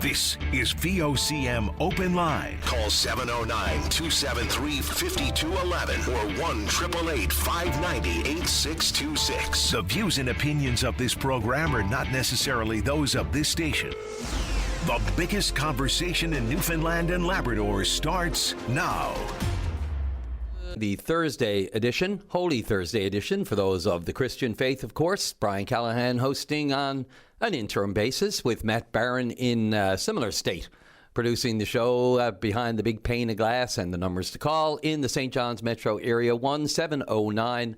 This is VOCM Open Line. Call 709-273-5211 or 1-888-590-8626. The views and opinions of this program are not necessarily those of this station. The biggest conversation in Newfoundland and Labrador starts now. The Thursday edition, Holy Thursday edition, for those of the Christian faith, of course. Brian Callahan hosting on an interim basis with Matt Barron in a similar state, producing the show behind the big pane of glass. And the numbers to call in the St. John's metro area, 1-709-273-5211,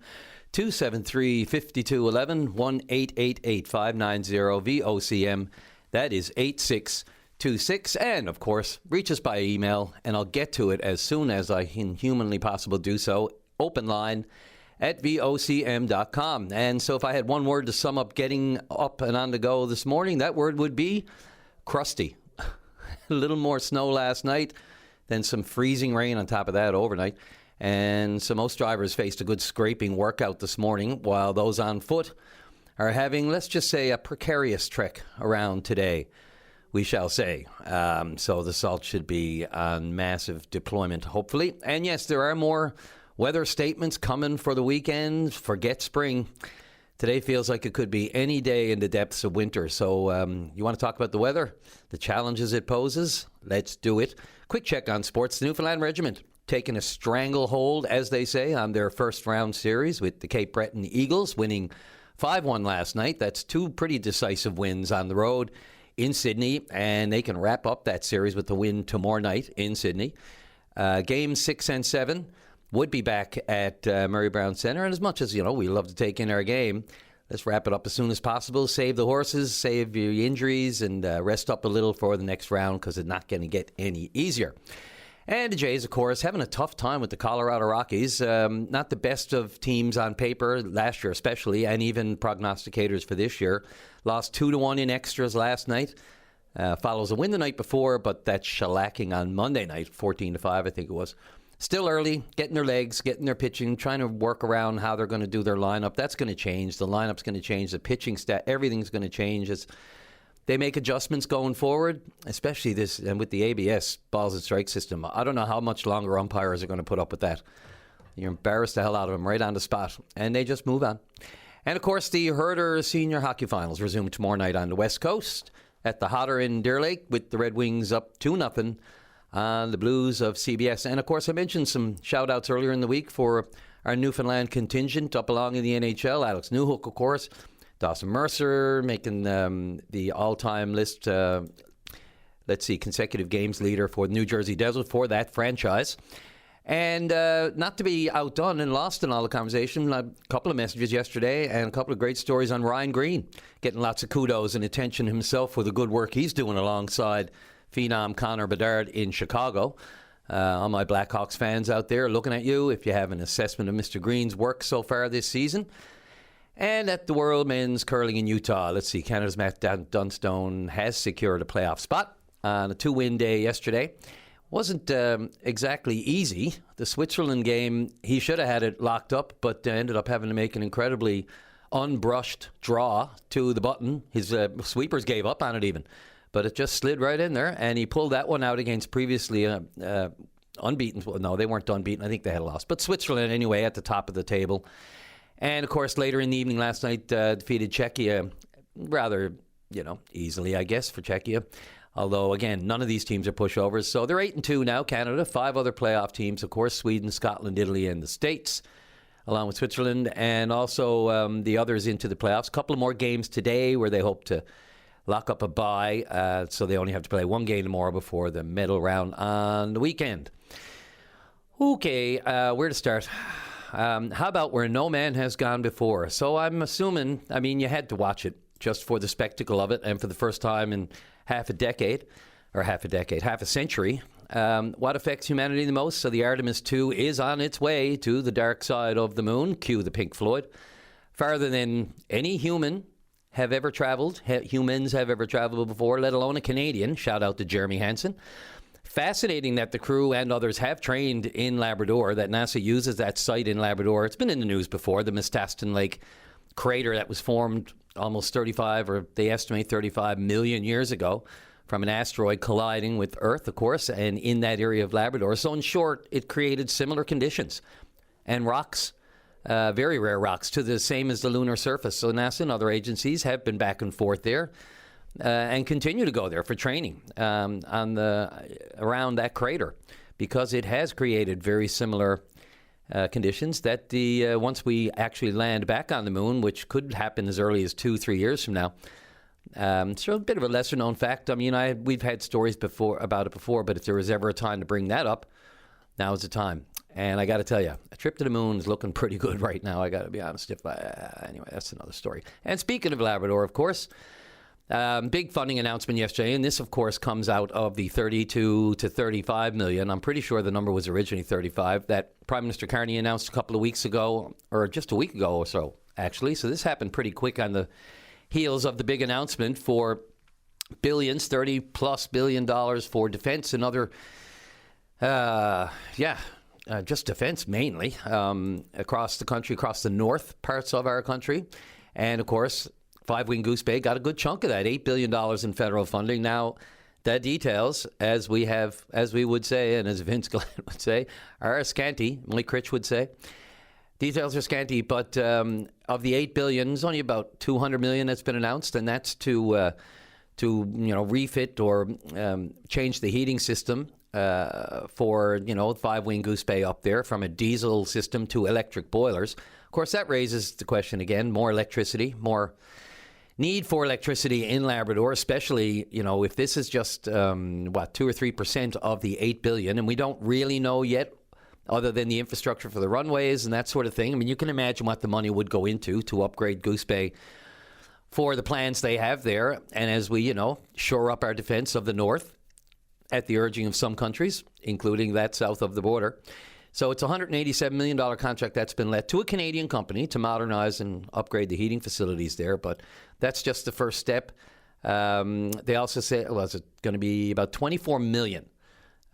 1-888-590-VOCM. That is 8626. And, of course, reach us by email, and I'll get to it as soon as I can humanly possible do so. Open line at VOCM.com. And so if I had one word to sum up getting up and on the go this morning, that word would be crusty. A little more snow last night, then some freezing rain on top of that overnight. And so most drivers faced a good scraping workout this morning, while those on foot are having, let's just say, a precarious trek around today, we shall say. So the salt should be on massive deployment, hopefully. And yes, there are more weather statements coming for the weekend. Forget spring. Today feels like it could be any day in the depths of winter. So you want to talk about the weather, the challenges it poses? Let's do it. Quick check on sports. The Newfoundland Regiment taking a stranglehold, as they say, on their first round series with the Cape Breton Eagles, winning 5-1 last night. That's two pretty decisive wins on the road in Sydney, and they can wrap up that series with the win tomorrow night in Sydney. Games 6 and 7 would be back at Murray Brown Centre, and as much as, you know, we love to take in our game, let's wrap it up as soon as possible, save the horses, save your injuries, and rest up a little for the next round, because it's not going to get any easier. And the Jays, of course, having a tough time with the Colorado Rockies. Not the best of teams on paper, last year especially, and even prognosticators for this year. Lost 2-1 in extras last night. Follows a win the night before, but that shellacking on Monday night, 14-5, I think it was. Still early, getting their legs, getting their pitching, trying to work around how they're going to do their lineup. That's going to change. The lineup's going to change. The pitching stat, everything's going to change as they make adjustments going forward, especially this, and with the ABS balls and strike system. I don't know how much longer umpires are going to put up with that. You're embarrassed the hell out of them right on the spot, and they just move on. And, of course, the Herder Senior Hockey Finals resume tomorrow night on the West Coast at the Hodder in Deer Lake, with the Red Wings up 2-0 on the Blues of CBS. And, of course, I mentioned some shout-outs earlier in the week for our Newfoundland contingent up along in the NHL. Alex Newhook, of course. Dawson Mercer making the all-time list, consecutive games leader for the New Jersey Devils for that franchise. And not to be outdone and lost in all the conversation, a couple of messages yesterday and a couple of great stories on Ryan Green, getting lots of kudos and attention himself for the good work he's doing alongside phenom Connor Bedard in Chicago. All my Blackhawks fans out there looking at you if you have an assessment of Mr. Green's work so far this season. And at the World Men's Curling in Utah, let's see, Canada's Matt Dunstone has secured a playoff spot on a 2-win day yesterday. Wasn't exactly easy. The Switzerland game, he should have had it locked up, but ended up having to make an incredibly unbrushed draw to the button. His sweepers gave up on it even, but it just slid right in there, and he pulled that one out against previously unbeaten. Well, no, they weren't unbeaten. I think they had lost. But Switzerland, anyway, at the top of the table. And, of course, later in the evening last night, defeated Czechia rather, easily, I guess, for Czechia. Although, again, none of these teams are pushovers. So they're 8-2 now, Canada. 5 other playoff teams, of course, Sweden, Scotland, Italy, and the States, along with Switzerland. And also the others into the playoffs. A couple of more games today where they hope to lock up a bye. So they only have to play one game tomorrow before the medal round on the weekend. Okay, where to start? How about where no man has gone before? So I'm assuming, you had to watch it just for the spectacle of it, and for the first time in half a century. What affects humanity the most? So the Artemis 2 is on its way to the dark side of the moon. Cue the Pink Floyd. Farther than any humans have ever traveled before, let alone a Canadian. Shout out to Jeremy Hansen. Fascinating that the crew and others have trained in Labrador, that NASA uses that site in Labrador. It's been in the news before, the Mistaston Lake crater that was formed almost 35, or they estimate 35 million years ago, from an asteroid colliding with Earth, of course, and in that area of Labrador. So in short, it created similar conditions and rocks, very rare rocks, to the same as the lunar surface. So NASA and other agencies have been back and forth there and continue to go there for training around that crater, because it has created very similar conditions that once we actually land back on the moon, which could happen as early as 2-3 years from now. So a bit of a lesser-known fact. I mean, we've had stories about it before, but if there was ever a time to bring that up, now is the time. And I got to tell you, a trip to the moon is looking pretty good right now. I got to be honest. Anyway, that's another story. And speaking of Labrador, of course, big funding announcement yesterday, and this, of course, comes out of the 32 to 35 million. I'm pretty sure the number was originally 35 that Prime Minister Carney announced a couple of weeks ago, or just a week ago or so, actually. So this happened pretty quick on the heels of the big announcement for billions, $30+ billion for defense and other, just defense mainly, across the country, across the north parts of our country. And, of course, Five-Wing Goose Bay got a good chunk of that, $8 billion in federal funding. Now, the details, as we would say, and as Vince Glenn would say, are scanty, Mike Critch would say. Details are scanty, but of the $8 billion, there's only about $200 million that's been announced, and that's to refit or change the heating system for Five-Wing Goose Bay up there from a diesel system to electric boilers. Of course, that raises the question again: more electricity, more need for electricity in Labrador, especially if this is just 2 or 3% of the $8 billion, and we don't really know yet, other than the infrastructure for the runways and that sort of thing. I mean, you can imagine what the money would go into to upgrade Goose Bay for the plans they have there. And as we, shore up our defense of the north at the urging of some countries, including that south of the border. So it's a $187 million contract that's been let to a Canadian company to modernize and upgrade the heating facilities there. But that's just the first step. They also say, it's going to be about $24 million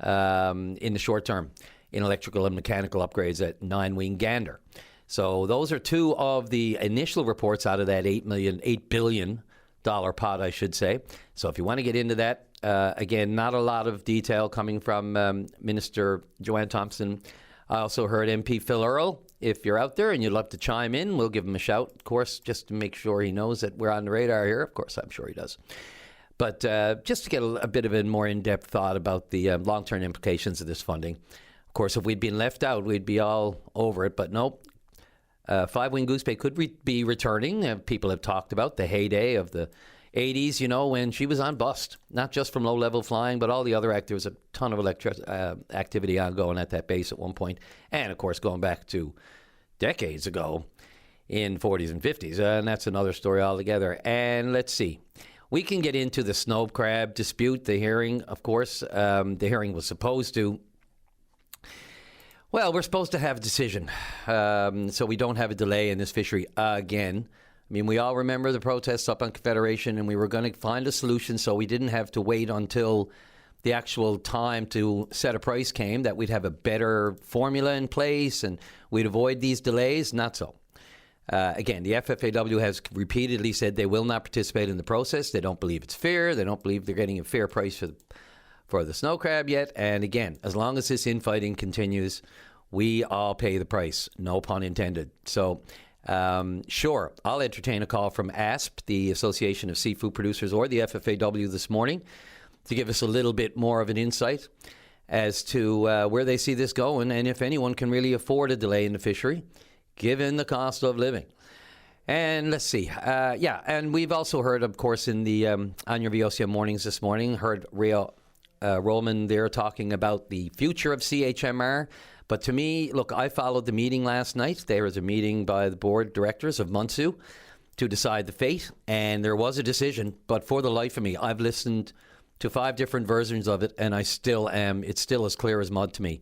in the short term in electrical and mechanical upgrades at 9-Wing Gander. So those are two of the initial reports out of that $8 billion pot, I should say. So if you want to get into that, again, not a lot of detail coming from Minister Joanne Thompson. I also heard MP Phil Earle. If you're out there and you'd love to chime in, we'll give him a shout, of course, just to make sure he knows that we're on the radar here. Of course, I'm sure he does. But just to get a bit of a more in-depth thought about the long-term implications of this funding. Of course, if we'd been left out, we'd be all over it. But nope. Five-Wing Goose Bay could be returning. People have talked about the heyday of the 80s, when she was on bust, not just from low-level flying, but all the other there was a ton of activity ongoing at that base at one point. And, of course, going back to decades ago in 40s and 50s. And that's another story altogether. And let's see. We can get into the snow crab dispute, the hearing, of course. The hearing was supposed to... Well, we're supposed to have a decision, so we don't have a delay in this fishery again. I mean, we all remember the protests up on Confederation, and we were going to find a solution so we didn't have to wait until the actual time to set a price came, that we'd have a better formula in place and we'd avoid these delays. Not so. Again, the FFAW has repeatedly said they will not participate in the process. They don't believe it's fair. They don't believe they're getting a fair price for the snow crab yet. And again, as long as this infighting continues, we all pay the price. No pun intended. So, sure, I'll entertain a call from ASP, the Association of Seafood Producers, or the FFAW this morning to give us a little bit more of an insight as to where they see this going and if anyone can really afford a delay in the fishery, given the cost of living. And let's see. And we've also heard, of course, in the on your VOCM mornings this morning, heard Rhea Rollman there talking about the future of CHMR. But to me, look, I followed the meeting last night. There was a meeting by the board directors of Munsu to decide the fate, and there was a decision. But for the life of me, I've listened to 5 different versions of it, and it's still as clear as mud to me.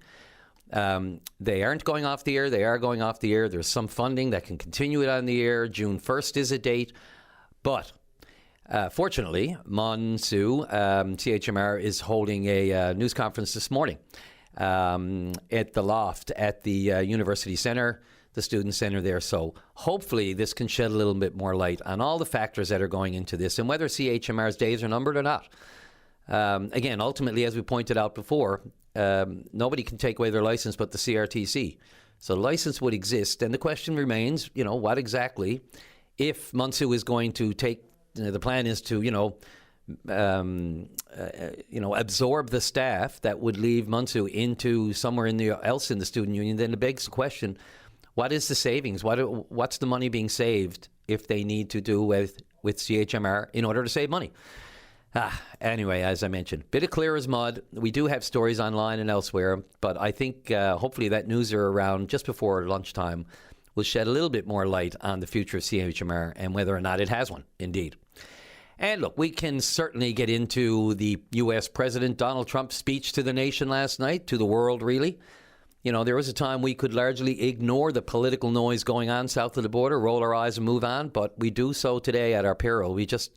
They aren't going off the air. They are going off the air. There's some funding that can continue it on the air. June 1st is a date. But fortunately, Munsu, CHMR, is holding a news conference this morning at the Loft at the University Centre, the Student Centre there. So hopefully this can shed a little bit more light on all the factors that are going into this and whether CHMR's days are numbered or not. Again, ultimately, as we pointed out before, nobody can take away their license but the CRTC. So the license would exist, and the question remains, what exactly, if Munsu is going to take, the plan is to, absorb the staff that would leave Munsu into somewhere else in the student union, then it begs the question, what is the savings? What's the money being saved if they need to do with CHMR in order to save money? Anyway, as I mentioned, bit of clear as mud. We do have stories online and elsewhere, but I think hopefully that news around just before lunchtime will shed a little bit more light on the future of CHMR and whether or not it has one, indeed. And look, we can certainly get into the U.S. President Donald Trump's speech to the nation last night, to the world, really. There was a time we could largely ignore the political noise going on south of the border, roll our eyes and move on, but we do so today at our peril. We just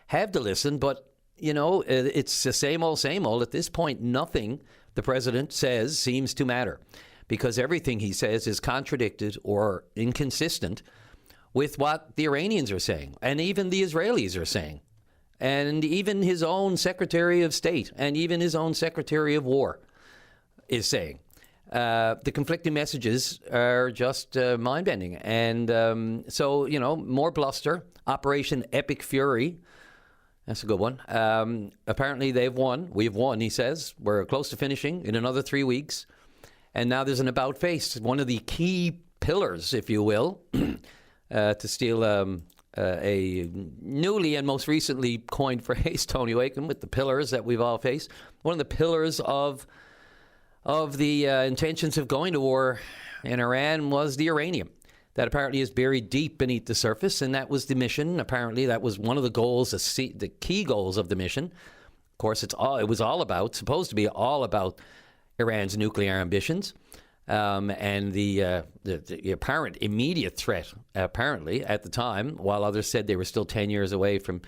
have to listen, but it's the same old, same old. At this point, nothing the president says seems to matter because everything he says is contradicted or inconsistent with what the Iranians are saying and even the Israelis are saying and even his own Secretary of State and even his own Secretary of War is saying. The conflicting messages are just mind-bending. And so, more bluster, Operation Epic Fury. That's a good one. Apparently they've won. We've won, he says. We're close to finishing in another 3 weeks. And now there's an about face, one of the key pillars, if you will, to steal a newly and most recently coined phrase, Tony Wakem, with the pillars that we've all faced. One of the pillars of the intentions of going to war in Iran was the uranium. That apparently is buried deep beneath the surface, and that was the mission. Apparently, that was one of the goals, the key goals of the mission. Of course, it was supposed to be all about Iran's nuclear ambitions, and the apparent immediate threat, apparently, at the time, while others said they were still 10 years away from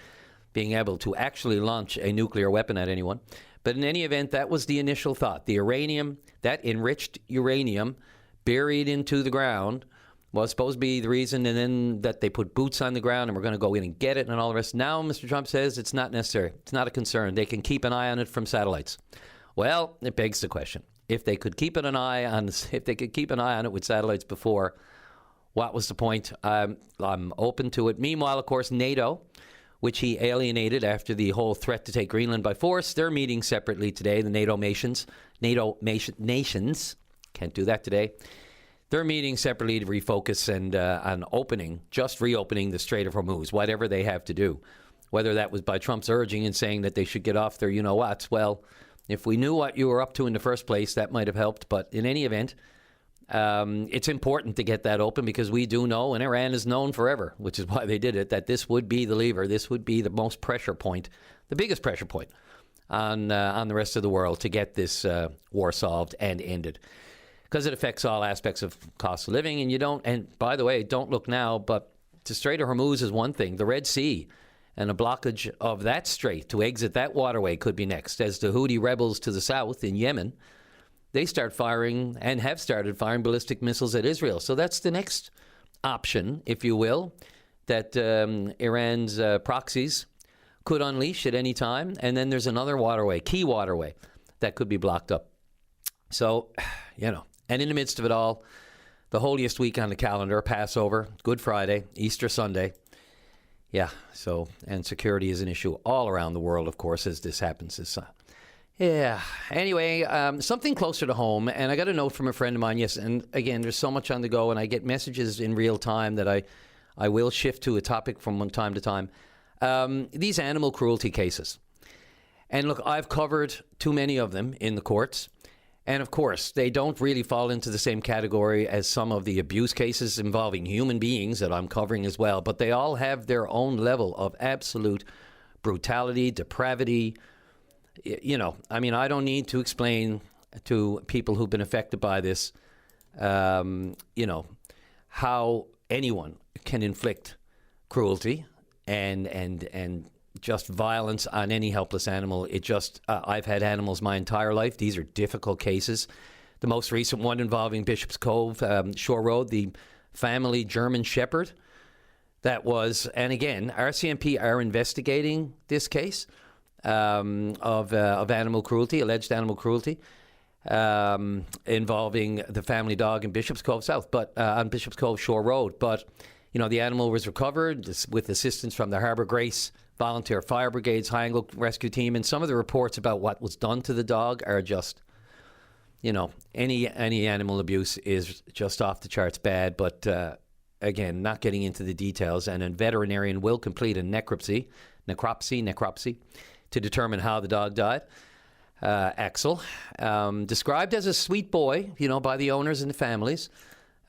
being able to actually launch a nuclear weapon at anyone. But in any event, that was the initial thought. The uranium, that enriched uranium buried into the ground, was supposed to be the reason, and then that they put boots on the ground and we're going to go in and get it and all the rest. Now, Mr. Trump says it's not necessary. It's not a concern. They can keep an eye on it from satellites. Well, it begs the question. If they could keep an eye on it with satellites before, what was the point? I'm open to it. Meanwhile, of course, NATO, which he alienated after the whole threat to take Greenland by force, they're meeting separately today, the NATO nations. Can't do that today. They're meeting separately to refocus and on reopening the Strait of Hormuz, whatever they have to do. Whether that was by Trump's urging and saying that they should get off their you-know-whats. Well, if we knew what you were up to in the first place, that might have helped. But in any event, it's important to get that open because we do know, and Iran is known forever, which is why they did it, that this would be the lever. This would be the most pressure point, the biggest pressure point on the rest of the world to get this war solved and ended. Because it affects all aspects of cost of living, and by the way, don't look now, but the Strait of Hormuz is one thing. The Red Sea and a blockage of that strait to exit that waterway could be next. As the Houthi rebels to the south in Yemen, they start firing and have started firing ballistic missiles at Israel. So that's the next option, if you will, that Iran's proxies could unleash at any time. And then there's another key waterway, that could be blocked up. So, and in the midst of it all, the holiest week on the calendar, Passover, Good Friday, Easter Sunday. Yeah, and security is an issue all around the world, of course, as this happens. Anyway, something closer to home, and I got a note from a friend of mine. Yes, and again, there's so much on the go, and I get messages in real time that I will shift to a topic from time to time. These animal cruelty cases. And look, I've covered too many of them in the courts. And of course, they don't really fall into the same category as some of the abuse cases involving human beings that I'm covering as well. But they all have their own level of absolute brutality, depravity. I don't need to explain to people who've been affected by this, how anyone can inflict cruelty and just violence on any helpless animal. I've had animals my entire life. These are difficult cases. The most recent one involving Bishop's Cove, Shore Road, the family German Shepherd. And again, RCMP are investigating this case. of animal cruelty, alleged animal cruelty, involving the family dog in Bishop's Cove South, but on Bishop's Cove Shore Road. But, the animal was recovered with assistance from the Harbour Grace Volunteer Fire Brigade's High Angle Rescue Team. And some of the reports about what was done to the dog are just, any animal abuse is just off the charts bad. But again, not getting into the details. And a veterinarian will complete a necropsy to determine how the dog died. Axel, described as a sweet boy, by the owners and the families,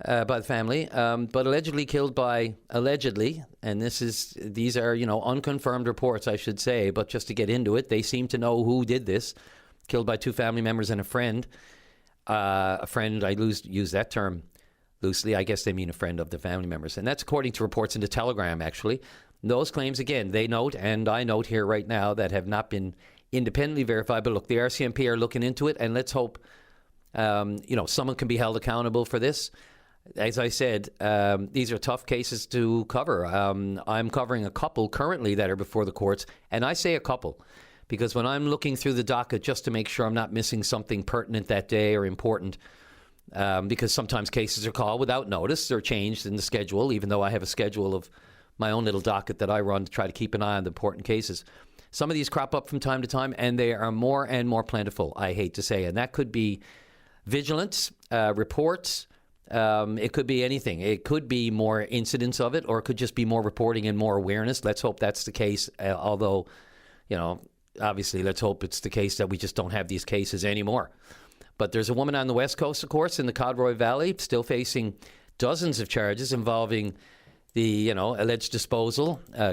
by the family, but allegedly killed by, and these are, unconfirmed reports, I should say, but just to get into it, they seem to know who did this, killed by 2 family members and a friend. I use that term loosely. I guess they mean a friend of the family members. And that's according to reports in the Telegram, actually. Those claims, again, they note, and I note here right now, that have not been independently verified. But look, the RCMP are looking into it, and let's hope, someone can be held accountable for this. As I said, these are tough cases to cover. I'm covering a couple currently that are before the courts, and I say a couple because when I'm looking through the docket just to make sure I'm not missing something pertinent that day or important, because sometimes cases are called without notice or changed in the schedule, even though I have a schedule of my own little docket that I run to try to keep an eye on the important cases. Some of these crop up from time to time, and they are more and more plentiful, I hate to say. And that could be vigilance, reports. It could be anything. It could be more incidents of it, or it could just be more reporting and more awareness. Let's hope that's the case, although, obviously let's hope it's the case that we just don't have these cases anymore. But there's a woman on the West Coast, of course, in the Codroy Valley, still facing dozens of charges involving the, alleged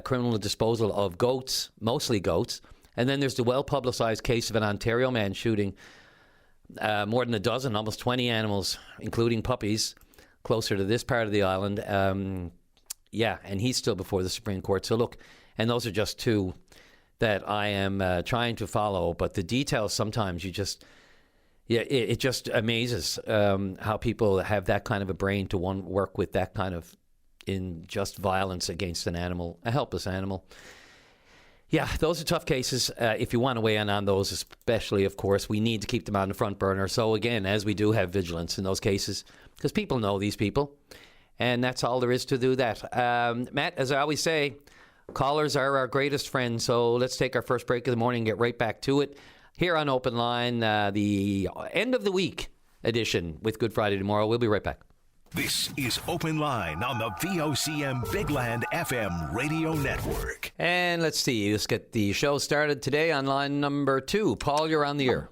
criminal disposal of goats, mostly goats. And then there's the well-publicized case of an Ontario man shooting more than a dozen, almost 20 animals, including puppies, closer to this part of the island. And he's still before the Supreme Court. So look, and those are just 2 that I am trying to follow. But the details sometimes it just amazes how people have that kind of a brain to work with that kind of in just violence against an animal, a helpless animal. Yeah, those are tough cases. If you want to weigh in on those, especially, of course, we need to keep them on the front burner. So again, as we do have vigilance in those cases, because people know these people, and that's all there is to do that. Matt, as I always say, callers are our greatest friends. So let's take our first break of the morning and get right back to it. Here on Open Line, the end of the week edition with Good Friday tomorrow. We'll be right back. This is Open Line on the VOCM Big Land FM radio network. And let's see, let's get the show started today on line number 2. Paul, you're on the air.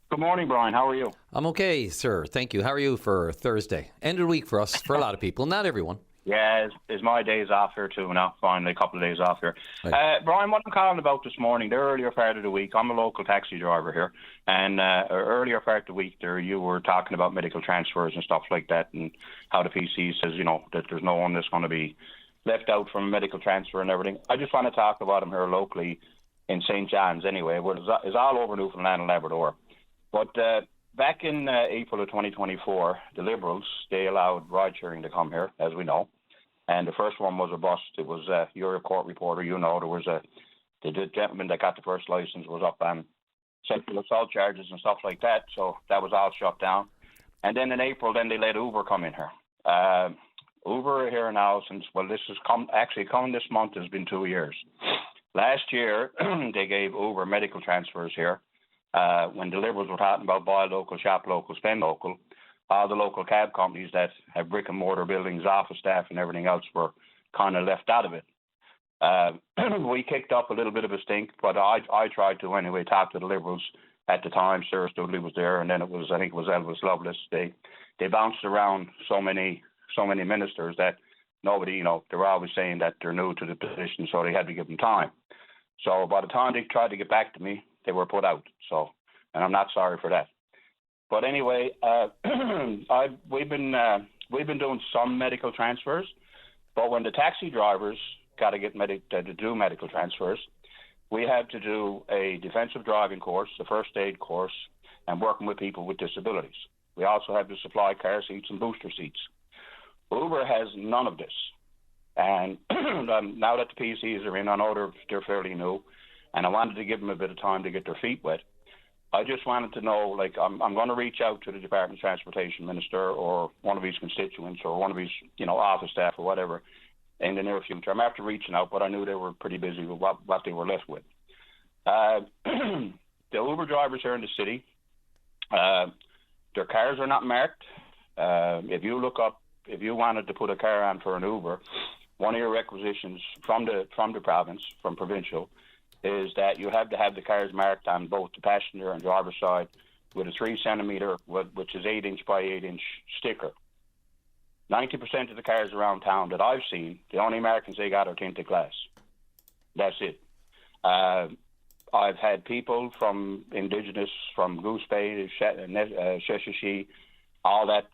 Good morning, Brian. How are you? I'm okay, sir. Thank you. How are you for Thursday? End of the week for us, for a lot of people, not everyone. Yeah, it's my days off here too now. Finally, a couple of days off here. Right. Brian, what I'm calling about this morning, the earlier part of the week, I'm a local taxi driver here, and earlier part of the week there, you were talking about medical transfers and stuff like that, and how the PC says, that there's no one that's going to be left out from a medical transfer and everything. I just want to talk about them here locally in St. John's anyway, where it's all over Newfoundland and Labrador. But back in April of 2024, the Liberals, they allowed ride-sharing to come here, as we know. And the first one was a bust. It was, you're a court reporter, there was the gentleman that got the first license was up on sexual assault charges and stuff like that. So that was all shut down. And then in April, they let Uber come in here. Uber here now since, this has coming this month has been 2 years. Last year, they gave Uber medical transfers here. When the Liberals were talking about buy local, shop local, spend local, all the local cab companies that have brick and mortar buildings, office staff and everything else were kind of left out of it. We kicked up a little bit of a stink, but I tried to anyway talk to the Liberals at the time. Sarah Studley was there, and then I think it was Elvis Lovelace. They bounced around so many ministers that nobody, they were always saying that they're new to the position, so they had to give them time. So by the time they tried to get back to me, they were put out. So, and I'm not sorry for that. But anyway, we've been doing some medical transfers, but when the taxi drivers got to get to do medical transfers, we had to do a defensive driving course, a first aid course, and working with people with disabilities. We also have to supply car seats and booster seats. Uber has none of this. And now that the PCs are in, I know they're fairly new, and I wanted to give them a bit of time to get their feet wet. I just wanted to know, like, I'm going to reach out to the Department of Transportation Minister or one of his constituents or one of his, office staff or whatever in the near future. I'm after reaching out, but I knew they were pretty busy with what they were left with. The Uber drivers here in the city, their cars are not marked. If you wanted to put a car on for an Uber, one of your requisitions from the province, from provincial, is that you have to have the cars marked on both the passenger and driver side with a 3 centimeter, which is 8-inch by 8-inch sticker. 90% of the cars around town that I've seen, the only markings they got are tinted glass. That's it. I've had people from Indigenous, from Goose Bay, Sheshashi, all that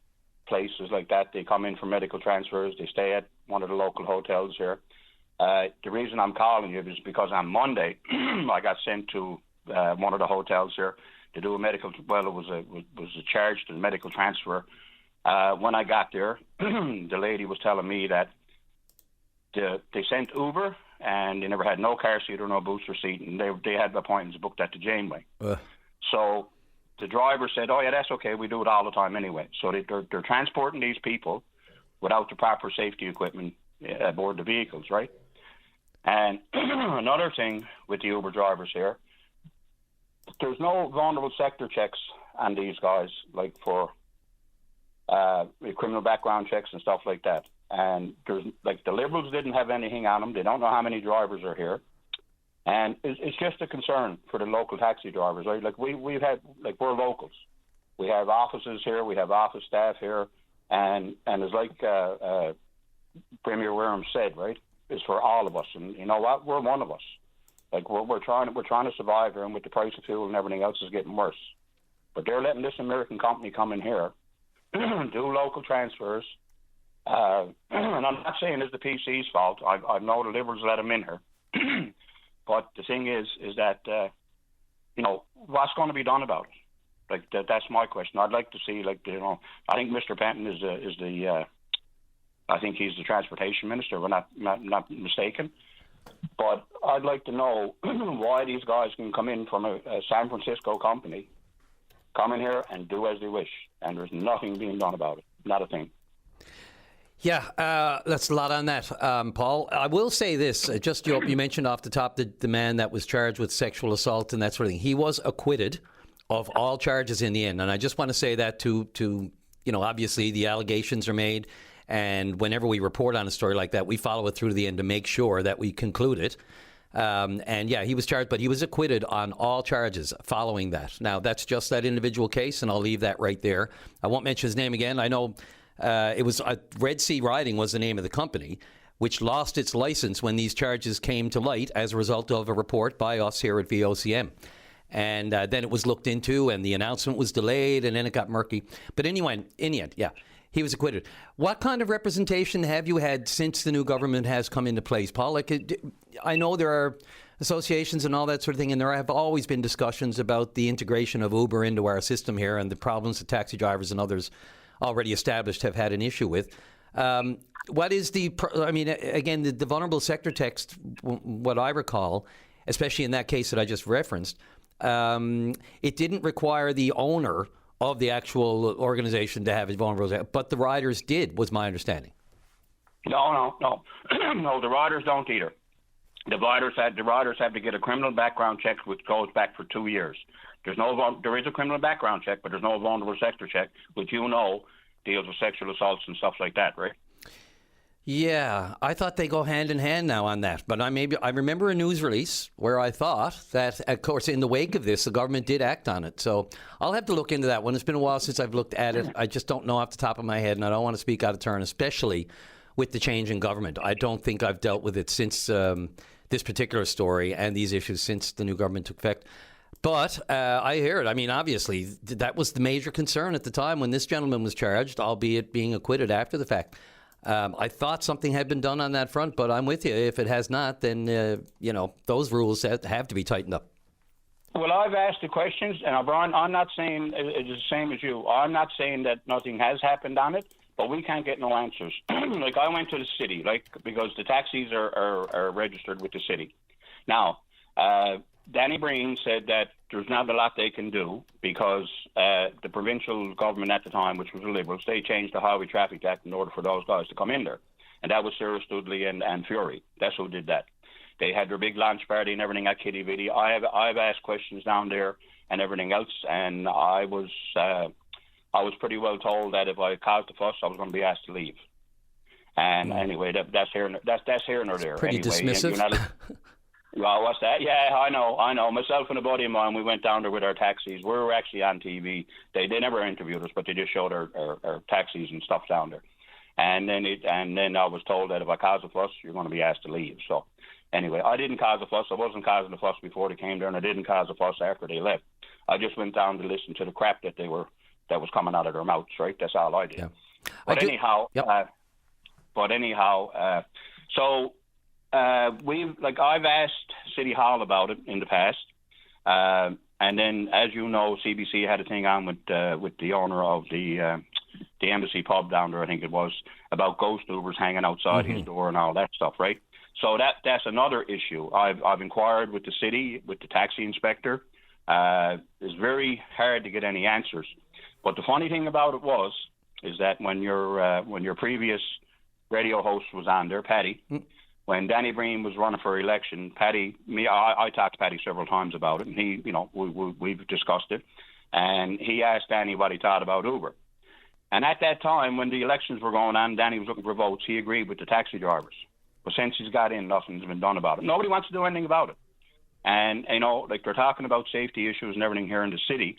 places like that. They come in for medical transfers. They stay at one of the local hotels here. The reason I'm calling you is because on Monday I got sent to one of the hotels here to do a medical. Well, it was a charge to the medical transfer. When I got there, the lady was telling me that they sent Uber and they never had no car seat or no booster seat, and they had appointments booked at the Janeway. So the driver said, "Oh yeah, that's okay. We do it all the time anyway." So they're transporting these people without the proper safety equipment aboard the vehicles, right? And another thing with the Uber drivers here, there's no vulnerable sector checks on these guys, like for criminal background checks and stuff like that. And there's like the Liberals didn't have anything on them. They don't know how many drivers are here. And it's just a concern for the local taxi drivers, right? Like we've had, like, we're locals. We have offices here. We have office staff here. And it's like Premier Wareham said, right? It's for all of us. And you know what? We're one of us. Like we're trying to survive here, and with the price of fuel and everything else is getting worse. But they're letting this American company come in here, do local transfers. And I'm not saying it's the PC's fault. I know the Liberals let them in here. But the thing is that, what's going to be done about it? Like, that's my question. I'd like to see, I think Mr. Penton I think he's the transportation minister, if I'm not mistaken. But I'd like to know why these guys can come in from a San Francisco company, come in here and do as they wish. And there's nothing being done about it. Not a thing. Yeah, that's a lot on that, Paul. I will say this, you mentioned off the top the man that was charged with sexual assault and that sort of thing. He was acquitted of all charges in the end. And I just want to say that to obviously the allegations are made. And whenever we report on a story like that, we follow it through to the end to make sure that we conclude it. And yeah, he was charged, but he was acquitted on all charges following that. Now, that's just that individual case, and I'll leave that right there. I won't mention his name again. I know it was Red Sea Riding was the name of the company, which lost its license when these charges came to light as a result of a report by us here at VOCM. And then it was looked into, and the announcement was delayed, and then it got murky. But anyway, in the end, yeah, he was acquitted. What kind of representation have you had since the new government has come into place, Paul? Like, I know there are associations and all that sort of thing, and there have always been discussions about the integration of Uber into our system here and the problems that taxi drivers and others already established have had an issue with. What is again, the vulnerable sector text, what I recall, especially in that case that I just referenced, it didn't require the owner of the actual organization to have a vulnerable sector, but the riders did, was my understanding. No. No, the riders don't either. The riders have to get a criminal background check, which goes back for 2 years. There is a criminal background check, but there's no vulnerable sector check, which deals with sexual assaults and stuff like that, right? Yeah, I thought they go hand in hand now on that. But I remember a news release where I thought that, of course, in the wake of this, the government did act on it. So I'll have to look into that one. It's been a while since I've looked at it. I just don't know off the top of my head, and I don't want to speak out of turn, especially with the change in government. I don't think I've dealt with it since this particular story and these issues since the new government took effect. But I hear it. I mean, obviously, that was the major concern at the time when this gentleman was charged, albeit being acquitted after the fact. I thought something had been done on that front, but I'm with you. If it has not, then, those rules have to be tightened up. Well, I've asked the questions, and Brian, I'm not saying it's the same as you. I'm not saying that nothing has happened on it, but we can't get no answers. Like, I went to the city, because the taxis are registered with the city. Now, Danny Breen said that there's not a lot they can do because the provincial government at the time, which was the Liberals, they changed the Highway Traffic Act in order for those guys to come in there. And that was Sarah Studley and Fury. That's who did that. They had their big launch party and everything at Kitty Vitty. I've asked questions down there and everything else, and I was pretty well told that if I caused a fuss, I was going to be asked to leave. And anyway, that's here nor there. Pretty anyway, dismissive. Well, what's that? Yeah, I know. Myself and a buddy of mine, we went down there with our taxis. We were actually on TV. They never interviewed us, but they just showed our taxis and stuff down there. And then I was told that if I cause a fuss, you're going to be asked to leave. So anyway, I didn't cause a fuss. I wasn't causing a fuss before they came there, and I didn't cause a fuss after they left. I just went down to listen to the crap that was coming out of their mouths. Right? That's all I did. Yeah. But anyhow, so. I've asked City Hall about it in the past, and then, as you know, CBC had a thing on with the owner of the Embassy pub down there, I think it was, about ghost Ubers hanging outside his door and all that stuff, right? So that's another issue. I've inquired with the city, with the taxi inspector. It's very hard to get any answers. But the funny thing about it is that when your previous radio host was on there, Paddy. When Danny Breen was running for election, I talked to Paddy several times about it, and he, we've discussed it, and he asked Danny what he thought about Uber. And at that time, when the elections were going on, Danny was looking for votes. He agreed with the taxi drivers. But since he's got in, nothing's been done about it. Nobody wants to do anything about it. And they're talking about safety issues and everything here in the city.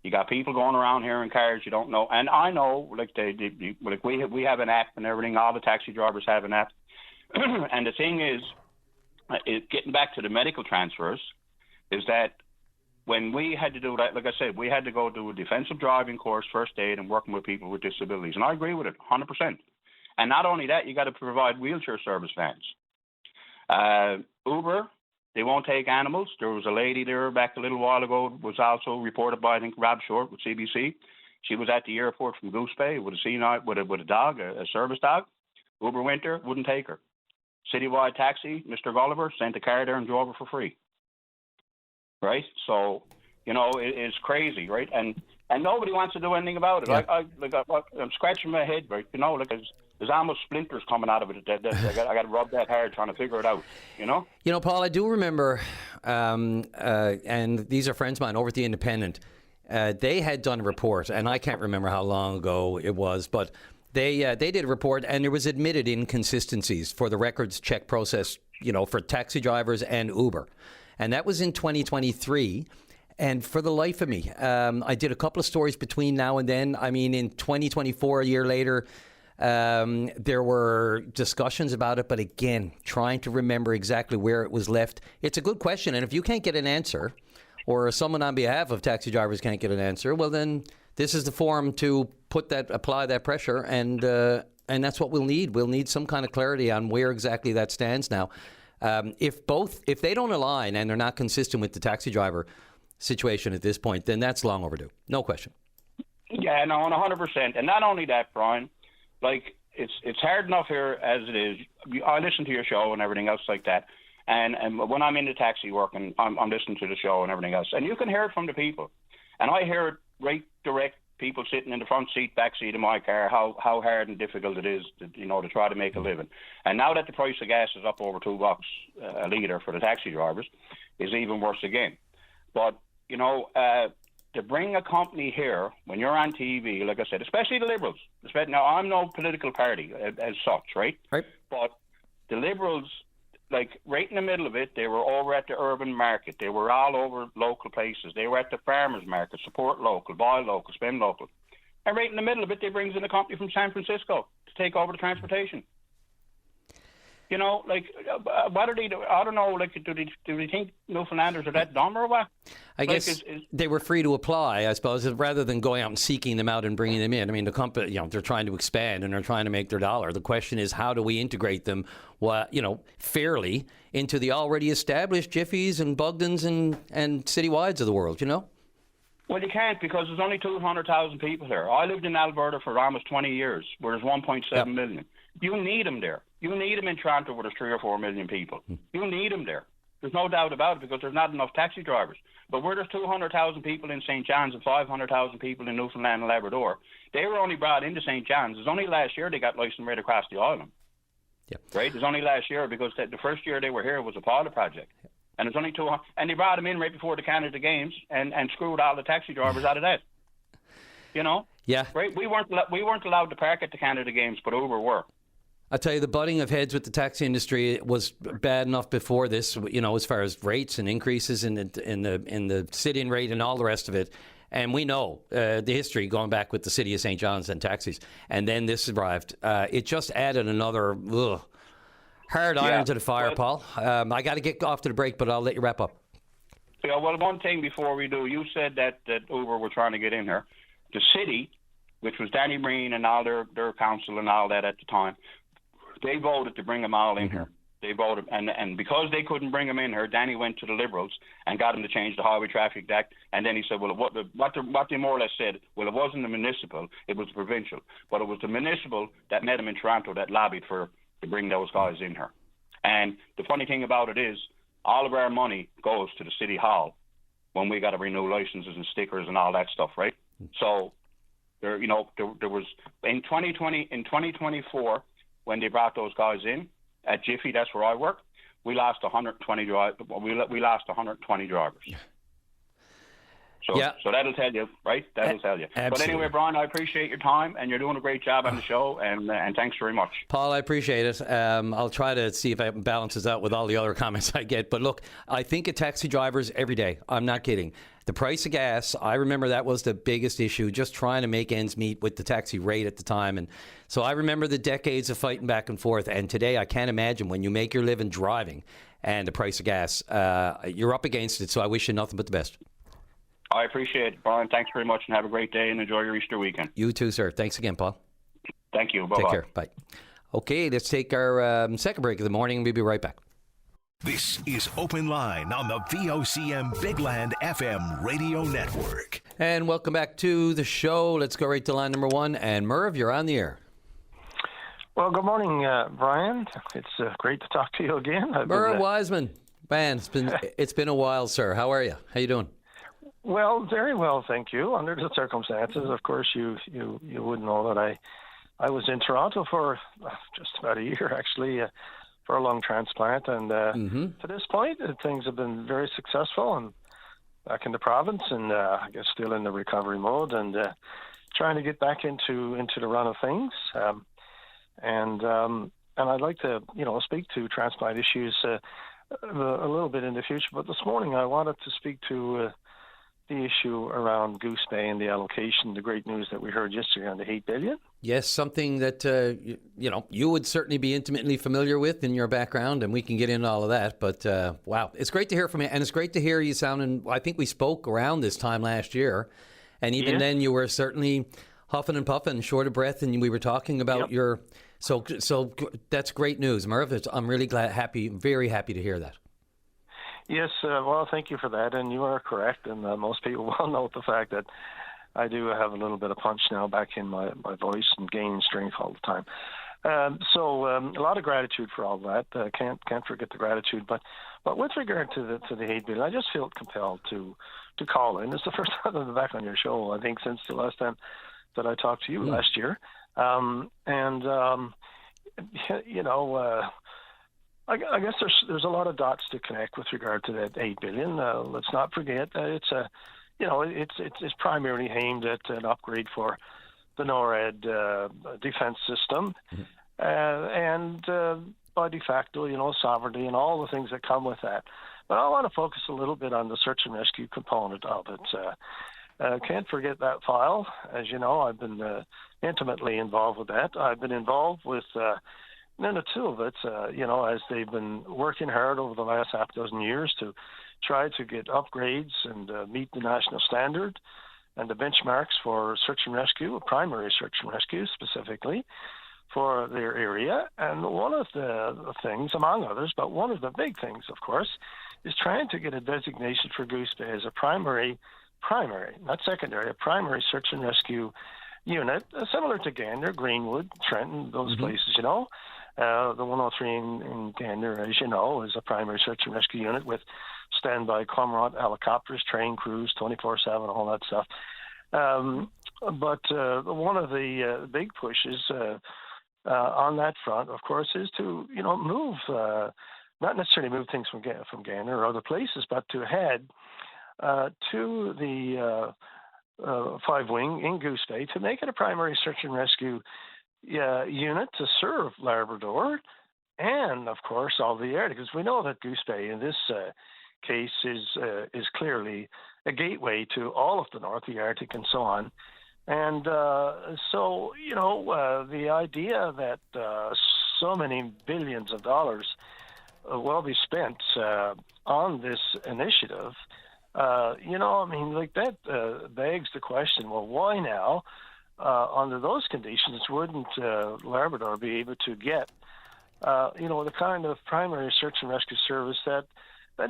You got people going around here in cars you don't know, and I know, we have an app and everything. All the taxi drivers have an app. And the thing is, getting back to the medical transfers, is that when we had to do that, like I said, we had to go do a defensive driving course, first aid, and working with people with disabilities. And I agree with it, 100%. And not only that, you got to provide wheelchair service vans. Uber, they won't take animals. There was a lady there back a little while ago, was also reported by, I think, Rob Short with CBC. She was at the airport from Goose Bay with a dog, a service dog. Uber went there, wouldn't take her. Citywide taxi, Mr. Gulliver, sent a car there and drove her for free. Right? So, it's crazy, right? And nobody wants to do anything about it. Yeah. I'm scratching my head, right? There's almost splinters coming out of it. I got to rub that hard trying to figure it out, Paul, I do remember, and these are friends of mine over at the Independent. They had done a report, and I can't remember how long ago it was, but they did a report, and there was admitted inconsistencies for the records check process, for taxi drivers and Uber. And that was in 2023. And for the life of me, I did a couple of stories between now and then. I mean, in 2024, a year later, there were discussions about it. But again, trying to remember exactly where it was left. It's a good question. And if you can't get an answer, or someone on behalf of taxi drivers can't get an answer, well, then this is the forum to apply that pressure, and that's what we'll need. We'll need some kind of clarity on where exactly that stands now. If they don't align and they're not consistent with the taxi driver situation at this point, then that's long overdue. No question. Yeah, no, 100%. And not only that, Brian, it's hard enough here as it is. I listen to your show and everything else like that. And when I'm in the taxi working, I'm listening to the show and everything else. And you can hear it from the people. And I hear it right direct, people sitting in the front seat, back seat of my car, how hard and difficult it is to try to make a living. And now that the price of gas is up over $2 a litre for the taxi drivers, is even worse again. But, to bring a company here, when you're on TV, like I said, especially the Liberals, now I'm no political party as such, right? Right. But the Liberals, right in the middle of it, they were over at the urban market. They were all over local places. They were at the farmers market, support local, buy local, spend local. And right in the middle of it, they brings in a company from San Francisco to take over the transportation. What do they do? I don't know. Do they think Newfoundlanders are that dumb or what? I guess they were free to apply, I suppose, rather than going out and seeking them out and bringing them in. I mean, the company, they're trying to expand and they're trying to make their dollar. The question is, how do we integrate them, fairly into the already established Jiffies and Bugdens and Citywides of the world? Well, you can't, because there's only 200,000 people here. I lived in Alberta for almost 20 years, where there's 1.7 million. You need them there. You need them in Toronto, where there's 3 or 4 million people. You need them there. There's no doubt about it, because there's not enough taxi drivers. But where there's 200,000 people in St. John's and 500,000 people in Newfoundland and Labrador, they were only brought into St. John's. It's only last year they got licensed right across the island. Yep. Right? It's only last year, because the first year they were here was a pilot project. And it's only 200, and they brought them in right before the Canada Games and screwed all the taxi drivers out of that. You know? Yeah. Right? We weren't allowed to park at the Canada Games, but Uber were. I tell you, the butting of heads with the taxi industry was bad enough before this, you know, as far as rates and increases in the sit-in rate and all the rest of it. And we know the history going back with the city of St. John's and taxis. And then this arrived. It just added another hard iron to the fire, Paul. I got to get off to the break, but I'll let you wrap up. Yeah, well, one thing before we do, you said that Uber were trying to get in here. The city, which was Danny Breen and all their council and all that at the time, they voted to bring them all in here. They voted, and because they couldn't bring them in here, Danny went to the Liberals and got them to change the Highway Traffic Act. And then he said, well, what they more or less said, well, it wasn't the municipal, it was the provincial. But it was the municipal that met him in Toronto that lobbied to bring those guys in here. And the funny thing about it is, all of our money goes to the City Hall when we got to renew licenses and stickers and all that stuff, right? So, there was, in 2024, when they brought those guys in at Jiffy, that's where I work, we lost 120 drivers. We lost 120 drivers. So that'll tell you, right? That'll tell you. Absolutely. But anyway, Brian, I appreciate your time, and you're doing a great job on the show, and thanks very much. Paul, I appreciate it. I'll try to see if it balances out with all the other comments I get. But look, I think of taxi drivers every day. I'm not kidding. The price of gas, I remember that was the biggest issue, just trying to make ends meet with the taxi rate at the time. And so I remember the decades of fighting back and forth. And today I can't imagine when you make your living driving and the price of gas, you're up against it. So I wish you nothing but the best. I appreciate it, Brian. Thanks very much, and have a great day, and enjoy your Easter weekend. You too, sir. Thanks again, Paul. Thank you. Bye-bye. Take care. Bye. Okay, let's take our second break of the morning. We'll be right back. This is Open Line on the VOCM Big Land FM radio network. And welcome back to the show. Let's go right to line number one. And Merv, you're on the air. Well, good morning, Brian. It's great to talk to you again. Merv Wiseman. Man, it's been a while, sir. How are you? How you doing? Well, very well, thank you. Under the circumstances, of course, you would know that I was in Toronto for just about a year, actually, for a lung transplant. And to this point, things have been very successful. And back in the province, and I guess still in the recovery mode, and trying to get back into the run of things. And I'd like to, speak to transplant issues a little bit in the future. But this morning, I wanted to speak to the issue around Goose Bay and the allocation, the great news that we heard yesterday on the $8 billion. Yes, something that, you would certainly be intimately familiar with in your background, and we can get into all of that. But, wow, it's great to hear from you, and it's great to hear you sounding, I think we spoke around this time last year, and even then you were certainly huffing and puffing, short of breath, and we were talking about your... So that's great news, Merv. I'm really very happy to hear that. Yes, well, thank you for that, and you are correct, and most people will note the fact that I do have a little bit of punch now back in my voice and gaining strength all the time. So a lot of gratitude for all that. Can't forget the gratitude, but with regard to the $8 billion, I just feel compelled to call in. It's the first time I've been back on your show, I think, since the last time that I talked to you last year, I guess there's a lot of dots to connect with regard to that $8 billion. Let's not forget that it's primarily aimed at an upgrade for the NORAD defense system, and by de facto, sovereignty and all the things that come with that. But I want to focus a little bit on the search and rescue component of it. Can't forget that file. As you know, I've been intimately involved with that. I've been involved with None two of it, as they've been working hard over the last half dozen years to try to get upgrades and meet the national standard and the benchmarks for search and rescue, primary search and rescue specifically, for their area. And one of the things, among others, but one of the big things, of course, is trying to get a designation for Goose Bay as a primary, not secondary, a primary search and rescue unit, similar to Gander, Greenwood, Trenton, those places, The 103 in Gander, as you know, is a primary search and rescue unit with standby Cormorant helicopters, train crews, 24/7, all that stuff. But one of the big pushes on that front, of course, is to move, not necessarily move things from Gander or other places, but to head to the 5-wing in Goose Bay to make it a primary search and rescue unit to serve Labrador and, of course, all the Arctic, because we know that Goose Bay in this case is clearly a gateway to all of the North, the Arctic, and so on. And so, the idea that so many billions of dollars will be spent on this initiative, that begs the question, well, why now? Under those conditions, wouldn't Labrador be able to get, the kind of primary search and rescue service that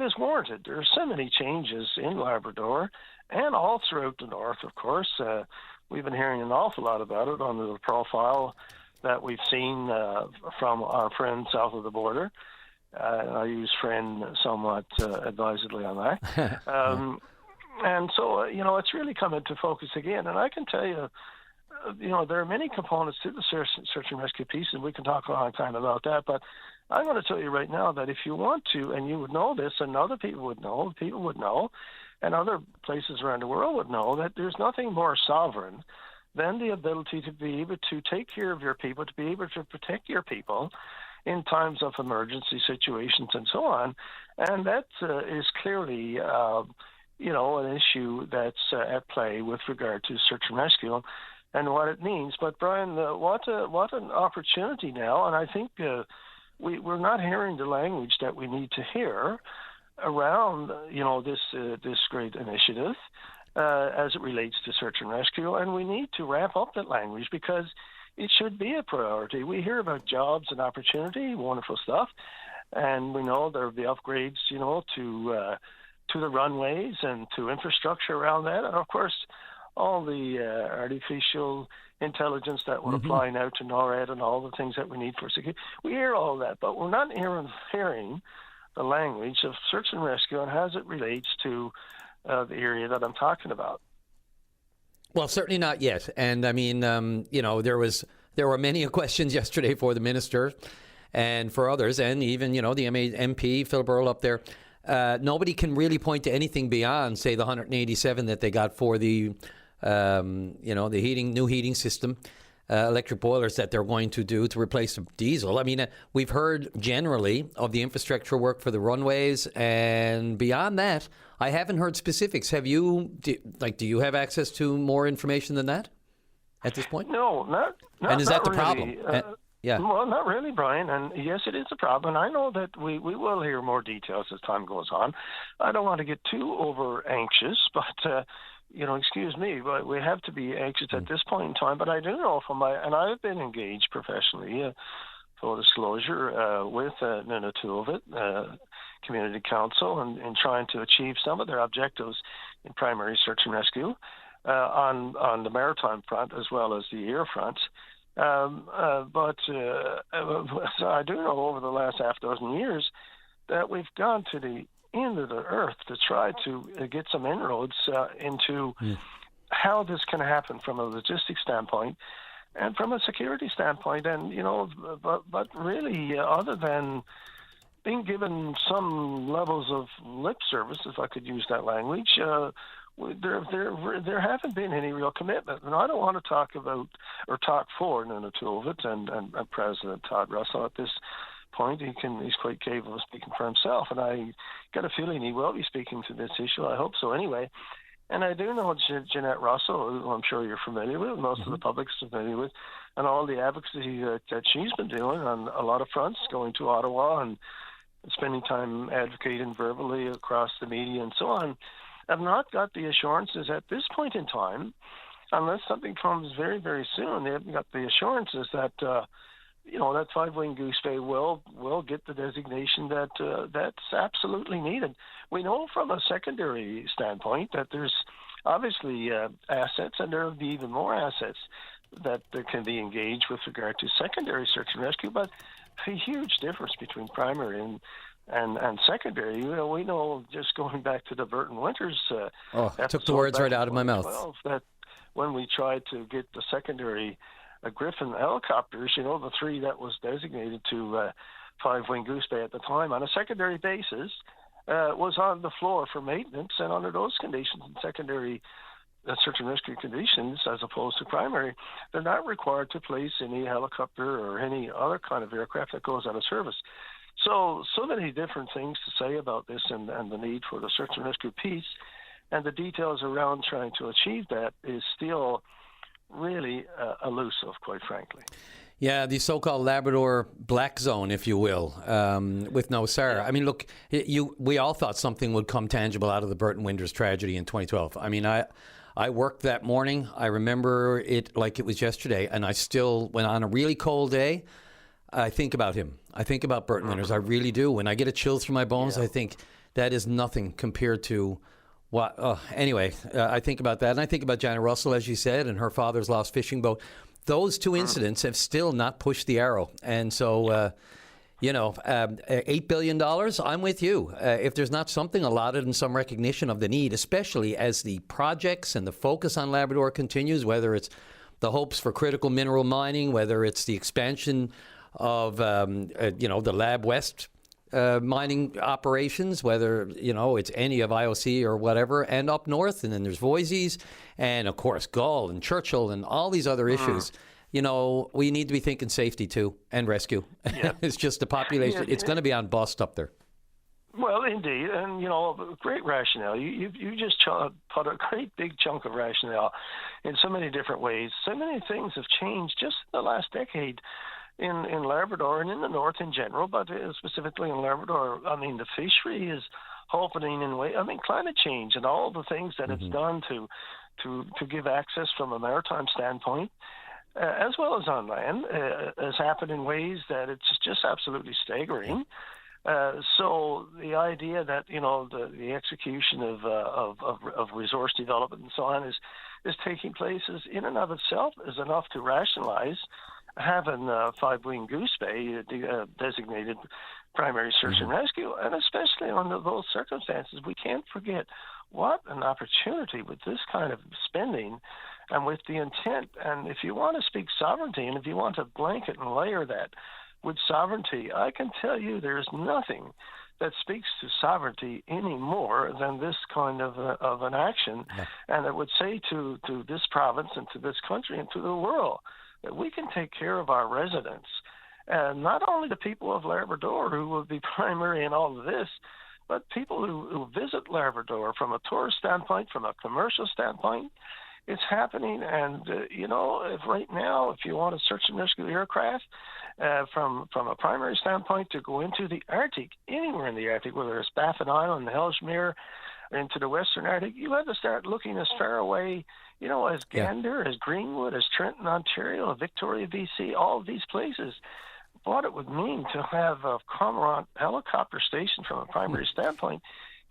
is warranted? There are so many changes in Labrador and all throughout the North, of course. We've been hearing an awful lot about it under the profile that we've seen from our friends south of the border. I use friend somewhat advisedly on that. And so, it's really come into focus again. And I can tell you, there are many components to the search and rescue piece, and we can talk a long time about that. But I'm going to tell you right now that if you want to, and you would know this, and other people would know, and other places around the world would know, that there's nothing more sovereign than the ability to be able to take care of your people, to be able to protect your people in times of emergency situations and so on. And that is clearly, an issue that's at play with regard to search and rescue and what it means. But Brian, what an opportunity now, and I think we're not hearing the language that we need to hear around this great initiative as it relates to search and rescue, and we need to ramp up that language because it should be a priority. We hear about jobs and opportunity, wonderful stuff, and we know there will be upgrades, to the runways and to infrastructure around that, and of course all the artificial intelligence that would apply now to NORAD and all the things that we need for security. We hear all that, but we're not hearing the language of search and rescue and how it relates to the area that I'm talking about. Well, certainly not yet. And I mean, there were many questions yesterday for the minister and for others, and even, the MP, Phil Burrell up there. Nobody can really point to anything beyond, say, the 187 that they got for the, the new heating system, electric boilers that they're going to do to replace the diesel. I mean, we've heard generally of the infrastructure work for the runways, and beyond that, I haven't heard specifics. Have you? Do you have access to more information than that at this point? No, not. And is that the really. problem? Yeah. Well, not really, Brian. And yes, it is a problem. And I know that we will hear more details as time goes on. I don't want to get too over anxious, but excuse me, but we have to be anxious at this point in time. But I do know and I've been engaged professionally, full disclosure, with Nunavut Community Council and trying to achieve some of their objectives in primary search and rescue on the maritime front as well as the air front. But I do know over the last half dozen years that we've gone to the end of the earth to try to get some inroads into how this can happen from a logistics standpoint and from a security standpoint. And, but really, other than being given some levels of lip service, if I could use that language, there haven't been any real commitment. And I don't want to talk about or talk for Nunavut and President Todd Russell at this point. He's quite capable of speaking for himself, and I got a feeling he will be speaking to this issue. I hope so anyway. And I do know Jeanette Russell, who I'm sure you're familiar with, most of the public's familiar with, and all the advocacy that she's been doing on a lot of fronts, going to Ottawa and spending time advocating verbally across the media and so on. I've not got the assurances at this point in time, unless something comes very, very soon. They haven't got the assurances that that 5-wing Goose Bay will get the designation that's absolutely needed. We know from a secondary standpoint that there's obviously assets, and there will be even more assets that can be engaged with regard to secondary search and rescue. But a huge difference between primary and secondary. We know, just going back to the Burton Winters took the words right out of my mouth. That when we tried to get the secondary Griffin helicopters, the three that was designated to 5-wing Goose Bay at the time on a secondary basis, was on the floor for maintenance, and under those conditions, in secondary search and rescue conditions, as opposed to primary, they're not required to place any helicopter or any other kind of aircraft that goes out of service. So many different things to say about this and the need for the search and rescue piece, and the details around trying to achieve that is still really elusive, quite frankly. Yeah, the so-called Labrador black zone, if you will, with no SAR. Yeah. I mean, look, we all thought something would come tangible out of the Burton Winters tragedy in 2012. I mean, I worked that morning. I remember it like it was yesterday, and I still, when on a really cold day, I think about him. I think about Burton Winters. I really do. When I get a chill through my bones, I think that is nothing compared to what. Anyway, I think about that, and I think about Janet Russell, as you said, and her father's lost fishing boat. Those two incidents have still not pushed the arrow. And so, $8 billion, I'm with you. If there's not something allotted and some recognition of the need, especially as the projects and the focus on Labrador continues, whether it's the hopes for critical mineral mining, whether it's the expansion of, the Lab West mining operations, whether, it's any of IOC or whatever, and up north, and then there's Voisey's, and of course Gull and Churchill and all these other issues. We need to be thinking safety too, and rescue. Yeah. It's just the population. It's going to be on bust up there. Well, indeed, and great rationale. You just put a great big chunk of rationale in so many different ways. So many things have changed just in the last decade in Labrador and in the North in general, but specifically in Labrador. I mean, the fishery is opening in way. I mean, climate change and all the things that it's done to give access from a maritime standpoint, as well as on land, has happened in ways that it's just absolutely staggering. So the idea that the execution of resource development and so on is taking place in and of itself is enough to rationalize having 5-wing Goose Bay designated primary search and rescue, and especially under those circumstances, we can't forget what an opportunity with this kind of spending and with the intent. And if you want to speak sovereignty, and if you want to blanket and layer that with sovereignty, I can tell you there's nothing that speaks to sovereignty any more than this kind of an action. Yeah. And it would say to this province and to this country and to the world that we can take care of our residents, and not only the people of Labrador who will be primary in all of this, but people who visit Labrador from a tourist standpoint, from a commercial standpoint. It's happening, and if right now, if you want a search and rescue aircraft from a primary standpoint to go into the Arctic, anywhere in the Arctic, whether it's Baffin Island, Ellesmere, into the Western Arctic, you have to start looking as far away, as Gander, as Greenwood, as Trenton, Ontario, Victoria, BC, all of these places. What it would mean to have a Cormorant helicopter station from a primary standpoint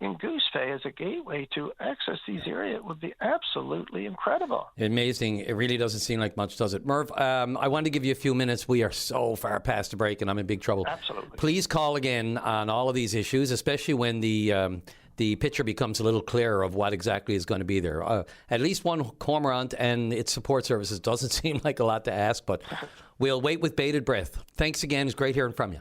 in Goose Bay as a gateway to access these areas would be absolutely incredible. Amazing. It really doesn't seem like much, does it? Merv, I wanted to give you a few minutes. We are so far past the break, and I'm in big trouble. Absolutely. Please call again on all of these issues, especially when the picture becomes a little clearer of what exactly is going to be there. At least one Cormorant and its support services doesn't seem like a lot to ask, but we'll wait with bated breath. Thanks again. It's great hearing from you.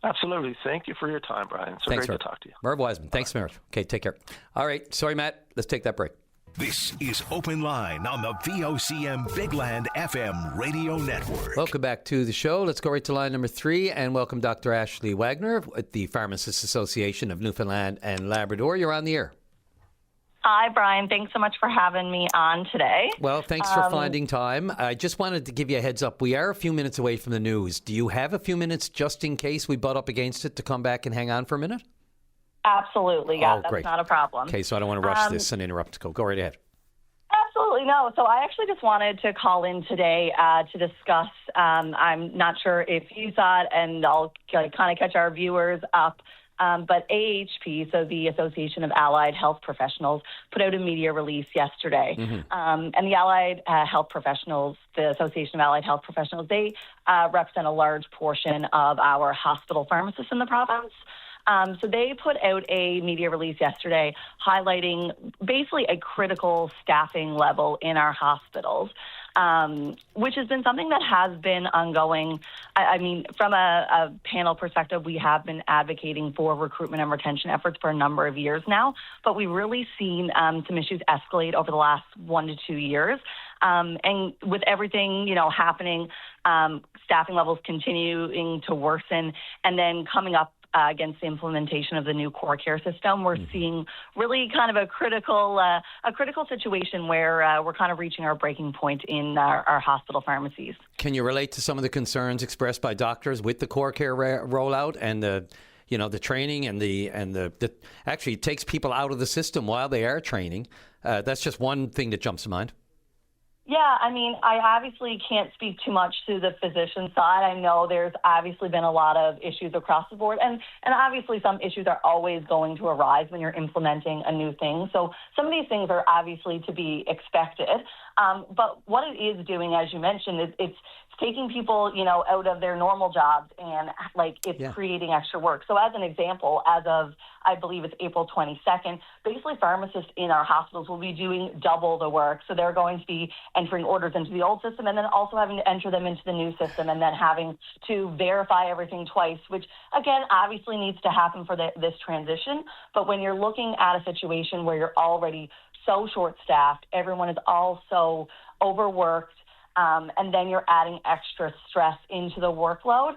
Absolutely. Thank you for your time, Brian. It's Thanks, great Merv. to talk to you. Merv Wiseman. Thanks very much. Okay, take care. All right. Sorry, Matt. Let's take that break. This is Open Line on the VOCM Big Land FM radio network. Welcome back to the show. Let's go right to line number 3 and welcome Dr. Ashley Wagner at the Pharmacists Association of Newfoundland and Labrador. You're on the air. Hi, Brian. Thanks so much for having me on today. Well, thanks for finding time. I just wanted to give you a heads up. We are a few minutes away from the news. Do you have a few minutes just in case we butt up against it to come back and hang on for a minute? Absolutely. Yeah, that's great. Not a problem. Okay, so I don't want to rush this and interrupt. Go right ahead. Absolutely. No. So I actually just wanted to call in today to discuss, I'm not sure if you saw it, and I'll kind of catch our viewers up. But AHP, so the Association of Allied Health Professionals, put out a media release yesterday. And the Allied Health Professionals, the Association of Allied Health Professionals, they represent a large portion of our hospital pharmacists in the province. So they put out a media release yesterday highlighting basically a critical staffing level in our hospitals, which has been something that has been ongoing. I mean, from a panel perspective, we have been advocating for recruitment and retention efforts for a number of years now, but we've really seen some issues escalate over the last 1 to 2 years. And with everything, happening, staffing levels continuing to worsen, and then coming up against the implementation of the new core care system, we're seeing really kind of a critical situation where we're kind of reaching our breaking point in our hospital pharmacies. Can you relate to some of the concerns expressed by doctors with the core care rollout and the training and the actually it takes people out of the system while they are training? That's just one thing that jumps to mind. Yeah, I mean, I obviously can't speak too much to the physician side. I know there's obviously been a lot of issues across the board, and obviously some issues are always going to arise when you're implementing a new thing. So some of these things are obviously to be expected. But what it is doing, as you mentioned, is it's taking people, out of their normal jobs, and it's creating extra work. So as an example, as of, I believe it's April 22nd, basically pharmacists in our hospitals will be doing double the work. So they're going to be entering orders into the old system and then also having to enter them into the new system and then having to verify everything twice, which again, obviously needs to happen for this transition. But when you're looking at a situation where you're already so short-staffed, everyone is also overworked, and then you're adding extra stress into the workload,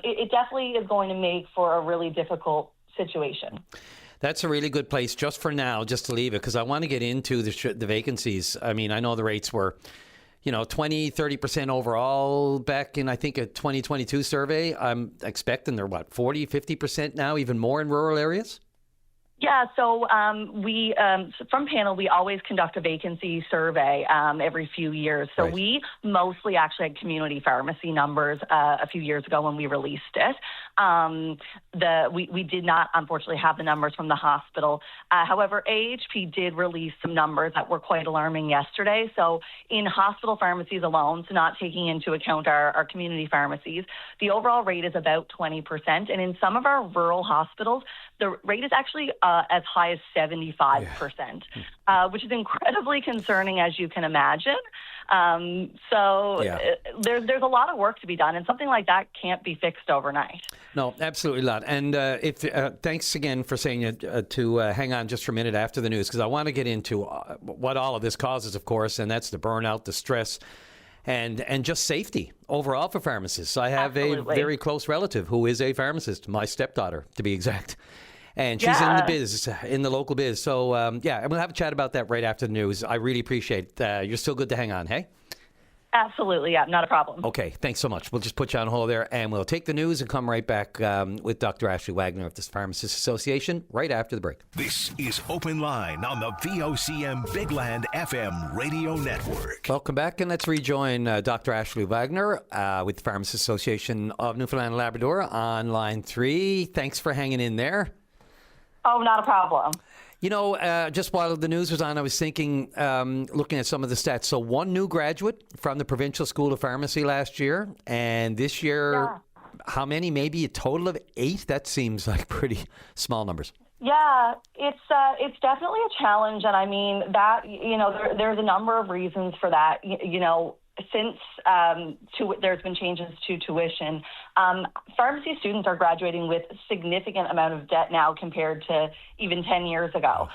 it definitely is going to make for a really difficult situation. That's a really good place just for now, just to leave it, because I want to get into the vacancies. I mean, I know the rates were, 20, 30% overall back in, I think, a 2022 survey. I'm expecting they're, 40, 50% now, even more in rural areas? Yeah, so we from panel, we always conduct a vacancy survey every few years. So we mostly actually had community pharmacy numbers a few years ago when we released it. We did not, unfortunately, have the numbers from the hospital. However, AHP did release some numbers that were quite alarming yesterday. So in hospital pharmacies alone, so not taking into account our community pharmacies, the overall rate is about 20%. And in some of our rural hospitals, the rate is actually as high as 75%, which is incredibly concerning, as you can imagine. There's a lot of work to be done, and something like that can't be fixed overnight. No, absolutely not. And thanks again for saying to hang on just for a minute after the news, because I want to get into what all of this causes, of course, and that's the burnout, the stress, and just safety overall for pharmacists. I have a very close relative who is a pharmacist, my stepdaughter, to be exact. And she's in the biz, in the local biz. So, and we'll have a chat about that right after the news. I really appreciate it. You're still good to hang on, hey? Absolutely, yeah, not a problem. Okay, thanks so much. We'll just put you on hold there, and we'll take the news and come right back with Dr. Ashley Wagner of the Pharmacists Association right after the break. This is Open Line on the VOCM Big Land FM radio network. Welcome back, and let's rejoin Dr. Ashley Wagner with the Pharmacists Association of Newfoundland and Labrador on line 3. Thanks for hanging in there. Oh, not a problem. Just while the news was on, I was thinking, looking at some of the stats. So 1 new graduate from the Provincial School of Pharmacy last year. And this year, how many? Maybe a total of 8? That seems like pretty small numbers. Yeah, it's definitely a challenge. And I mean, that, there's a number of reasons for that. Since there's been changes to tuition, pharmacy students are graduating with a significant amount of debt now compared to even 10 years ago.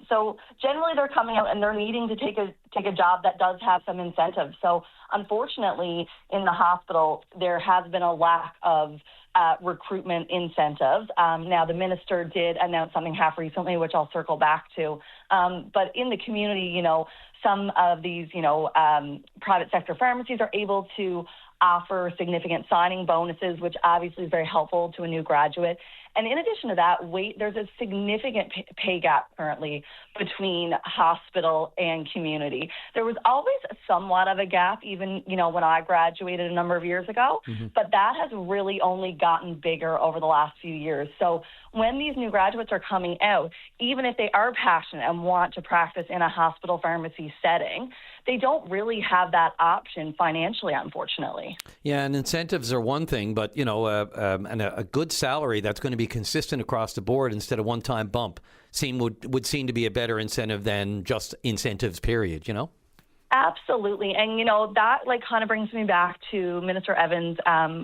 So generally they're coming out and they're needing to take a job that does have some incentives. So unfortunately in the hospital, there has been a lack of recruitment incentives. Now the minister did announce something half recently, which I'll circle back to. But in the community, some of these, private sector pharmacies are able to offer significant signing bonuses, which obviously is very helpful to a new graduate. And in addition to that, there's a significant pay gap currently between hospital and community. There was always somewhat of a gap, even, when I graduated a number of years ago, but that has really only gotten bigger over the last few years. So when these new graduates are coming out, even if they are passionate and want to practice in a hospital pharmacy setting, they don't really have that option financially, unfortunately. Yeah, and incentives are one thing, but and a good salary that's going to be consistent across the board instead of one-time bump would seem to be a better incentive than just incentives, period. Absolutely. And, that kind of brings me back to Minister Evans,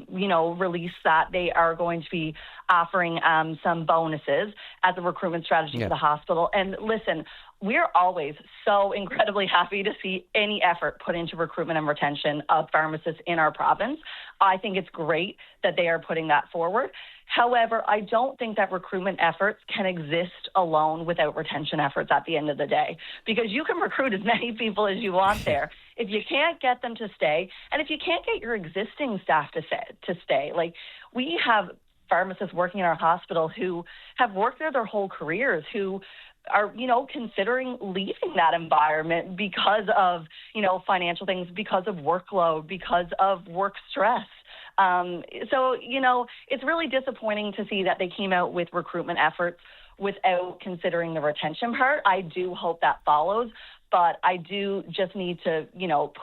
release that they are going to be offering some bonuses as a recruitment strategy for the hospital. And listen, we're always so incredibly happy to see any effort put into recruitment and retention of pharmacists in our province. I think it's great that they are putting that forward. However, I don't think that recruitment efforts can exist alone without retention efforts at the end of the day, because you can recruit as many people as you want there. If you can't get them to stay, and if you can't get your existing staff to stay, like we have pharmacists working in our hospital who have worked there their whole careers, who are, considering leaving that environment because of, financial things, because of workload, because of work stress. So, it's really disappointing to see that they came out with recruitment efforts without considering the retention part. I do hope that follows, but I do just need to,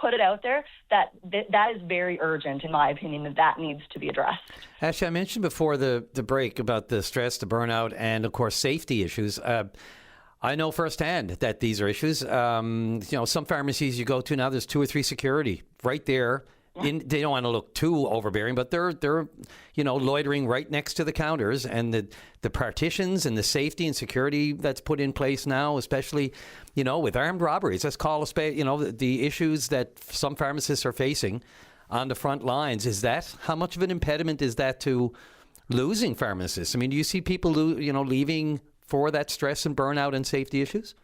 put it out there that is very urgent, in my opinion, that needs to be addressed. Actually, I mentioned before the break about the stress, the burnout, and, of course, safety issues. I know firsthand that these are issues. Some pharmacies you go to now, there's 2 or 3 security right there. They don't want to look too overbearing, but they're loitering right next to the counters, and the partitions and the safety and security that's put in place now, especially with armed robberies. Let's call a spade. The issues that some pharmacists are facing on the front lines. How much of an impediment is that to losing pharmacists? I mean, do you see people leaving for that stress and burnout and safety issues?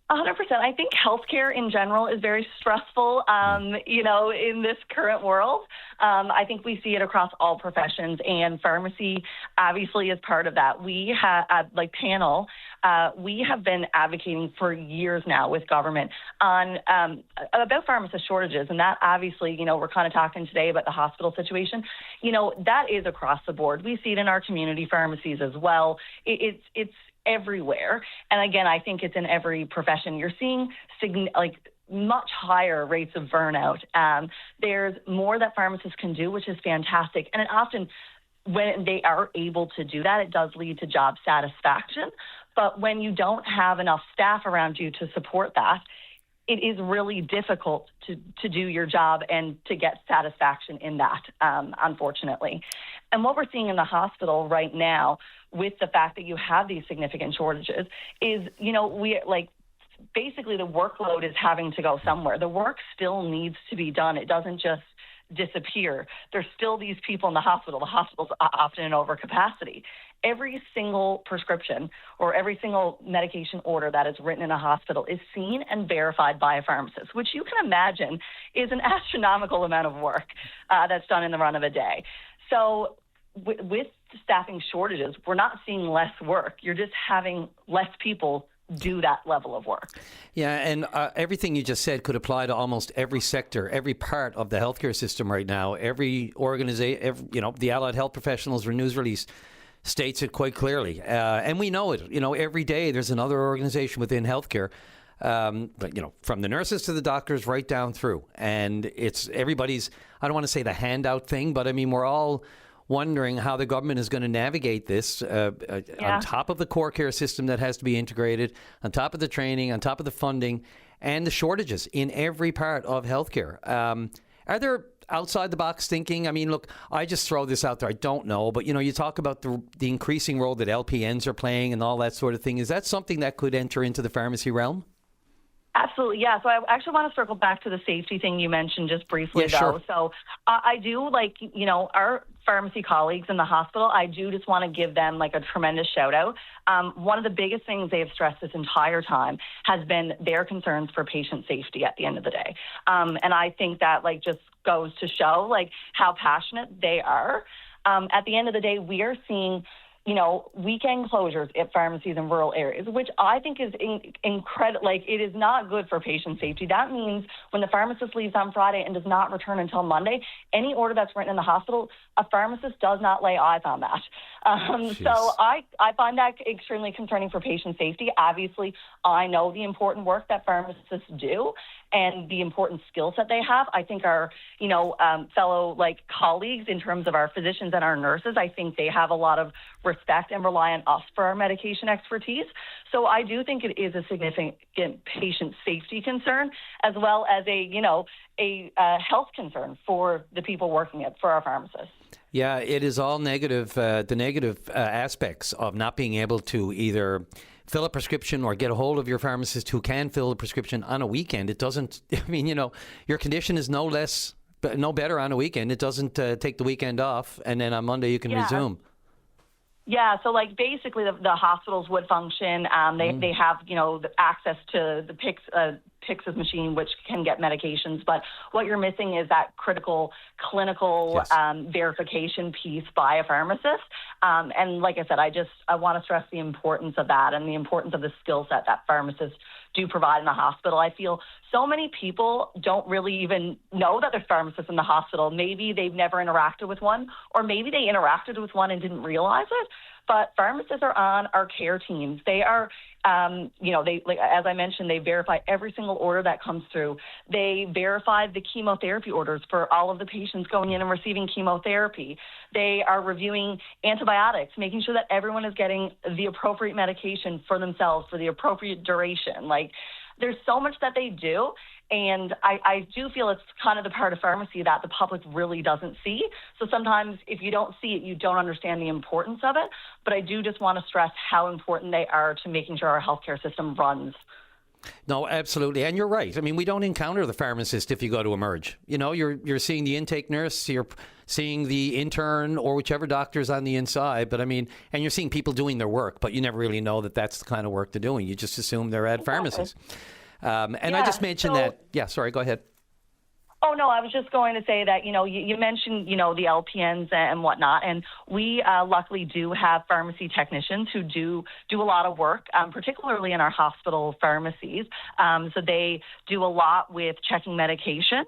100%. I think healthcare in general is very stressful, in this current world. I think we see it across all professions, and pharmacy obviously is part of that. We have, panel, we have been advocating for years now with government on about pharmacist shortages, and that obviously, we're kind of talking today about the hospital situation. That is across the board. We see it in our community pharmacies as well. It's everywhere. And again, I think it's in every profession. You're seeing much higher rates of burnout. There's more that pharmacists can do, which is fantastic. And it often, when they are able to do that, it does lead to job satisfaction. But when you don't have enough staff around you to support that, it is really difficult to do your job and to get satisfaction in that, unfortunately. And what we're seeing in the hospital right now, with the fact that you have these significant shortages, is, basically the workload is having to go somewhere. The work still needs to be done. It doesn't just disappear. There's still these people in the hospital. The hospital's often in overcapacity. Every single prescription or every single medication order that is written in a hospital is seen and verified by a pharmacist, which you can imagine is an astronomical amount of work that's done in the run of a day. So with staffing shortages, we're not seeing less work. You're just having less people do that level of work. Yeah, and everything you just said could apply to almost every sector, every part of the healthcare system right now. Every organization, the Allied Health Professionals news release states it quite clearly. And we know it. Every day there's another organization within healthcare, but, from the nurses to the doctors right down through. And it's everybody's, I don't want to say the handout thing, but I mean, we're all wondering how the government is going to navigate this on top of the core care system that has to be integrated, on top of the training, on top of the funding, and the shortages in every part of healthcare. Are there outside the box thinking? I mean, look, I just throw this out there. I don't know, but you talk about the increasing role that LPNs are playing and all that sort of thing. Is that something that could enter into the pharmacy realm? Absolutely, yeah. So I actually want to circle back to the safety thing you mentioned just briefly, though. Sure. So I do, our pharmacy colleagues in the hospital, I do just want to give them a tremendous shout out. One of the biggest things they have stressed this entire time has been their concerns for patient safety at the end of the day. And I think that just goes to show how passionate they are. At the end of the day, we are seeing weekend closures at pharmacies in rural areas, which I think is incredible. Like, it is not good for patient safety. That means when the pharmacist leaves on Friday and does not return until Monday, any order that's written in the hospital, a pharmacist does not lay eyes on that. So I find that extremely concerning for patient safety. Obviously, I know the important work that pharmacists do and the important skill set they have. I think our, fellow colleagues in terms of our physicians and our nurses, I think they have a lot of respect and rely on us for our medication expertise. So I do think it is a significant patient safety concern, as well as a health concern for the people working for our pharmacists. Yeah, it is all negative, the negative aspects of not being able to either fill a prescription or get a hold of your pharmacist who can fill a prescription on a weekend. It doesn't, your condition is no better on a weekend. It doesn't take the weekend off, and then on Monday you can resume. Yeah, so basically the hospitals would function. They have the access to the Pyxis machine, which can get medications. But what you're missing is that critical clinical verification piece by a pharmacist. And like I said, I want to stress the importance of that and the importance of the skill set that pharmacists do provide in the hospital. I feel so many people don't really even know that there's pharmacists in the hospital. Maybe they've never interacted with one, or maybe they interacted with one and didn't realize it. But pharmacists are on our care teams. They are, as I mentioned, they verify every single order that comes through. They verify the chemotherapy orders for all of the patients going in and receiving chemotherapy. They are reviewing antibiotics, making sure that everyone is getting the appropriate medication for themselves for the appropriate duration. There's so much that they do. And I do feel it's kind of the part of pharmacy that the public really doesn't see. So sometimes if you don't see it, you don't understand the importance of it. But I do just want to stress how important they are to making sure our healthcare system runs. No, absolutely. And you're right. I mean, we don't encounter the pharmacist if you go to Emerge. You're seeing the intake nurse, you're seeing the intern or whichever doctor's on the inside. But and you're seeing people doing their work, but you never really know that that's the kind of work they're doing. You just assume they're at pharmacies. I just mentioned that. Yeah, sorry, go ahead. Oh, no, I was just going to say that, you mentioned, the LPNs and whatnot, and we luckily do have pharmacy technicians who do a lot of work, particularly in our hospital pharmacies. So they do a lot with checking medications.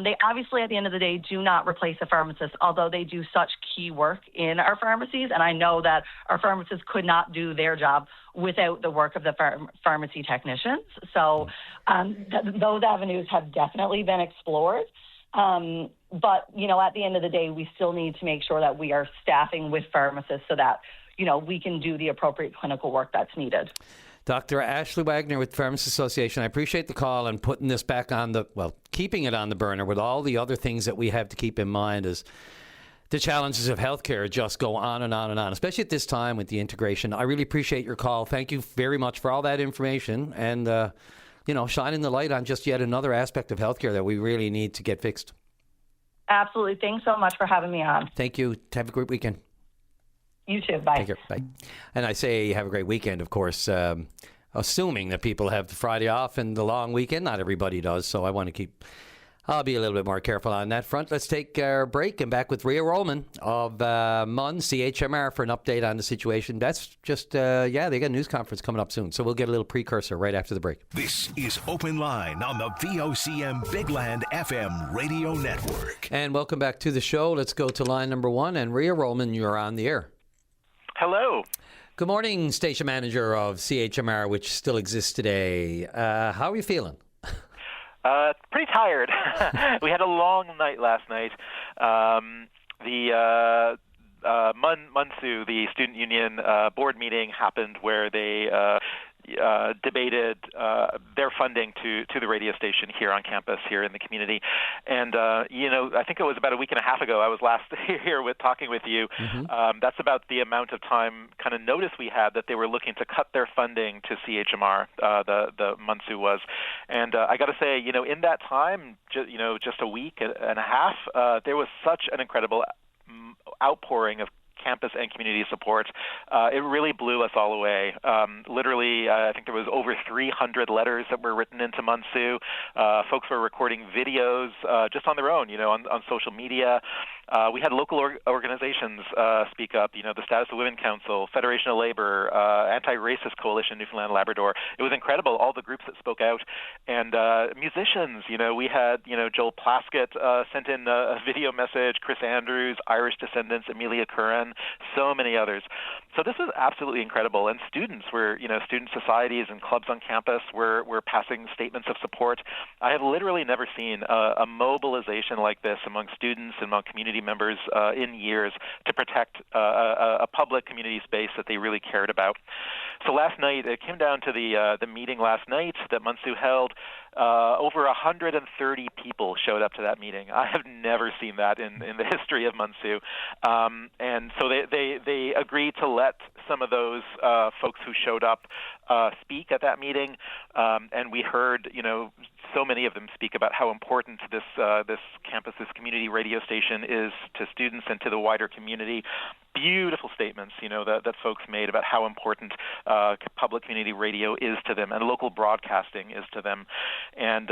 They obviously, at the end of the day, do not replace a pharmacist, although they do such key work in our pharmacies. And I know that our pharmacists could not do their job without the work of the pharmacy technicians. So those avenues have definitely been explored. But, at the end of the day, we still need to make sure that we are staffing with pharmacists so that, we can do the appropriate clinical work that's needed. Dr. Ashley Wagner with Pharmacists Association, I appreciate the call and putting this back on keeping it on the burner with all the other things that we have to keep in mind as the challenges of healthcare just go on and on and on, especially at this time with the integration. I really appreciate your call. Thank you very much for all that information and, shining the light on just yet another aspect of healthcare that we really need to get fixed. Absolutely. Thanks so much for having me on. Thank you. Have a great weekend. You too. Bye. Take care. Bye. And I say have a great weekend, of course, assuming that people have the Friday off and the long weekend. Not everybody does, so I'll be a little bit more careful on that front. Let's take our break and back with Rhea Rollman of MUN CHMR for an update on the situation. That's just, they got a news conference coming up soon, so we'll get a little precursor right after the break. This is Open Line on the VOCM Big Land FM radio network. And welcome back to the show. Let's go to line number one. And Rhea Rollman, you're on the air. Hello. Good morning, station manager of CHMR, which still exists today. How are you feeling? Pretty tired. We had a long night last night. The MUNSU, the student union board meeting, happened where they debated their funding to the radio station here on campus, here in the community. And, I think it was about a week and a half ago I was last here talking with you. Mm-hmm. That's about the amount of time kind of notice we had that they were looking to cut their funding to CHMR, the MUNSU was. And I got to say, in that time, just a week and a half, there was such an incredible outpouring of campus and community support. It really blew us all away. Literally, I think there was over 300 letters that were written into MUNSU. Folks were recording videos just on their own, on social media. We had local organizations speak up, the Status of Women Council, Federation of Labor, Anti-Racist Coalition, Newfoundland and Labrador. It was incredible, all the groups that spoke out. And musicians, we had, Joel Plaskett sent in a video message, Chris Andrews, Irish Descendants, Amelia Curran, so many others. So this was absolutely incredible. And students were, student societies and clubs on campus were passing statements of support. I have literally never seen a mobilization like this among students and among community members in years to protect a public community space that they really cared about. So last night, it came down to the meeting last night that Munsu held. Over 130 people showed up to that meeting. I have never seen that in the history of Munsu. And so they agreed to let some of those folks who showed up speak at that meeting. And we heard, so many of them speak about how important this campus, this community radio station is to students and to the wider community. Beautiful statements, that folks made about how important public community radio is to them and local broadcasting is to them. And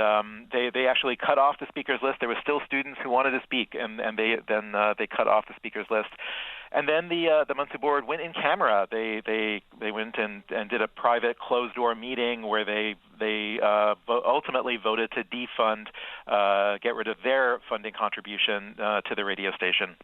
they actually cut off the speakers list. There were still students who wanted to speak, and they cut off the speakers list. And then the Munsu board went in camera. They went and did a private closed-door meeting where they ultimately voted to defund, get rid of their funding contribution to the radio station.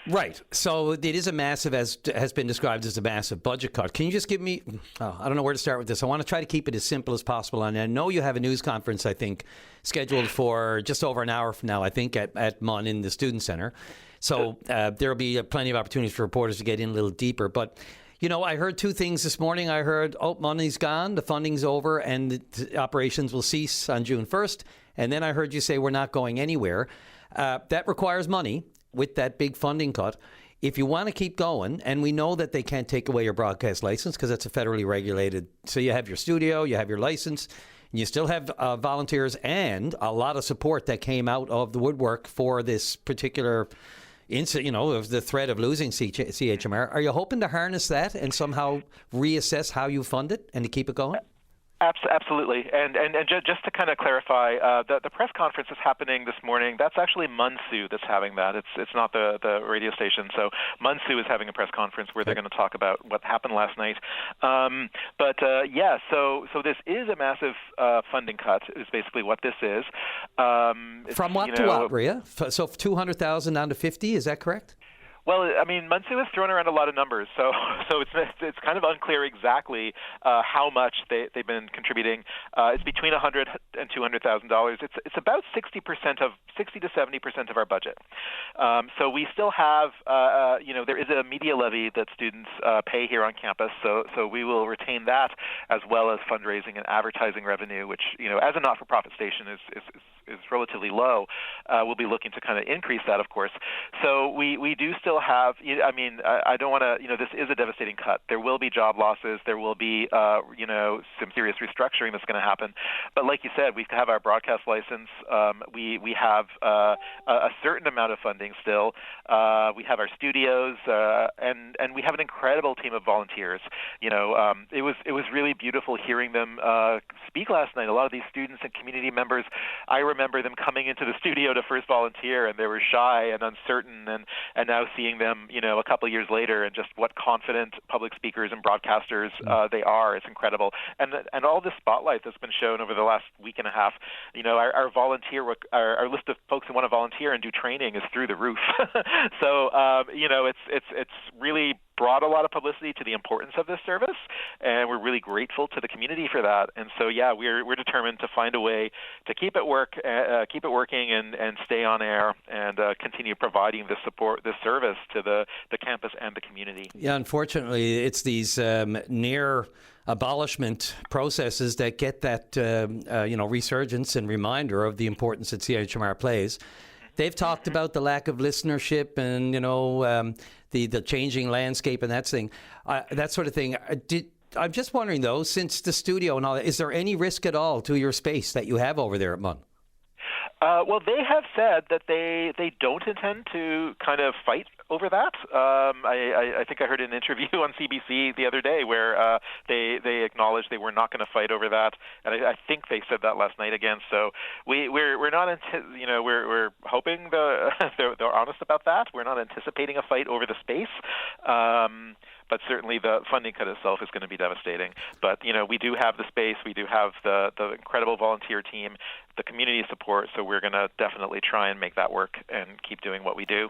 Right. So it is a massive, as has been described as a massive budget cut. Can you just give me, I don't know where to start with this. I want to try to keep it as simple as possible. And I know you have a news conference, I think, scheduled for just over an hour from now, I think, at MUN in the Student Center. So there will be plenty of opportunities for reporters to get in a little deeper. But, I heard two things this morning. I heard, money's gone, the funding's over, and the operations will cease on June 1st. And then I heard you say we're not going anywhere. That requires money. With that big funding cut, if you want to keep going, and we know that they can't take away your broadcast license because that's a federally regulated, so you have your studio, you have your license, and you still have volunteers and a lot of support that came out of the woodwork for this particular incident, of the threat of losing CHMR. Are you hoping to harness that and somehow reassess how you fund it and to keep it going? Absolutely, and just to kind of clarify, the press conference is happening this morning. That's actually Munsu that's having that. It's not the radio station. So Munsu is having a press conference where they're going to talk about what happened last night. So this is a massive funding cut. Is basically what this is. From what to what, Rhea? So 200,000 down to 50. Is that correct? Well, I mean, Munsu has thrown around a lot of numbers, so it's kind of unclear exactly how much they've been contributing. It's between $100,000 and $200,000. It's about 60 to 70% of our budget. So we still have, there is a media levy that students pay here on campus. So we will retain that as well as fundraising and advertising revenue, which as a not-for-profit station is relatively low. We'll be looking to kind of increase that, of course. So we do still have, I don't want to, this is a devastating cut. There will be job losses. There will be, some serious restructuring that's going to happen. But like you said, we have our broadcast license. We have a certain amount of funding still. We have our studios, and we have an incredible team of volunteers. It was really beautiful hearing them speak last night. A lot of these students and community members, I remember them coming into the studio to first volunteer, and they were shy and uncertain, and now seeing them, a couple of years later, and just what confident public speakers and broadcasters they are, it's incredible. And all this spotlight that's been shown over the last week and a half, our volunteer, our list of folks who want to volunteer and do training is through the roof. So, it's really brought a lot of publicity to the importance of this service, and we're really grateful to the community for that. And so, we're determined to find a way to keep it working, and stay on air, and continue providing this support, this service to the campus and the community. Yeah, unfortunately, it's these near abolishment processes that get that resurgence and reminder of the importance that CHMR plays. They've talked about the lack of listenership and the changing landscape and that sort of thing. I'm just wondering, though, since the studio and all that, is there any risk at all to your space that you have over there at MUN? Well, they have said that they don't intend to kind of fight over that. I think I heard an interview on CBC the other day where they acknowledged they were not going to fight over that, and I think they said that last night again. So we're not we're hoping they're honest about that. We're not anticipating a fight over the space. But certainly the funding cut itself is going to be devastating. But, we do have the space. We do have the incredible volunteer team, the community support. So we're going to definitely try and make that work and keep doing what we do.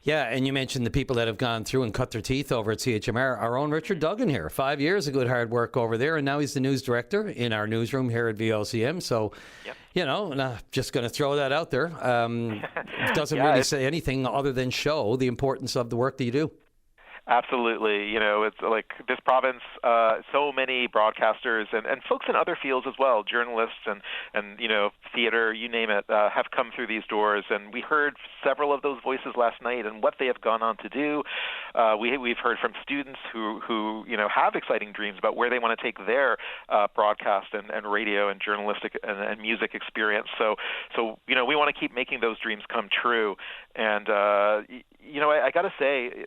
Yeah, and you mentioned the people that have gone through and cut their teeth over at CHMR. Our own Richard Duggan here, 5 years of good hard work over there, and now he's the news director in our newsroom here at VOCM. So, yep. Just going to throw that out there. It doesn't really say anything other than show the importance of the work that you do. Absolutely. It's like this province, so many broadcasters and folks in other fields as well, journalists and theater, you name it, have come through these doors. And we heard several of those voices last night and what they have gone on to do. We've heard from students who have exciting dreams about where they want to take their broadcast and radio and journalistic and music experience. So we want to keep making those dreams come true. And, I got to say,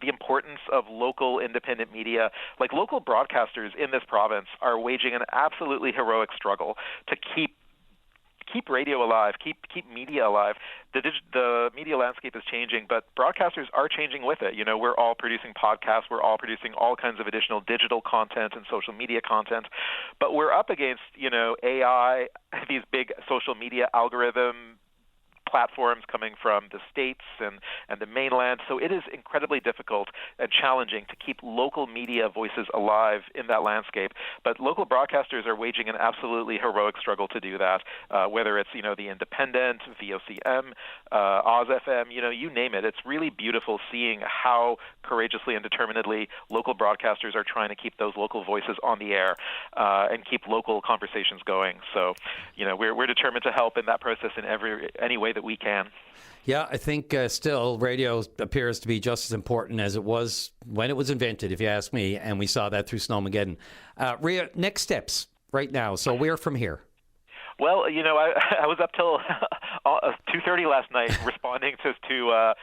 the importance of local independent media, like local broadcasters in this province are waging an absolutely heroic struggle to keep radio alive, keep media alive. The media landscape is changing, but broadcasters are changing with it. We're all producing podcasts, we're all producing all kinds of additional digital content and social media content, but we're up against, AI, these big social media algorithm platforms coming from the States and the mainland. So it is incredibly difficult and challenging to keep local media voices alive in that landscape. But local broadcasters are waging an absolutely heroic struggle to do that, whether it's, the Independent, VOCM, OzFM, you name it. It's really beautiful seeing how courageously and determinedly local broadcasters are trying to keep those local voices on the air and keep local conversations going. So, we're determined to help in that process in any way that we can. Yeah, I think still radio appears to be just as important as it was when it was invented, if you ask me, and we saw that through Snowmageddon. Rhea, next steps right now. So where from here? Well, I was up till 2:30 last night responding to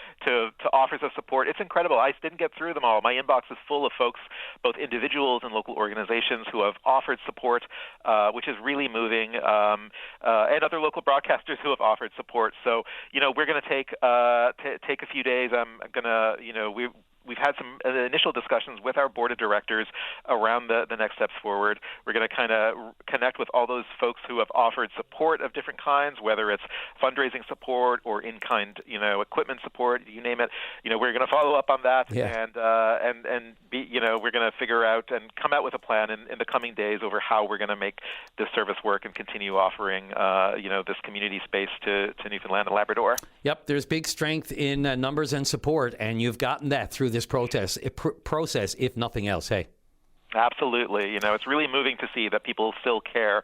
offers of support. It's incredible. I didn't get through them all. My inbox is full of folks, both individuals and local organizations, who have offered support, which is really moving, and other local broadcasters who have offered support. So, we're going to take a few days. I'm going to, We've had some initial discussions with our board of directors around the next steps forward. We're going to kind of connect with all those folks who have offered support of different kinds, whether it's fundraising support or in-kind, equipment support, you name it. We're going to follow up on that, and be, we're going to figure out and come out with a plan in the coming days over how we're going to make this service work and continue offering, this community space to Newfoundland and Labrador. Yep, there's big strength in numbers and support, and you've gotten that through this process, if nothing else. Hey, absolutely. It's really moving to see that people still care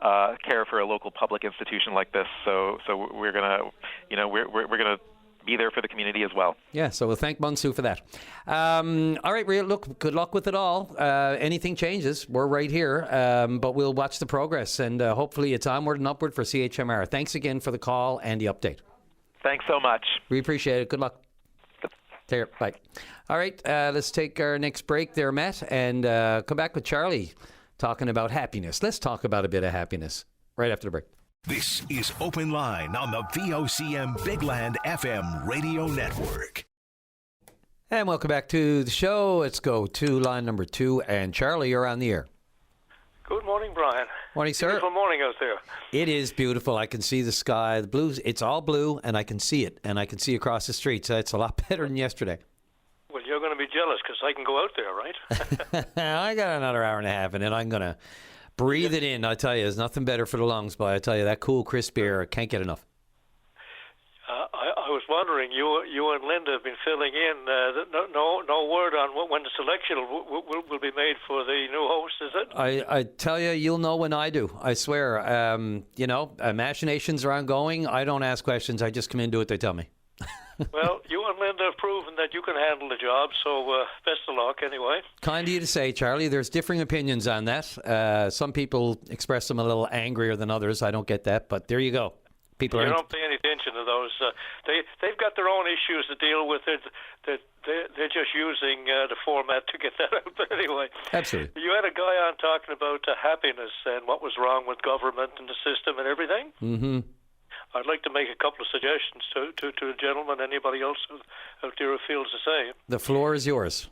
for a local public institution like this. So we're gonna, we're gonna be there for the community as well. Yeah. So we'll thank Munsu for that. All right, Rhea. Look, good luck with it all. Anything changes, we're right here. But we'll watch the progress, and hopefully it's onward and upward for CHMR. Thanks again for the call and the update. Thanks so much. We appreciate it. Good luck. Take care. Bye. All right, let's take our next break there, Matt, and come back with Charlie talking about happiness. Let's talk about a bit of happiness right after the break. This is Open Line on the VOCM Big Land FM radio network. And welcome back to the show. Let's go to line number 2. And Charlie, you're on the air. Good morning, Brian. Morning, sir. Beautiful morning out there. It is beautiful. I can see the sky. The blue, it's all blue, and I can see it. And I can see across the street. So it's a lot better than yesterday. Well, you're going to be jealous because I can go out there, right? I got another hour and a half, and then I'm going to breathe it in. I tell you, there's nothing better for the lungs, but I tell you, that cool, crisp air, I can't get enough. I was wondering, you and Linda have been filling in. No word on when the selection will be made for the new host, is it? I tell you, you'll know when I do. I swear. Machinations are ongoing. I don't ask questions. I just come in and do what they tell me. Well, you and Linda have proven that you can handle the job, so best of luck anyway. Kind of you to say, Charlie. There's differing opinions on that. Some people express them a little angrier than others. I don't get that, but there you go. People you are don't pay any attention to those. They've got their own issues to deal with. They're just using the format to get that out. But anyway, absolutely. You had a guy on talking about happiness and what was wrong with government and the system and everything. Mm-hmm. I'd like to make a couple of suggestions to the gentleman, anybody else out there who feels the same. The floor is yours.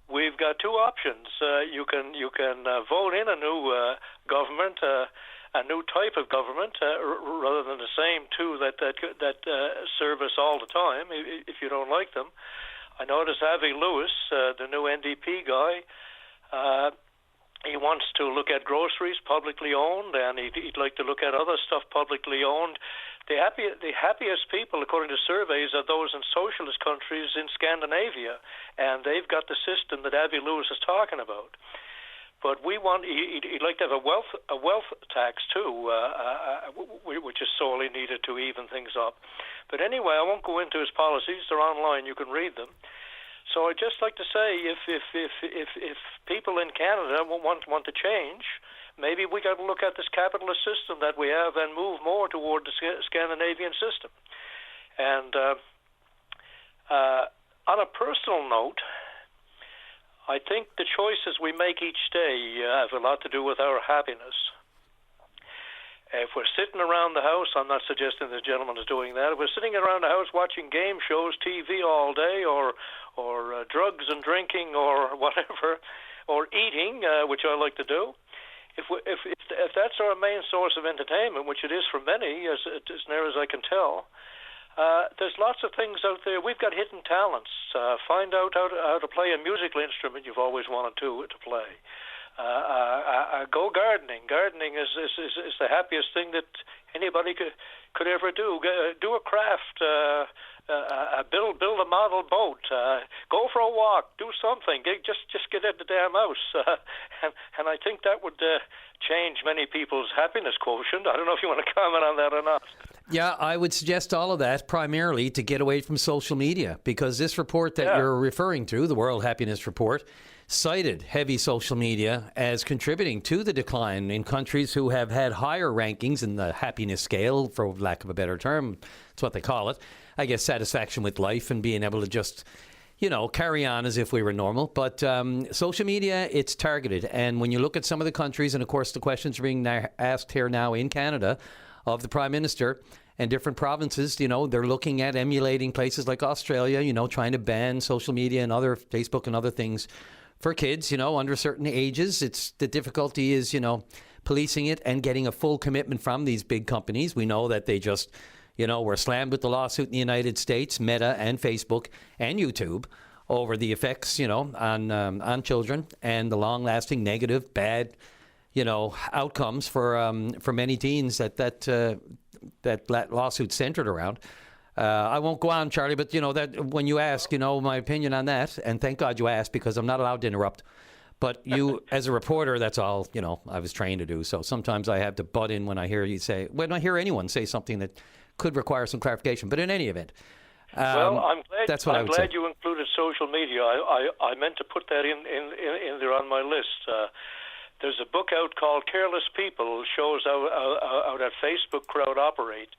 We've got two options. You can vote in a new government, a new type of government, rather than the same two that serve us all the time. If you don't like them, I noticed Avi Lewis, the new NDP guy. He wants to look at groceries publicly owned, and he'd like to look at other stuff publicly owned. The happiest people, according to surveys, are those in socialist countries in Scandinavia, and they've got the system that Avi Lewis is talking about. But he'd like to have a wealth tax too, which is sorely needed to even things up. But anyway, I won't go into his policies. They're online. You can read them. So I'd just like to say, if people in Canada want to change, maybe we got to look at this capitalist system that we have and move more toward the Scandinavian system. And on a personal note, I think the choices we make each day have a lot to do with our happiness. If we're sitting around the house, I'm not suggesting the gentleman is doing that. If we're sitting around the house watching game shows, TV all day, or drugs and drinking, or whatever, or eating, which I like to do, if that's our main source of entertainment, which it is for many, as near as I can tell, there's lots of things out there. We've got hidden talents. Find out how to play a musical instrument you've always wanted to play. Go gardening. Gardening is the happiest thing that anybody could ever do. Do a craft. Build a model boat. Go for a walk. Do something. Just get out the damn house. And I think that would change many people's happiness quotient. I don't know if you want to comment on that or not. Yeah, I would suggest all of that primarily to get away from social media, because this report that you're referring to, the World Happiness Report, cited heavy social media as contributing to the decline in countries who have had higher rankings in the happiness scale, for lack of a better term. That's what they call it. I guess satisfaction with life and being able to just, carry on as if we were normal. But social media, it's targeted. And when you look at some of the countries, and of course the questions are being asked here now in Canada of the Prime Minister and different provinces, they're looking at emulating places like Australia, trying to ban social media and other Facebook and other things for kids, under certain ages. It's the difficulty is, policing it and getting a full commitment from these big companies. We know that they just, were slammed with the lawsuit in the United States, Meta and Facebook and YouTube, over the effects, on children and the long-lasting negative, bad, outcomes for many teens that lawsuit centered around. I won't go on, Charlie, but that when you ask, my opinion on that, and thank God you asked, because I'm not allowed to interrupt. But you, as a reporter, that's all I was trained to do. So sometimes I have to butt in when I hear anyone say something that could require some clarification. But in any event, well, I'm glad say. you included social media. I meant to put that in there on my list. There's a book out called Careless People, shows how that Facebook crowd operate.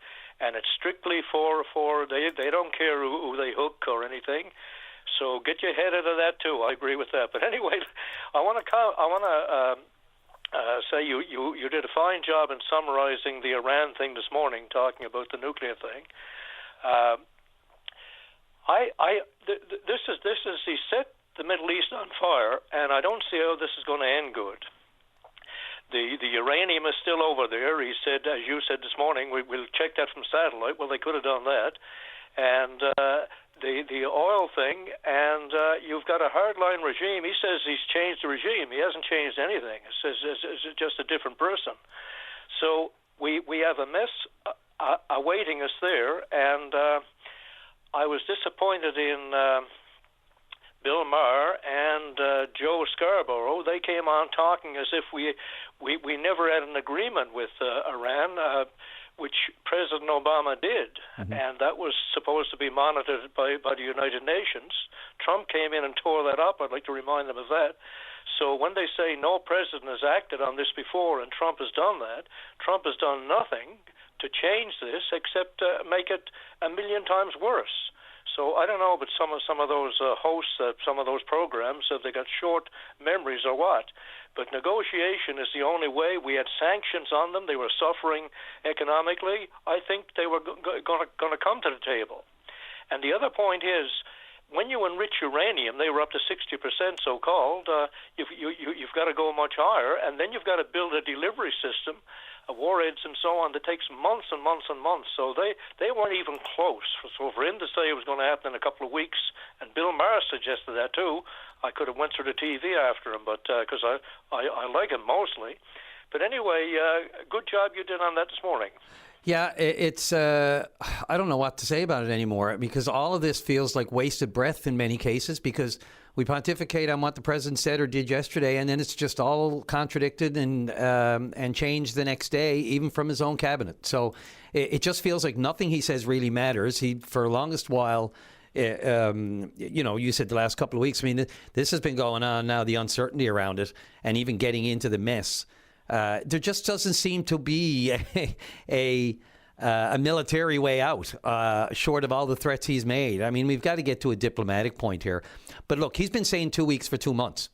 And it's strictly for they don't care who they hook or anything. So get your head out of that too. I agree with that. But anyway, I want to say you did a fine job in summarizing the Iran thing this morning, talking about the nuclear thing. This is he set the Middle East on fire, and I don't see how this is going to end good. The uranium is still over there. He said, as you said this morning, we'll check that from satellite. Well, they could have done that. And the oil thing, and you've got a hardline regime. He says he's changed the regime. He hasn't changed anything. He says it's just a different person. So we have a mess awaiting us there. And I was disappointed in Bill Maher and Joe Scarborough. They came on talking as if we never had an agreement with Iran, which President Obama did, and that was supposed to be monitored by the United Nations. Trump came in and tore that up. I'd like to remind them of that. So when they say no president has acted on this before and Trump has done that, Trump has done nothing to change this except make it a million times worse. So I don't know, but some of those hosts, some of those programs, they got short memories or what. But negotiation is the only way. We had sanctions on them. They were suffering economically. I think they were going to come to the table. And the other point is, when you enrich uranium, they were up to 60%, so-called. You've got to go much higher, and then you've got to build a delivery system, warheads and so on, that takes months and months and months. So they weren't even close. So for him to say it was going to happen in a couple of weeks, and Bill Maher suggested that too, I could have went through the TV after him, but because I like him mostly. But anyway, good job you did on that this morning. Yeah, it's, I don't know what to say about it anymore, because all of this feels like wasted breath in many cases, because we pontificate on what the president said or did yesterday, and then it's just all contradicted and changed the next day, even from his own cabinet. So it just feels like nothing he says really matters. He, for the longest while, you said the last couple of weeks, I mean, this has been going on now, the uncertainty around it, and even getting into the mess. There just doesn't seem to be a military way out, short of all the threats he's made. I mean, we've got to get to a diplomatic point here. But look, he's been saying 2 weeks for 2 months,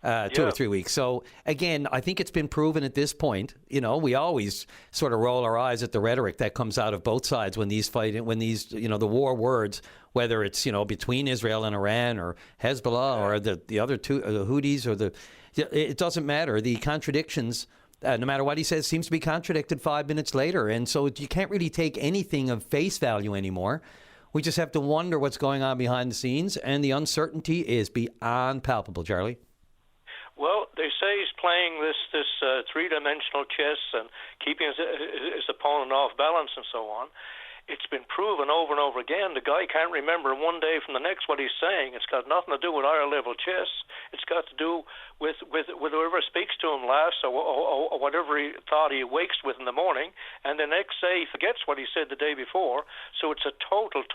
2 or 3 weeks. So, again, I think it's been proven at this point. You know, we always sort of roll our eyes at the rhetoric that comes out of both sides when these the war words, whether it's, between Israel and Iran or Hezbollah or the other two, the Houthis or it doesn't matter. The contradictions, no matter what he says, seems to be contradicted 5 minutes later. And so you can't really take anything of face value anymore. We just have to wonder what's going on behind the scenes. And the uncertainty is beyond palpable, Charlie. Well, they say he's playing this three-dimensional chess and keeping his opponent off balance and so on. It's been proven over and over again. The guy can't remember one day from the next what he's saying. It's got nothing to do with higher level chess. It's got to do with whoever speaks to him last or whatever he thought he wakes with in the morning, and the next day he forgets what he said the day before. So it's a total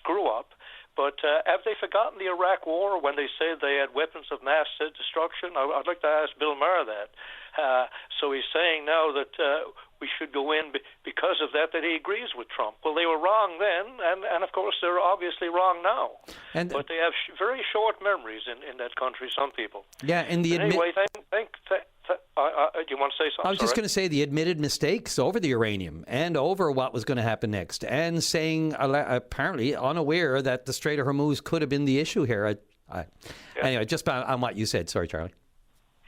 screw up. But have they forgotten the Iraq War when they said they had weapons of mass destruction? I'd like to ask Bill Maher that. So he's saying now that we should go in because of that he agrees with Trump. Well, they were wrong then, and of course they're obviously wrong now. But they have very short memories in that country, some people. Yeah, and anyway, do you want to say something? I was just going to say the admitted mistakes over the uranium and over what was going to happen next, and saying apparently unaware that the Strait of Hormuz could have been the issue here. Anyway, just on what you said. Sorry, Charlie.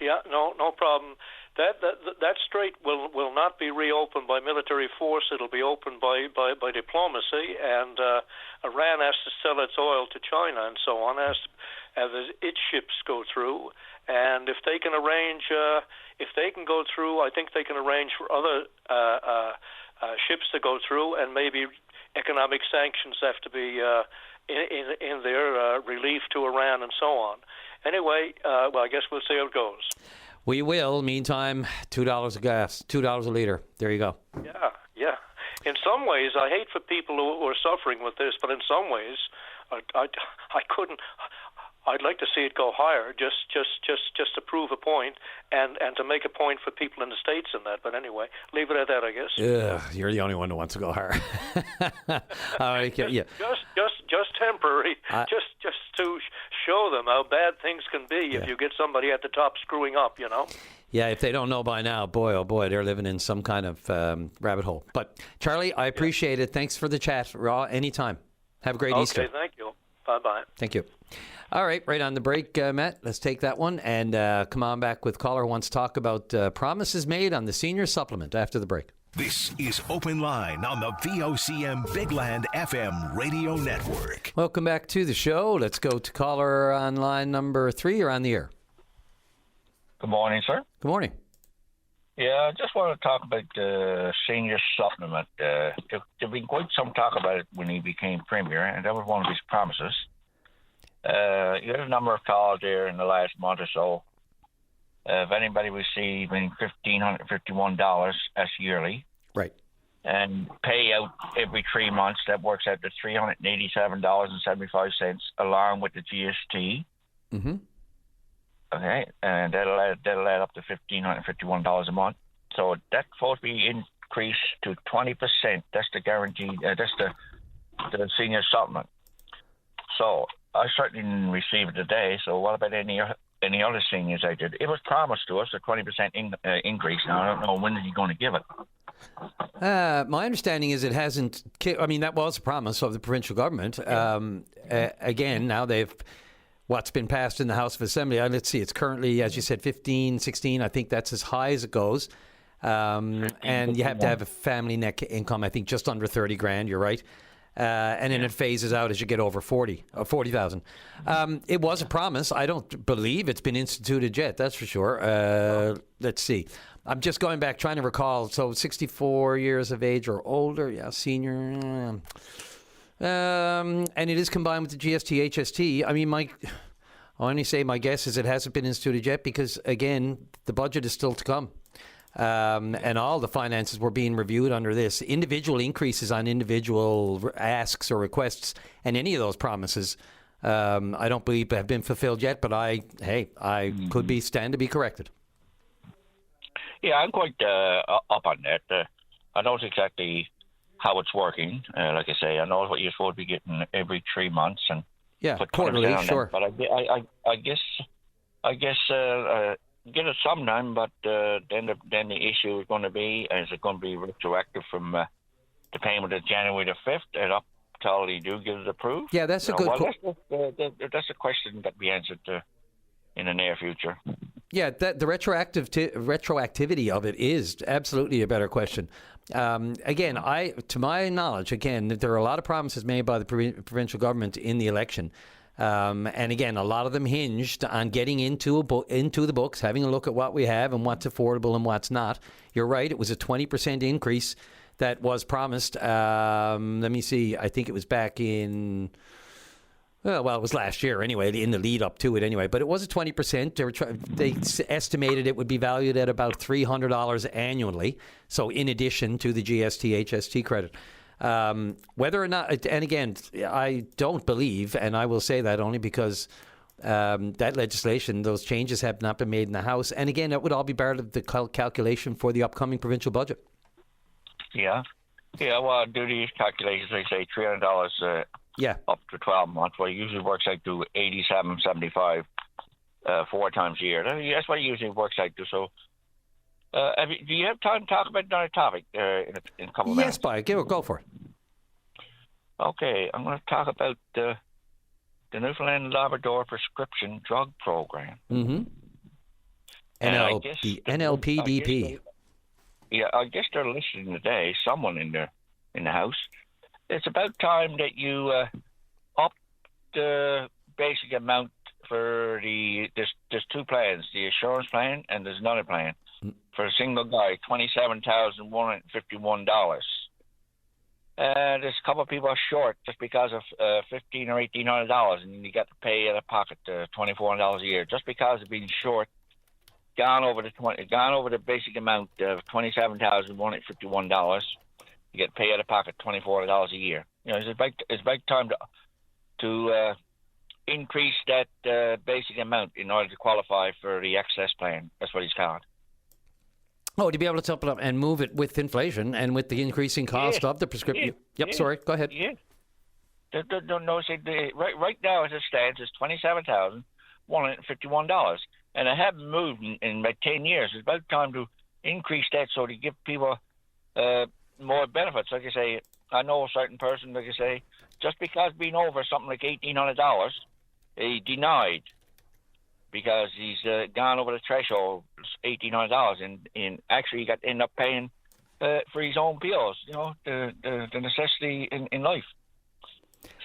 Yeah, no problem. That strait will not be reopened by military force. It'll be opened by diplomacy, and Iran has to sell its oil to China and so on, as its ships go through. And if they can arrange, if they can go through, I think they can arrange for other ships to go through, and maybe economic sanctions have to be in their relief to Iran and so on. Anyway, well, I guess we'll see how it goes. We will. Meantime, $2 of gas, $2 a liter. There you go. Yeah. In some ways, I hate for people who are suffering with this, but in some ways, I couldn't. I'd like to see it go higher, just to prove a point, and to make a point for people in the States in that. But anyway, leave it at that, I guess. You're the only one who wants to go higher. Just temporary, just to show them how bad things can be if you get somebody at the top screwing up, Yeah, if they don't know by now, boy, oh boy, they're living in some kind of rabbit hole. But Charlie, I appreciate it. Thanks for the chat. Raw, anytime. Have a great Easter. Okay, thank you. Bye-bye. Thank you. All right, right on the break, Matt. Let's take that one and come on back with caller who wants to talk about promises made on the senior supplement after the break. This is Open Line on the VOCM Big Land FM radio network. Welcome back to the show. Let's go to caller on line number 3. You're on the air. Good morning, sir. Good morning. Yeah, I just want to talk about the senior supplement. There'd been quite some talk about it when he became premier, and that was one of his promises. You had a number of calls there in the last month or so. If anybody receiving $1,551, that's yearly. Right. And pay out every 3 months, that works out to $387.75 along with the GST. Mm-hmm. Okay, and that'll add up to $1,551 a month. So that's supposed to be increase to 20%. That's the guaranteed. That's the senior supplement. So I certainly didn't receive it today. So what about any other seniors I did? It was promised to us a 20% increase. Now I don't know when is he going to give it. My understanding is it hasn't. I mean, that was a promise of the provincial government. Again, now what's been passed in the House of Assembly. Let's see, it's currently, as you said, 15, 16. I think that's as high as it goes. And you have to have a family net income, I think, just under 30 grand. You're right. And then it phases out as you get over 40,000. It was a promise. I don't believe it's been instituted yet. That's for sure. Let's see. I'm just going back, trying to recall. So 64 years of age or older. Yeah, senior. And it is combined with the GST, HST. I mean, I only say my guess is it hasn't been instituted yet because, again, the budget is still to come. And all the finances were being reviewed under this. Individual increases on individual asks or requests, and any of those promises, I don't believe have been fulfilled yet. But I could stand to be corrected. Yeah, I'm quite up on that. I know exactly how it's working. Like I say, I know what you're supposed to be getting every 3 months, and quarterly, sure. But I guess get it sometime. But then the issue is going to be: is it going to be retroactive from the payment of January the 5th and up till they do get it approved? Yeah, that's a good. That's a question that we answered in the near future. Yeah, the retroactivity of it is absolutely a better question. Again, to my knowledge, there are a lot of promises made by the provincial government in the election. And again, a lot of them hinged on getting into the books, having a look at what we have and what's affordable and what's not. You're right, it was a 20% increase that was promised. Let me see, I think it was back in... Well, it was last year anyway, in the lead up to it anyway. But it was a 20%. They estimated it would be valued at about $300 annually. So in addition to the GST, HST credit. Whether or not, and again, I don't believe, and I will say that only because that legislation, those changes have not been made in the House. And again, that would all be part of the calculation for the upcoming provincial budget. Yeah. Yeah, well, I do these calculations, they say $300 up to 12 months. Well, it usually works out to $87.75 4 times a year. That's what it usually works out to. So, do you have time to talk about another topic in a couple of minutes? Yes, Spike. Go for it. Okay, I'm going to talk about the Newfoundland and Labrador prescription drug program. Mm-hmm. The NLPDP. I guess they're listening today. Someone in the House. It's about time that you up the basic amount for there's 2 plans, the insurance plan and there's another plan. For a single guy, $27,151. There's a couple of people are short just because of $1,500 or $1,800, and you got to pay out of pocket $2,400 a year just because of being short. Gone over the basic amount of $27,151. You get paid out of pocket $2,400 a year. You know, it's about time to increase that basic amount in order to qualify for the excess plan. That's what it's called. Oh, to be able to top it up and move it with inflation and with the increasing cost of the prescription. Sorry, go ahead. Yeah. Right now, as it stands, it's $27,151. And I haven't moved in about 10 years. It's about time to increase that so to give people more benefits. Like I say, I know a certain person, like I say, just because being over something like $1,800, he denied because he's gone over the threshold, $1,800, and actually he end up paying for his own pills, you know, the necessity in life.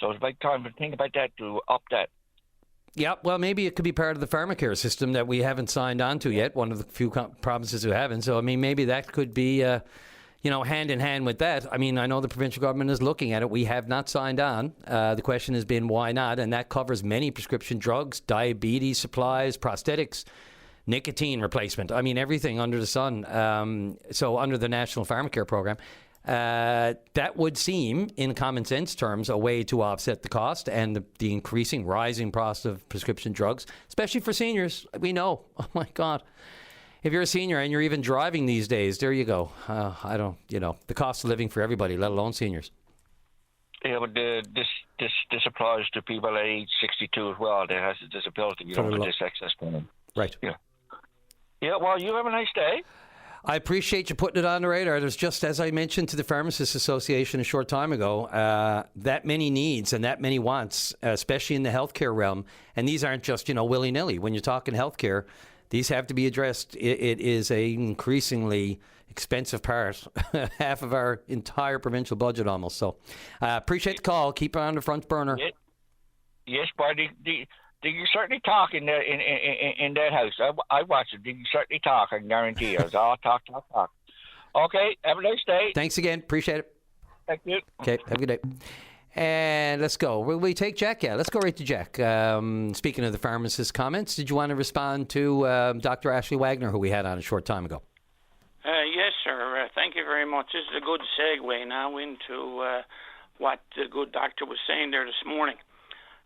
So it's about time to think about that, to up that. Yeah, well, maybe it could be part of the pharmacare system that we haven't signed on to yet, one of the few provinces who haven't. So, I mean, maybe that could be, hand in hand with that. I mean, I know the provincial government is looking at it. We have not signed on. The question has been, why not? And that covers many prescription drugs, diabetes supplies, prosthetics, nicotine replacement. I mean, everything under the sun. So under the National Pharmacare Program. That would seem, in common sense terms, a way to offset the cost and the rising cost of prescription drugs, especially for seniors. We know, oh my God, if you're a senior and you're even driving these days, there you go. The cost of living for everybody, let alone seniors. Yeah, but this applies to people at age 62 as well that has a disability. You don't get this excess payment. Right. Yeah. Yeah, well, you have a nice day. I appreciate you putting it on the radar. There's just, as I mentioned to the Pharmacists Association a short time ago, that many needs and that many wants, especially in the healthcare realm. And these aren't just, willy-nilly. When you're talking healthcare, these have to be addressed. It is a increasingly expensive part, half of our entire provincial budget almost. So appreciate the call. Keep it on the front burner. Yes, but did you certainly talk in that house? I watched it. Did you certainly talk? I can guarantee you. I'll talk. Okay, have a nice day. Thanks again. Appreciate it. Thank you. Okay, have a good day. And let's go. Will we take Jack? Yeah, let's go right to Jack. Speaking of the pharmacist comments, did you want to respond to Dr. Ashley Wagner, who we had on a short time ago? Yes, sir. Thank you very much. This is a good segue now into what the good doctor was saying there this morning.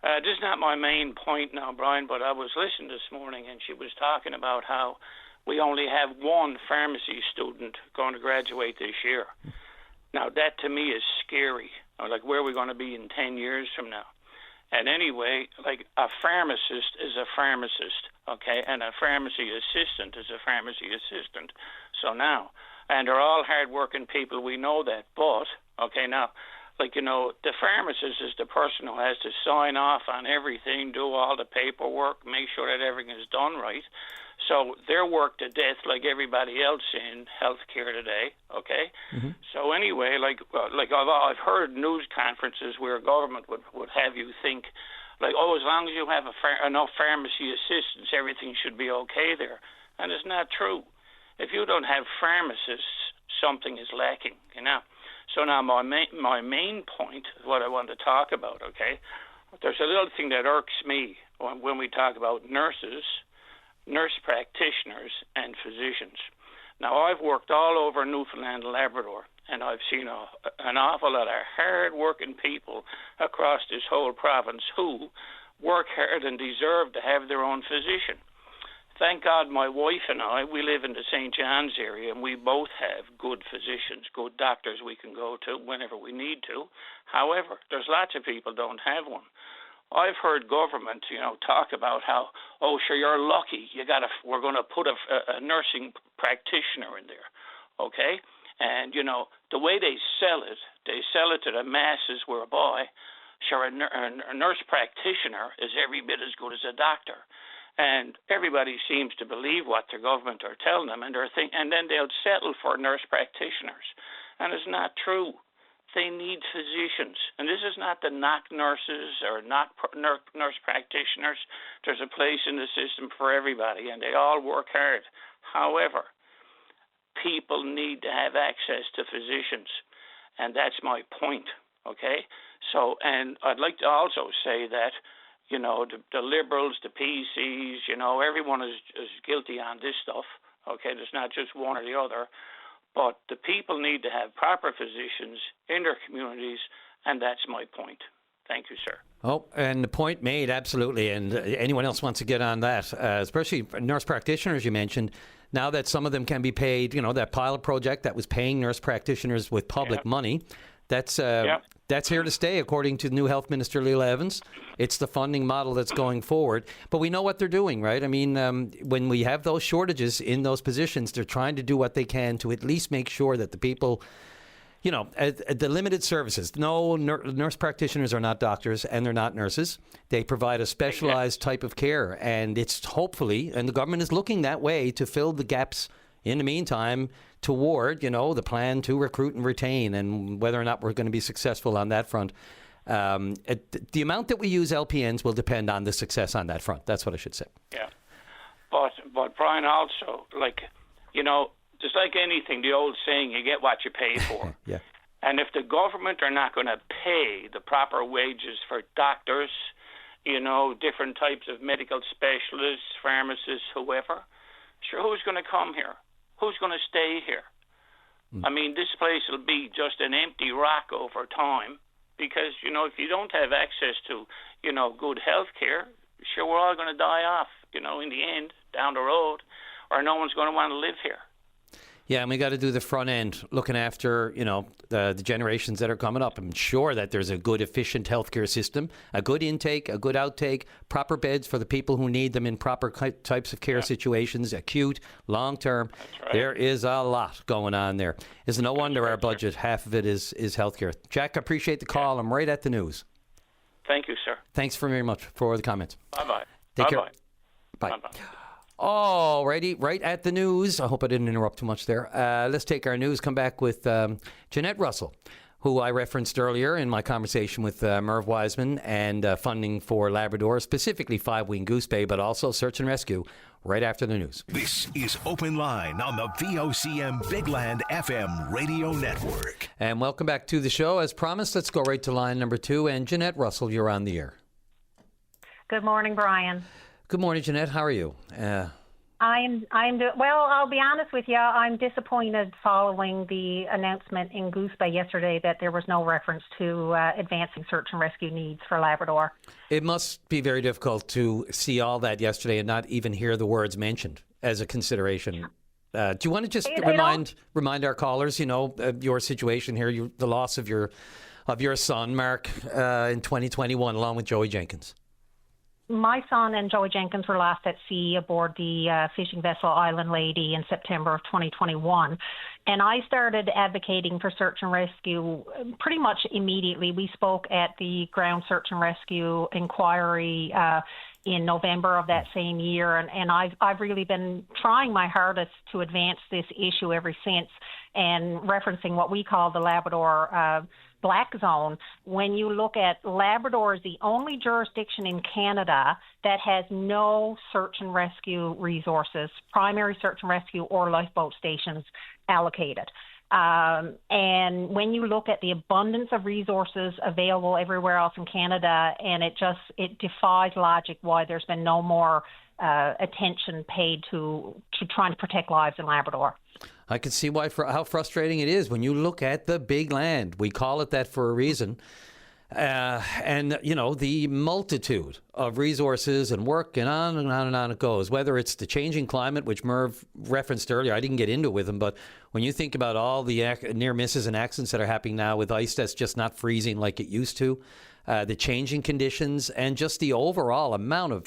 This is not my main point now, Brian, but I was listening this morning, and she was talking about how we only have one pharmacy student going to graduate this year. Now, that to me is scary. Like, where are we going to be in 10 years from now? And anyway, like, a pharmacist is a pharmacist, okay? And a pharmacy assistant is a pharmacy assistant. So now, and they're all hard-working people, we know that. But, okay, now, the pharmacist is the person who has to sign off on everything, do all the paperwork, make sure that everything is done right. So they're worked to death like everybody else in healthcare today, okay? Mm-hmm. So anyway, I've heard news conferences where government would have you think, as long as you have enough pharmacy assistants, everything should be okay there. And it's not true. If you don't have pharmacists, something is lacking, So now my main point, what I want to talk about, okay, there's a little thing that irks me when we talk about nurses, nurse practitioners, and physicians. Now, I've worked all over Newfoundland and Labrador, and I've seen an awful lot of hard-working people across this whole province who work hard and deserve to have their own physician. Thank God my wife and I, we live in the St. John's area, and we both have good physicians, good doctors we can go to whenever we need to. However, there's lots of people don't have one. I've heard government, talk about how, you're lucky. We're going to put a nursing practitioner in there, okay? And, the way they sell it to the masses whereby, a nurse practitioner is every bit as good as a doctor. And everybody seems to believe what their government are telling them, and then they'll settle for nurse practitioners. And it's not true. They need physicians. And this is not to knock nurses or not nurse practitioners. There's a place in the system for everybody, and they all work hard. However, people need to have access to physicians, and that's my point, okay? So, and I'd like to also say that, the Liberals, the PCs, everyone is guilty on this stuff, okay? There's not just one or the other. But the people need to have proper physicians in their communities, and that's my point. Thank you, sir. Oh, and the point made, absolutely. And anyone else wants to get on that, especially nurse practitioners you mentioned, now that some of them can be paid, that pilot project that was paying nurse practitioners with public money, that's here to stay, according to new Health Minister Leila Evans. It's the funding model that's going forward. But we know what they're doing, right? I mean, when we have those shortages in those positions, they're trying to do what they can to at least make sure that the people, the limited services. No, nurse practitioners are not doctors, and they're not nurses. They provide a specialized type of care, and it's hopefully, and the government is looking that way to fill the gaps in the meantime toward, the plan to recruit and retain, and whether or not we're going to be successful on that front. The amount that we use LPNs will depend on the success on that front. That's what I should say. Yeah. But Brian, also, just like anything, the old saying, you get what you pay for. Yeah. And if the government are not going to pay the proper wages for doctors, different types of medical specialists, pharmacists, whoever, sure, who's going to come here? Who's going to stay here? I mean, this place will be just an empty rock over time because, if you don't have access to, good health care, sure, we're all going to die off, in the end, down the road. or no one's going to want to live here. Yeah, and we got to do the front end, looking after, the generations that are coming up. I'm sure that there's a good, efficient healthcare system, a good intake, a good outtake, proper beds for the people who need them in proper types of care situations, acute, long-term. Right. There is a lot going on there. It's no wonder our budget, half of it is healthcare. Jack, I appreciate the call. I'm right at the news. Thank you, sir. Thanks very much for the comments. Bye-bye. Take care. Bye. Bye. Alrighty, right at the news. I hope I didn't interrupt too much there. Let's take our news. Come back with Jeanette Russell, who I referenced earlier in my conversation with Merv Wiseman, and funding for Labrador, specifically 5-wing Goose Bay, but also search and rescue, right after the news. This is Open Line on the VOCM Big Land FM radio network. And welcome back to the show. As promised, let's go right to line number 2. And Jeanette Russell, you're on the air. Good morning, Brian. Good morning, Jeanette. How are you? Well, I'll be honest with you. I'm disappointed following the announcement in Goose Bay yesterday that there was no reference to advancing search and rescue needs for Labrador. It must be very difficult to see all that yesterday and not even hear the words mentioned as a consideration. Do you want to just remind our callers, your situation here, the loss of your son, Mark, in 2021, along with Joey Jenkins? My son and Joey Jenkins were last at sea aboard the fishing vessel Island Lady in September of 2021. And I started advocating for search and rescue pretty much immediately. We spoke at the Ground Search and Rescue Inquiry in November of that same year. And I've really been trying my hardest to advance this issue ever since, and referencing what we call the Labrador Black Zone. When you look at Labrador, is the only jurisdiction in Canada that has no search and rescue resources, primary search and rescue or lifeboat stations allocated. And when you look at the abundance of resources available everywhere else in Canada, and it defies logic why there's been no more attention paid to trying to protect lives in Labrador. I can see how frustrating it is when you look at the big land. We call it that for a reason. And, the multitude of resources and work, and on and on and on it goes, whether it's the changing climate, which Merv referenced earlier. I didn't get into it with him, but when you think about all the near misses and accidents that are happening now with ice that's just not freezing like it used to, the changing conditions, and just the overall amount of,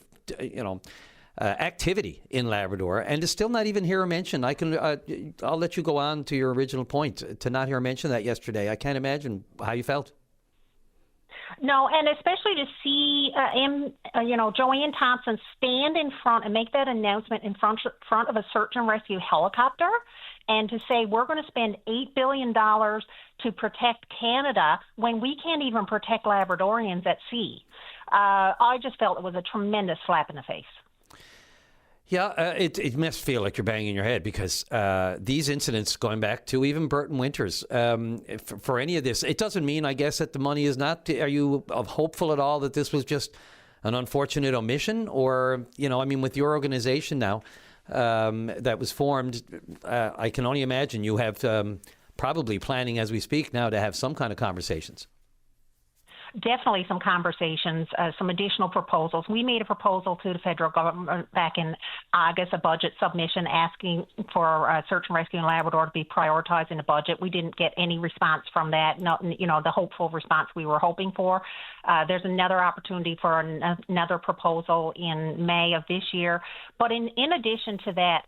activity in Labrador, and to still not even hear her mention. I'll let you go on to your original point. To not hear her mention that yesterday, I can't imagine how you felt. No, and especially to see, Joanne Thompson stand in front and make that announcement in front of a search and rescue helicopter, and to say we're going to spend $8 billion to protect Canada when we can't even protect Labradorians at sea. I just felt it was a tremendous slap in the face. Yeah, it must feel like you're banging your head, because these incidents, going back to even Burton Winters, for any of this, it doesn't mean, I guess, that the money is not. Are you hopeful at all that this was just an unfortunate omission? Or, with your organization now that was formed, I can only imagine you have probably planning as we speak now to have some kind of conversations. Definitely some conversations, some additional proposals. We made a proposal to the federal government back in August, a budget submission asking for search and rescue in Labrador to be prioritized in the budget. We didn't get any response from that, the hopeful response we were hoping for. There's another opportunity for another proposal in May of this year. But in addition to that,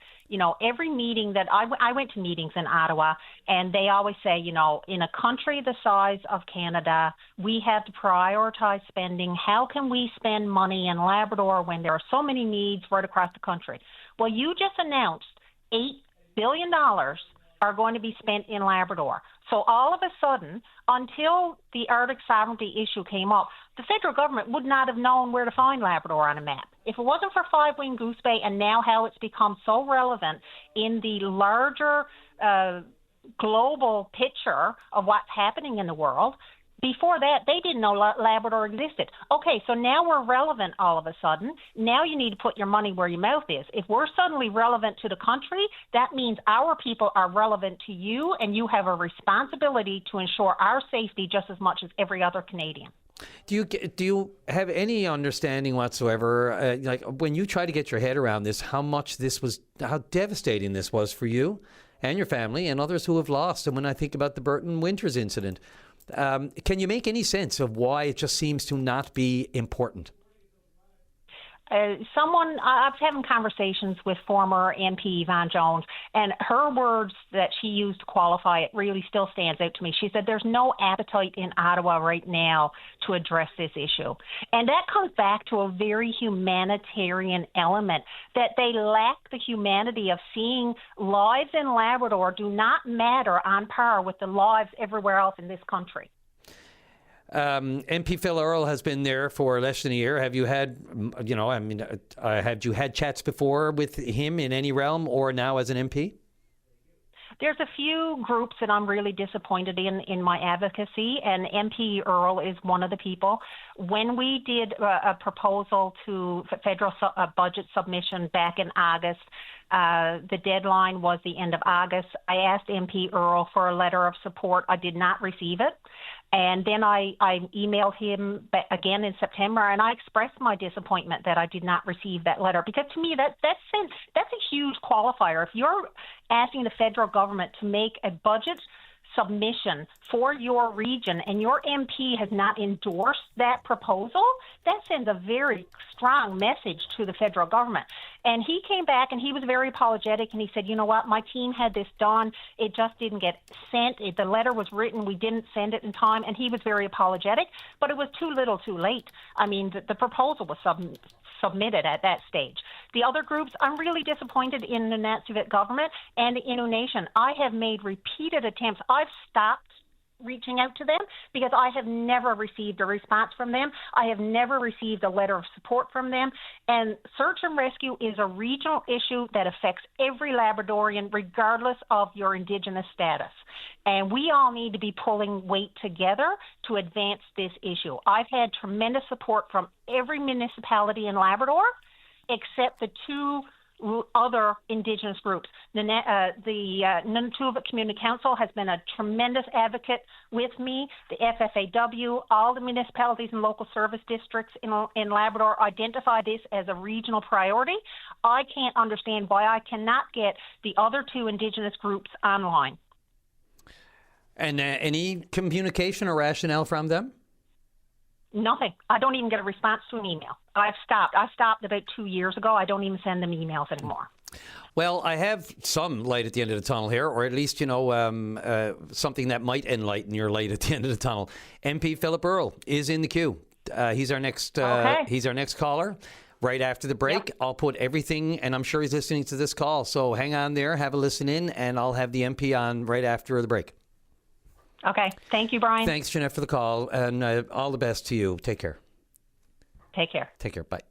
every meeting that I went to meetings in Ottawa, and they always say, in a country the size of Canada, we have to prioritize spending. How can we spend money in Labrador when there are so many needs right across the country? Well, you just announced $8 billion are going to be spent in Labrador. So all of a sudden, until the Arctic sovereignty issue came up, the federal government would not have known where to find Labrador on a map. If it wasn't for 5-wing Goose Bay, and now how it's become so relevant in the larger global picture of what's happening in the world, before that, they didn't know Labrador existed. Okay, so now we're relevant all of a sudden. Now you need to put your money where your mouth is. If we're suddenly relevant to the country, that means our people are relevant to you, and you have a responsibility to ensure our safety just as much as every other Canadian. Do you have any understanding whatsoever, like when you try to get your head around this, how devastating this was for you and your family and others who have lost? And when I think about the Burton Winters incident, can you make any sense of why it just seems to not be important? I was having conversations with former MP Yvonne Jones, and her words that she used to qualify it really still stands out to me. She said there's no appetite in Ottawa right now to address this issue. And that comes back to a very humanitarian element, that they lack the humanity of seeing lives in Labrador do not matter on par with the lives everywhere else in this country. MP Phil Earle has been there for less than a year. Have you had, have you had chats before with him in any realm or now as an MP? There's a few groups that I'm really disappointed in my advocacy, and MP Earle is one of the people. When we did a proposal to federal budget submission back in August, the deadline was the end of August. I asked MP Earle for a letter of support. I did not receive it. And then I emailed him again in September, and I expressed my disappointment that I did not receive that letter, because to me that's a huge qualifier. If you're asking the federal government to make a budget submission for your region and your MP has not endorsed that proposal, that sends a very strong message to the federal government. And he came back and he was very apologetic, and he said, you know what, my team had this done. It just didn't get sent. The letter was written. We didn't send it in time. And he was very apologetic, but it was too little too late. I mean, the proposal was submitted at that stage. The other groups, I'm really disappointed in the Nunavut government and the Innu Nation. I have made repeated attempts. I've stopped reaching out to them because I have never received a response from them. I have never received a letter of support from them. And search and rescue is a regional issue that affects every Labradorian, regardless of your Indigenous status. And we all need to be pulling weight together to advance this issue. I've had tremendous support from every municipality in Labrador except the two other Indigenous groups. The Nunavut Community Council has been a tremendous advocate with me. The FFAW, all the municipalities and local service districts in Labrador identify this as a regional priority. I can't understand why I cannot get the other two Indigenous groups online. And any communication or rationale from them? Nothing. I don't even get a response to an email. I stopped about 2 years ago. I don't even send them emails anymore. Well, I have some light at the end of the tunnel here, or at least, something that might enlighten your light at the end of the tunnel. MP Philip Earle is in the queue. He's our next caller. Right after the break, yep. I'll put everything, and I'm sure he's listening to this call. So hang on there, have a listen in, and I'll have the MP on right after the break. Okay. Thank you, Brian. Thanks, Jeanette, for the call, and all the best to you. Take care. Take care. Take care. Bye.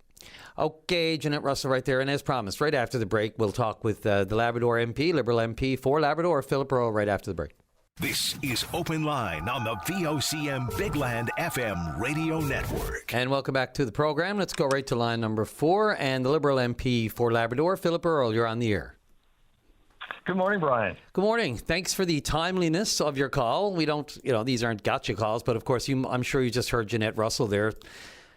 Okay, Jeanette Russell right there. And as promised, right after the break, we'll talk with the Labrador MP, Liberal MP for Labrador, Philip Earle, right after the break. This is Open Line on the VOCM Big Land FM radio network. And welcome back to the program. Let's go right to line number 4. And the Liberal MP for Labrador, Philip Earle, you're on the air. Good morning, Brian. Good morning. Thanks for the timeliness of your call. We don't, these aren't gotcha calls, but of course, I'm sure you just heard Jeanette Russell there,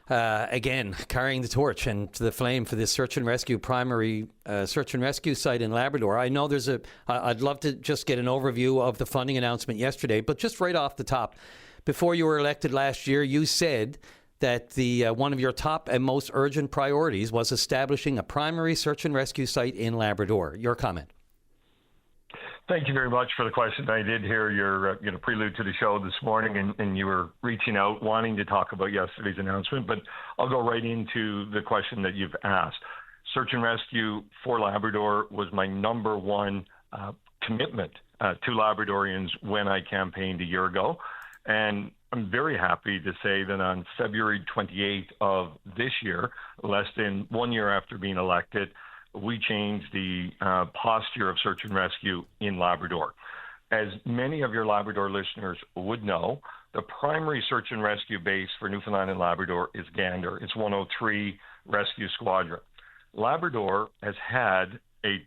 again, carrying the torch and the flame for this search and rescue primary search and rescue site in Labrador. I know I'd love to just get an overview of the funding announcement yesterday, but just right off the top, before you were elected last year, you said that one of your top and most urgent priorities was establishing a primary search and rescue site in Labrador. Your comment. Thank you very much for the question. I did hear your prelude to the show this morning, and you were reaching out, wanting to talk about yesterday's announcement, but I'll go right into the question that you've asked. Search and rescue for Labrador was my number one commitment to Labradorians when I campaigned a year ago, and I'm very happy to say that on February 28th of this year, less than 1 year after being elected, we changed the posture of search and rescue in Labrador. As many of your Labrador listeners would know, the primary search and rescue base for Newfoundland and Labrador is Gander. It's 103 Rescue Squadron. Labrador has had a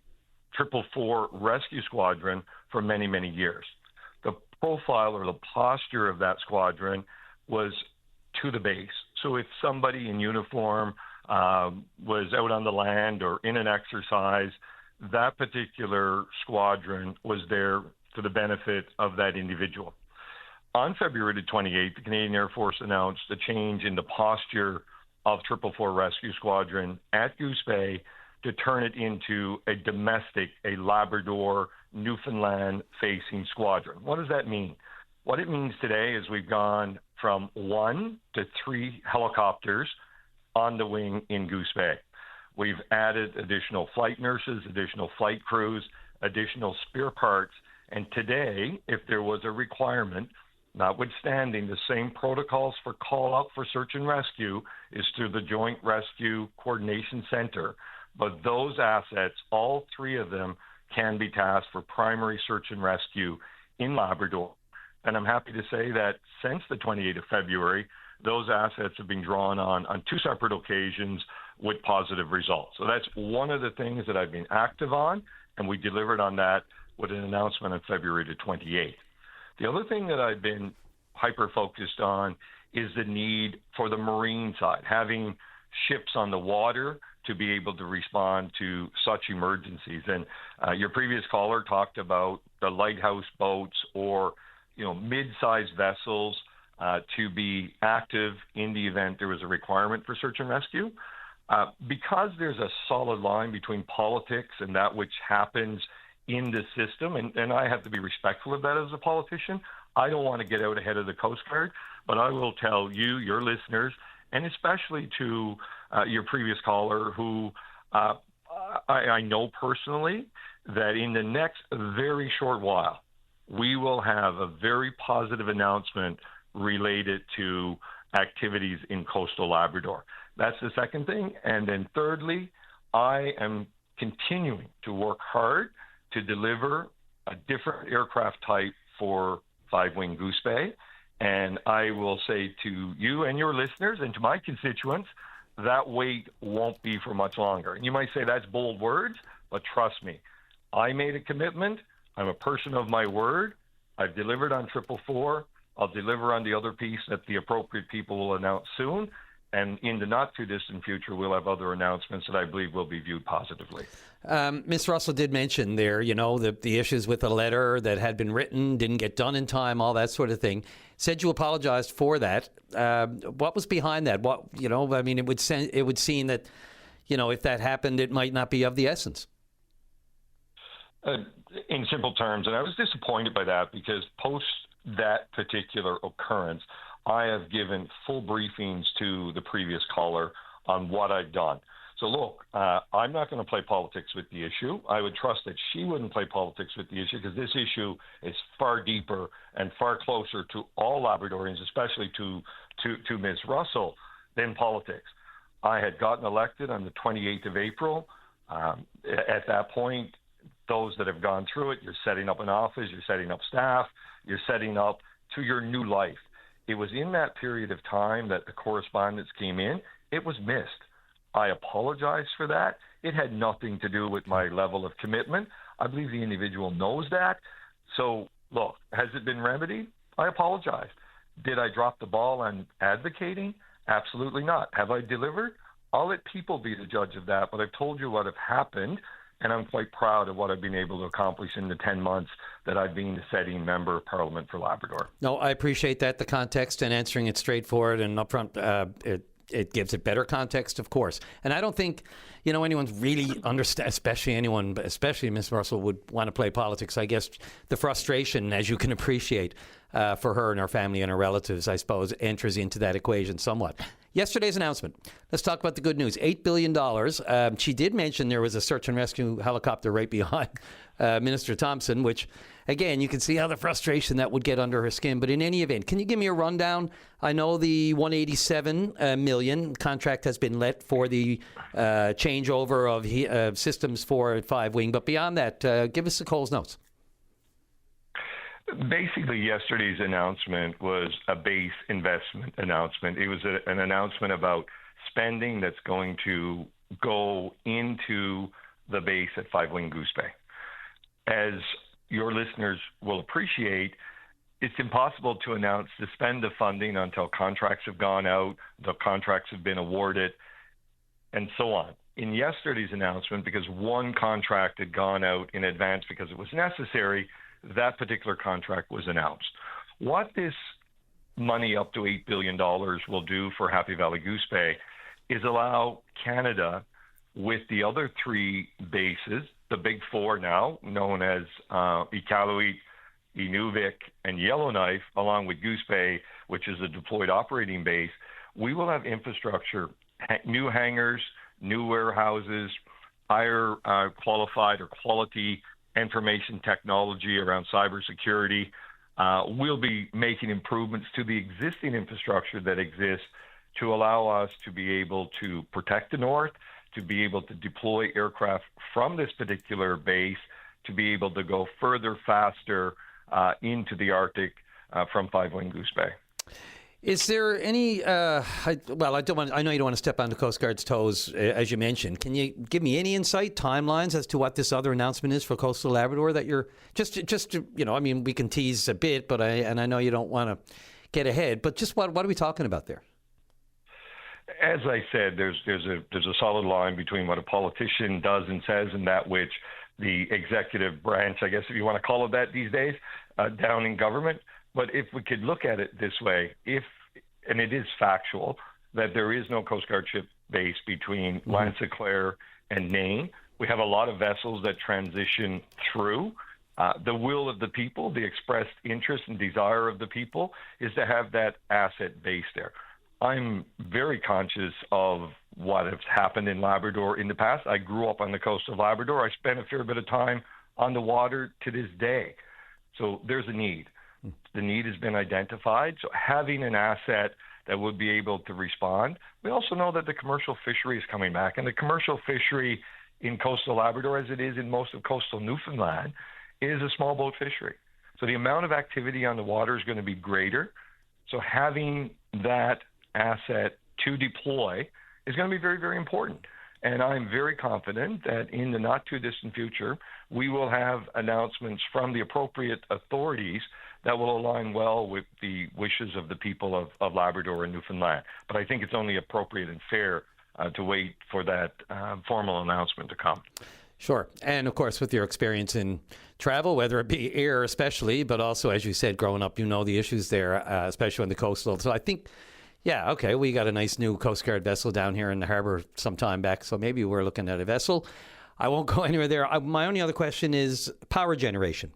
444 Rescue Squadron for many, many years. The profile or the posture of that squadron was to the base. So if somebody in uniform was out on the land or in an exercise, that particular squadron was there for the benefit of that individual. On February the 28th, the Canadian Air Force announced a change in the posture of 444 Rescue Squadron at Goose Bay to turn it into a domestic, a Labrador, Newfoundland-facing squadron. What does that mean? What it means today is we've gone from 1 to 3 helicopters on the wing in Goose Bay. We've added additional flight nurses, additional flight crews, additional spare parts, and today, if there was a requirement, notwithstanding the same protocols for call-out for search and rescue is through the Joint Rescue Coordination Center, but those assets, all 3 of them, can be tasked for primary search and rescue in Labrador. And I'm happy to say that since the 28th of February, those assets have been drawn on 2 separate occasions with positive results. So that's one of the things that I've been active on, and we delivered on that with an announcement on February the 28th. The other thing that I've been hyper-focused on is the need for the marine side, having ships on the water to be able to respond to such emergencies. And your previous caller talked about the lighthouse boats or mid-sized vessels to be active in the event there was a requirement for search and rescue. Because there's a solid line between politics and that which happens in the system, and I have to be respectful of that as a politician, I don't want to get out ahead of the Coast Guard, but I will tell you, your listeners, and especially to your previous caller, who I know personally, that in the next very short while, we will have a very positive announcement related to activities in coastal Labrador. That's the second thing. And then thirdly, I am continuing to work hard to deliver a different aircraft type for 5-Wing Goose Bay. And I will say to you and your listeners and to my constituents, that wait won't be for much longer. And you might say that's bold words, but trust me, I made a commitment. I'm a person of my word. I've delivered on 444. I'll deliver on the other piece that the appropriate people will announce soon. And in the not-too-distant future, we'll have other announcements that I believe will be viewed positively. Ms. Russell did mention there, the issues with the letter that had been written, didn't get done in time, all that sort of thing. Said you apologized for that. What was behind that? It would seem that, if that happened, it might not be of the essence. In simple terms, and I was disappointed by that because post that particular occurrence, I have given full briefings to the previous caller on what I've done. So look, I'm not going to play politics with the issue. I would trust that she wouldn't play politics with the issue because this issue is far deeper and far closer to all Labradorians, especially to Ms. Russell, than politics. I had gotten elected on the 28th of April. At that point, those that have gone through it, you're setting up an office, you're setting up staff, you're setting up to your new life. It was in that period of time that the correspondence came in. It was missed. I apologize for that. It had nothing to do with my level of commitment. I believe the individual knows that. So, look, has it been remedied? I apologize. Did I drop the ball on advocating? Absolutely not. Have I delivered? I'll let people be the judge of that, but I've told you what have happened, and I'm quite proud of what I've been able to accomplish in the 10 months that I've been the sitting member of Parliament for Labrador. No, I appreciate that, the context, and answering it straightforward and upfront. It gives it better context, of course. And I don't think, anyone's really understand, especially Ms. Russell, would want to play politics. I guess the frustration, as you can appreciate, for her and her family and her relatives, I suppose, enters into that equation somewhat. Yesterday's announcement. Let's talk about the good news. $8 billion. She did mention there was a search and rescue helicopter right behind Minister Thompson, which, again, you can see how the frustration that would get under her skin. But in any event, can you give me a rundown? I know the $187 million contract has been let for the changeover of systems for 5-Wing. But beyond that, give us the Coles notes. Basically, yesterday's announcement was a base investment announcement. It was an announcement about spending that's going to go into the base at 5-Wing Goose Bay. As your listeners will appreciate, it's impossible to suspend the funding until contracts have gone out, the contracts have been awarded, and so on. In yesterday's announcement, because one contract had gone out in advance because it was necessary, that particular contract was announced. What this money up to $8 billion will do for Happy Valley Goose Bay is allow Canada, with the other three bases, the big four now, known as Iqaluit, Inuvik, and Yellowknife, along with Goose Bay, which is a deployed operating base, we will have infrastructure, new hangars, new warehouses, higher qualified or quality information technology around cybersecurity. We'll be making improvements to the existing infrastructure that exists to allow us to be able to protect the North, to be able to deploy aircraft from this particular base, to be able to go further, faster into the Arctic from Five Wing Goose Bay. Is there any? I know you don't want to step on the Coast Guard's toes, as you mentioned. Can you give me any insight, timelines as to what this other announcement is for Coastal Labrador? That you're just I mean, we can tease a bit, but I know you don't want to get ahead. But just what are we talking about there? As I said, there's a solid line between what a politician does and says and that which the executive branch, I guess if you want to call it that these days, down in government. But if we could look at it this way, and it is factual, that there is no Coast Guard ship base between Lansinclair and Nain. We have a lot of vessels that transition through. The will of the people, the expressed interest and desire of the people is to have that asset base there. I'm very conscious of what has happened in Labrador in the past. I grew up on the coast of Labrador. I spent a fair bit of time on the water to this day. So there's a need. The need has been identified. So having an asset that would be able to respond. We also know that the commercial fishery is coming back. And the commercial fishery in coastal Labrador, as it is in most of coastal Newfoundland, is a small boat fishery. So the amount of activity on the water is going to be greater. So having that asset to deploy is going to be very, very important. And I'm very confident that in the not too distant future, we will have announcements from the appropriate authorities that will align well with the wishes of the people of Labrador and Newfoundland. But I think it's only appropriate and fair to wait for that formal announcement to come. Sure. And of course, with your experience in travel, whether it be air especially, but also, as you said, growing up, you know the issues there, especially on the coastal. So I think, yeah, okay, we got a nice new Coast Guard vessel down here in the harbor some time back, so maybe we're looking at a vessel. I won't go anywhere there. My only other question is power generation.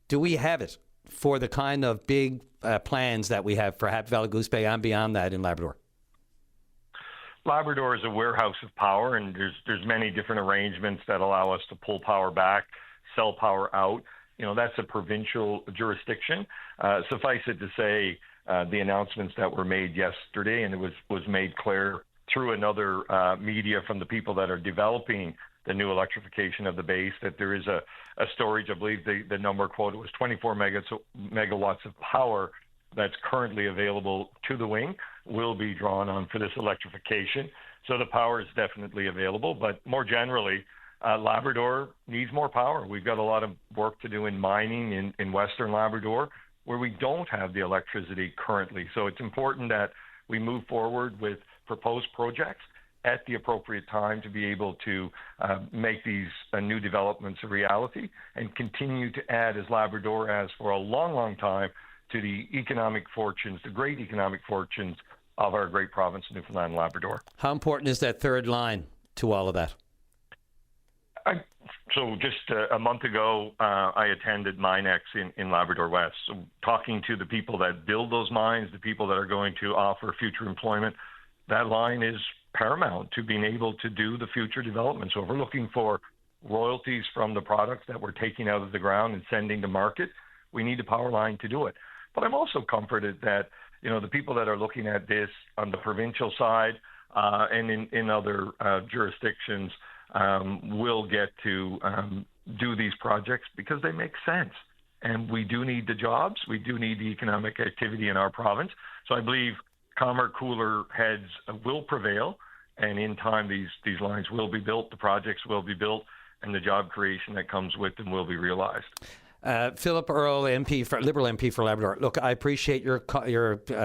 Do we have it for the kind of big plans that we have for Happy Valley Goose Bay and beyond that in Labrador? Labrador is a warehouse of power, and there's many different arrangements that allow us to pull power back, sell power out. You know, that's a provincial jurisdiction. Suffice it to say, the announcements that were made yesterday, and it was made clear through another media from the people that are developing the new electrification of the base, that there is a storage, I believe the number quoted was 24 megawatts of power that's currently available to the wing will be drawn on for this electrification. So the power is definitely available, but more generally, Labrador needs more power. We've got a lot of work to do in mining in Western Labrador, where we don't have the electricity currently. So it's important that we move forward with proposed projects at the appropriate time to be able to make these new developments a reality and continue to add, as Labrador has for a long, long time, to the economic fortunes, the great economic fortunes of our great province of Newfoundland and Labrador. How important is that third line to all of that? So just a month ago, I attended MineX in Labrador West. So talking to the people that build those mines, the people that are going to offer future employment, that line is paramount to being able to do the future development. So if we're looking for royalties from the products that we're taking out of the ground and sending to market, we need a power line to do it. But I'm also comforted that, you know, the people that are looking at this on the provincial side and in other jurisdictions will get to do these projects because they make sense. And we do need the jobs. We do need the economic activity in our province. So I believe calmer, cooler heads will prevail. And in time, these lines will be built, the projects will be built, and the job creation that comes with them will be realized. Philip Earle, Liberal MP for Labrador. Look, I appreciate your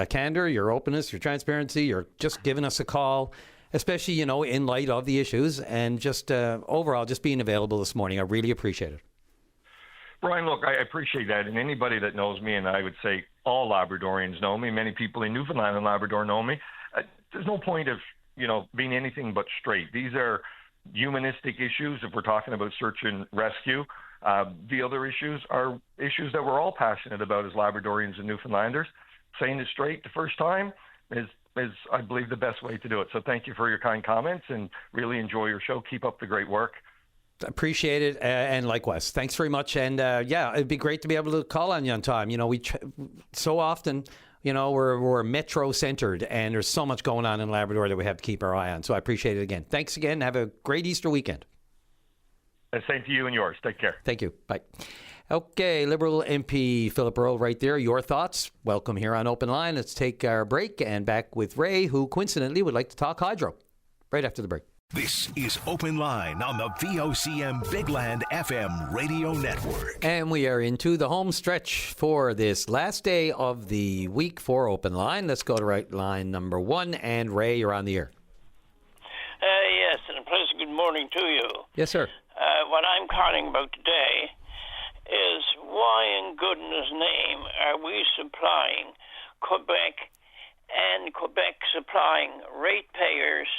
candor, your openness, your transparency. You're just giving us a call, especially, in light of the issues, and just overall just being available this morning. I really appreciate it. Brian, look, I appreciate that. And anybody that knows me, and I would say all Labradorians know me, many people in Newfoundland and Labrador know me, there's no point of, being anything but straight. These are humanistic issues if we're talking about search and rescue. The other issues are issues that we're all passionate about as Labradorians and Newfoundlanders. Saying it straight the first time is, I believe, the best way to do it. So thank you for your kind comments and really enjoy your show. Keep up the great work. Appreciate it, and likewise. Thanks very much. And it'd be great to be able to call on you on time. We so often, we're metro centered, and there's so much going on in Labrador that we have to keep our eye on. So I appreciate it again. Thanks again. Have a great Easter weekend. And same to you and yours. Take care. Thank you. Bye. Okay, Liberal MP Philip Earle right there. Your thoughts? Welcome here on Open Line. Let's take our break and back with Ray, who coincidentally would like to talk hydro right after the break. This is Open Line on the VOCM Big Land FM radio network. And we are into the home stretch for this last day of the week for Open Line. Let's go to right line number 1. And Ray, you're on the air. Yes, and a pleasant good morning to you. Yes, sir. What I'm calling about today is why in goodness name are we supplying Quebec and Quebec supplying ratepayers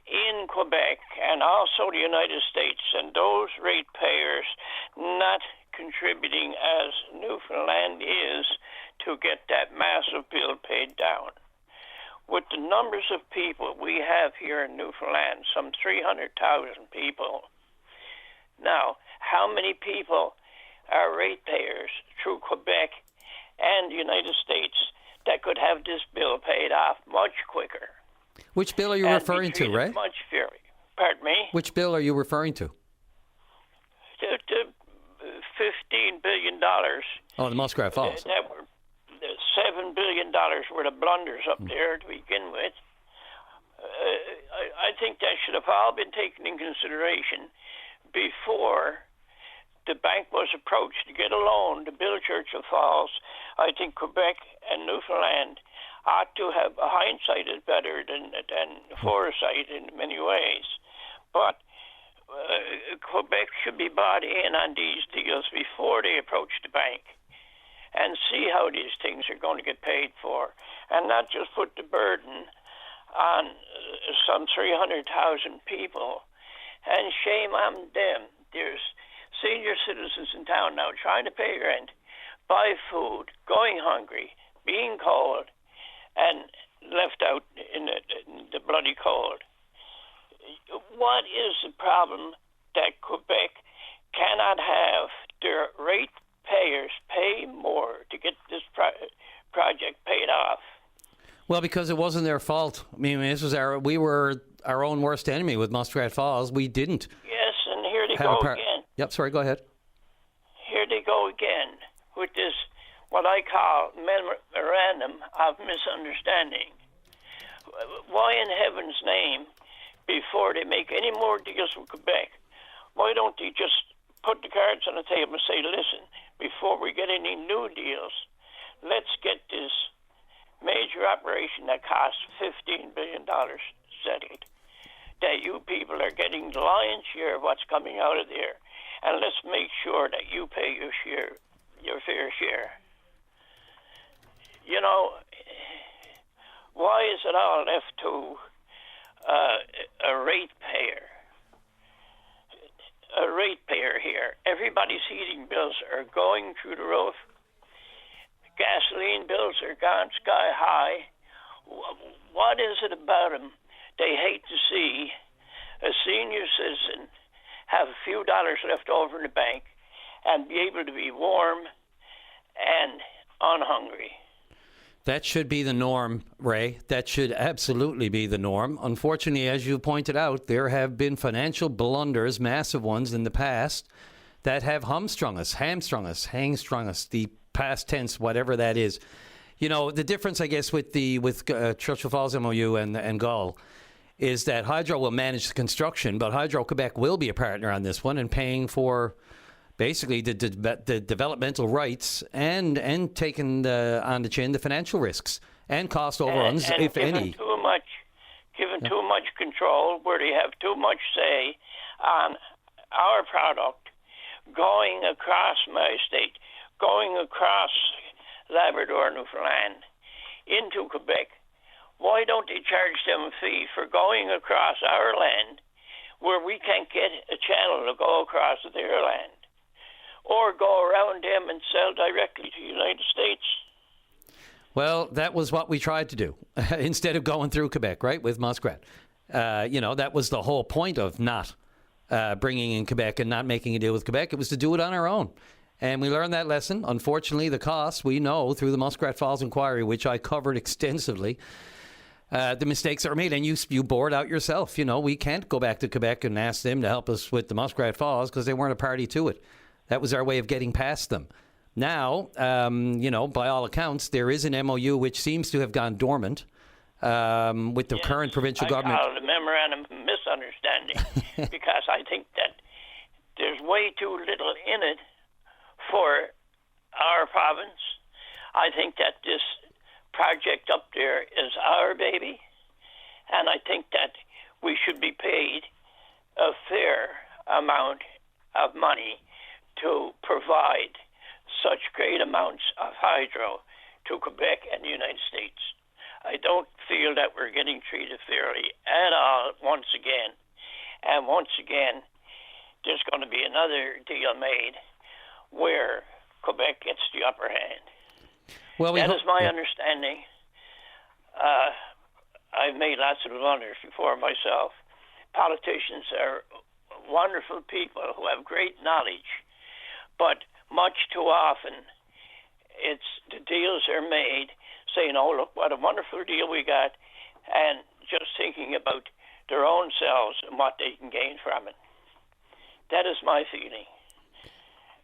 in Quebec and also the United States, and those ratepayers not contributing as Newfoundland is to get that massive bill paid down. With the numbers of people we have here in Newfoundland, some 300,000 people. Now, how many people are ratepayers through Quebec and the United States that could have this bill paid off much quicker? Which bill are you referring to, Ray? Much fairer. Pardon me? Which bill are you referring to? The $15 billion. Oh, the Muskrat Falls. That were $7 billion worth of blunders up there to begin with. I think that should have all been taken in consideration before the bank was approached to get a loan to build Churchill Falls. I think Quebec and Newfoundland ought to have hindsight is better than foresight in many ways. But Quebec should be bought in on these deals before they approach the bank and see how these things are going to get paid for, and not just put the burden on some 300,000 people. And shame on them. There's senior citizens in town now trying to pay rent, buy food, going hungry, being cold, and left out in the bloody cold. What is the problem that Quebec cannot have their ratepayers pay more to get this project paid off? Well, because it wasn't their fault. I mean, we were our own worst enemy with Muskrat Falls. We didn't. Yes, and here they go again. Yep, sorry, go ahead. Here they go again with this, what I call memorandum of misunderstanding. Why in heaven's name, before they make any more deals with Quebec, why don't they just put the cards on the table and say, listen, before we get any new deals, let's get this major operation that costs $15 billion settled, that you people are getting the lion's share of what's coming out of there, and let's make sure that you pay your share, your fair share. Why is it all left to a ratepayer? A ratepayer here. Everybody's heating bills are going through the roof. Gasoline bills are gone sky high. What is it about them? They hate to see a senior citizen have a few dollars left over in the bank and be able to be warm and unhungry. That should be the norm, Ray. That should absolutely be the norm. Unfortunately, as you pointed out, there have been financial blunders, massive ones in the past, that have hangstrung us, the past tense, whatever that is. The difference, I guess, with Churchill Falls MOU and Gull is that Hydro will manage the construction, but Hydro Quebec will be a partner on this one and paying for basically the developmental rights and taking on the chin the financial risks and cost overruns, and if any. Given too much control, where they have too much say on our product going across my state, going across Labrador, Newfoundland, into Quebec. Why don't they charge them a fee for going across our land where we can't get a channel to go across their land? Or go around them and sell directly to the United States? Well, that was what we tried to do instead of going through Quebec, right, with muskrat. That was the whole point of not bringing in Quebec and not making a deal with Quebec. It was to do it on our own. And we learned that lesson. Unfortunately, the costs, we know through the Muskrat Falls inquiry, which I covered extensively, the mistakes that were made. And you bore it out yourself. We can't go back to Quebec and ask them to help us with the Muskrat Falls because they weren't a party to it. That was our way of getting past them. Now, by all accounts, there is an MOU which seems to have gone dormant with the current provincial government. I call it a memorandum of misunderstanding because I think that there's way too little in it for our province. I think that this project up there is our baby, and I think that we should be paid a fair amount of money to provide such great amounts of hydro to Quebec and the United States. I don't feel that we're getting treated fairly at all once again. And once again, there's going to be another deal made where Quebec gets the upper hand. Well, that is my understanding. I've made lots of blunders before myself. Politicians are wonderful people who have great knowledge, but much too often the deals are made saying, oh, look, what a wonderful deal we got, and just thinking about their own selves and what they can gain from it. That is my feeling.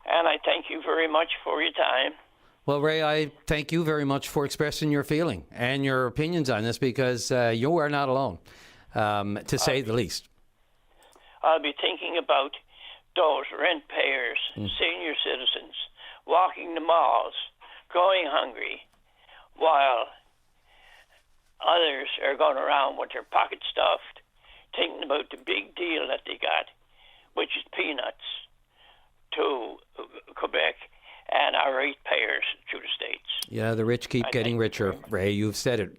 And I thank you very much for your time. Well, Ray, I thank you very much for expressing your feeling and your opinions on this because you are not alone, to say the least. I'll be thinking about those rent payers, senior citizens, walking the malls, going hungry, while others are going around with their pocket stuffed, thinking about the big deal that they got, which is peanuts to Quebec and our ratepayers to the States. Yeah, the rich keep getting richer. Ray, you've said it.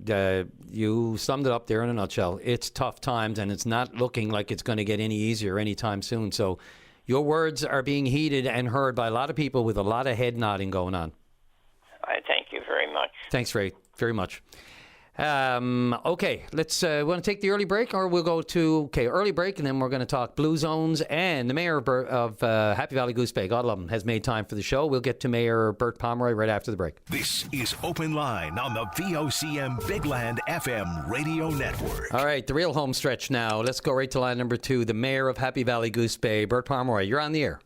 You summed it up there in a nutshell. It's tough times, and it's not looking like it's going to get any easier anytime soon. So your words are being heeded and heard by a lot of people with a lot of head nodding going on. I thank you very much. Thanks, Ray, very much. Okay, let's want to take the early break, or we'll go to early break, and then we're going to talk Blue Zones. And the mayor of Happy Valley Goose Bay, God love him, has made time for the show. We'll get to Mayor Bert Pomeroy right after the break. This is Open Line on the VOCM Big Land FM radio network. All right, the real home stretch now. Let's go right to line number 2. The mayor of Happy Valley Goose Bay, Bert Pomeroy. You're on the air.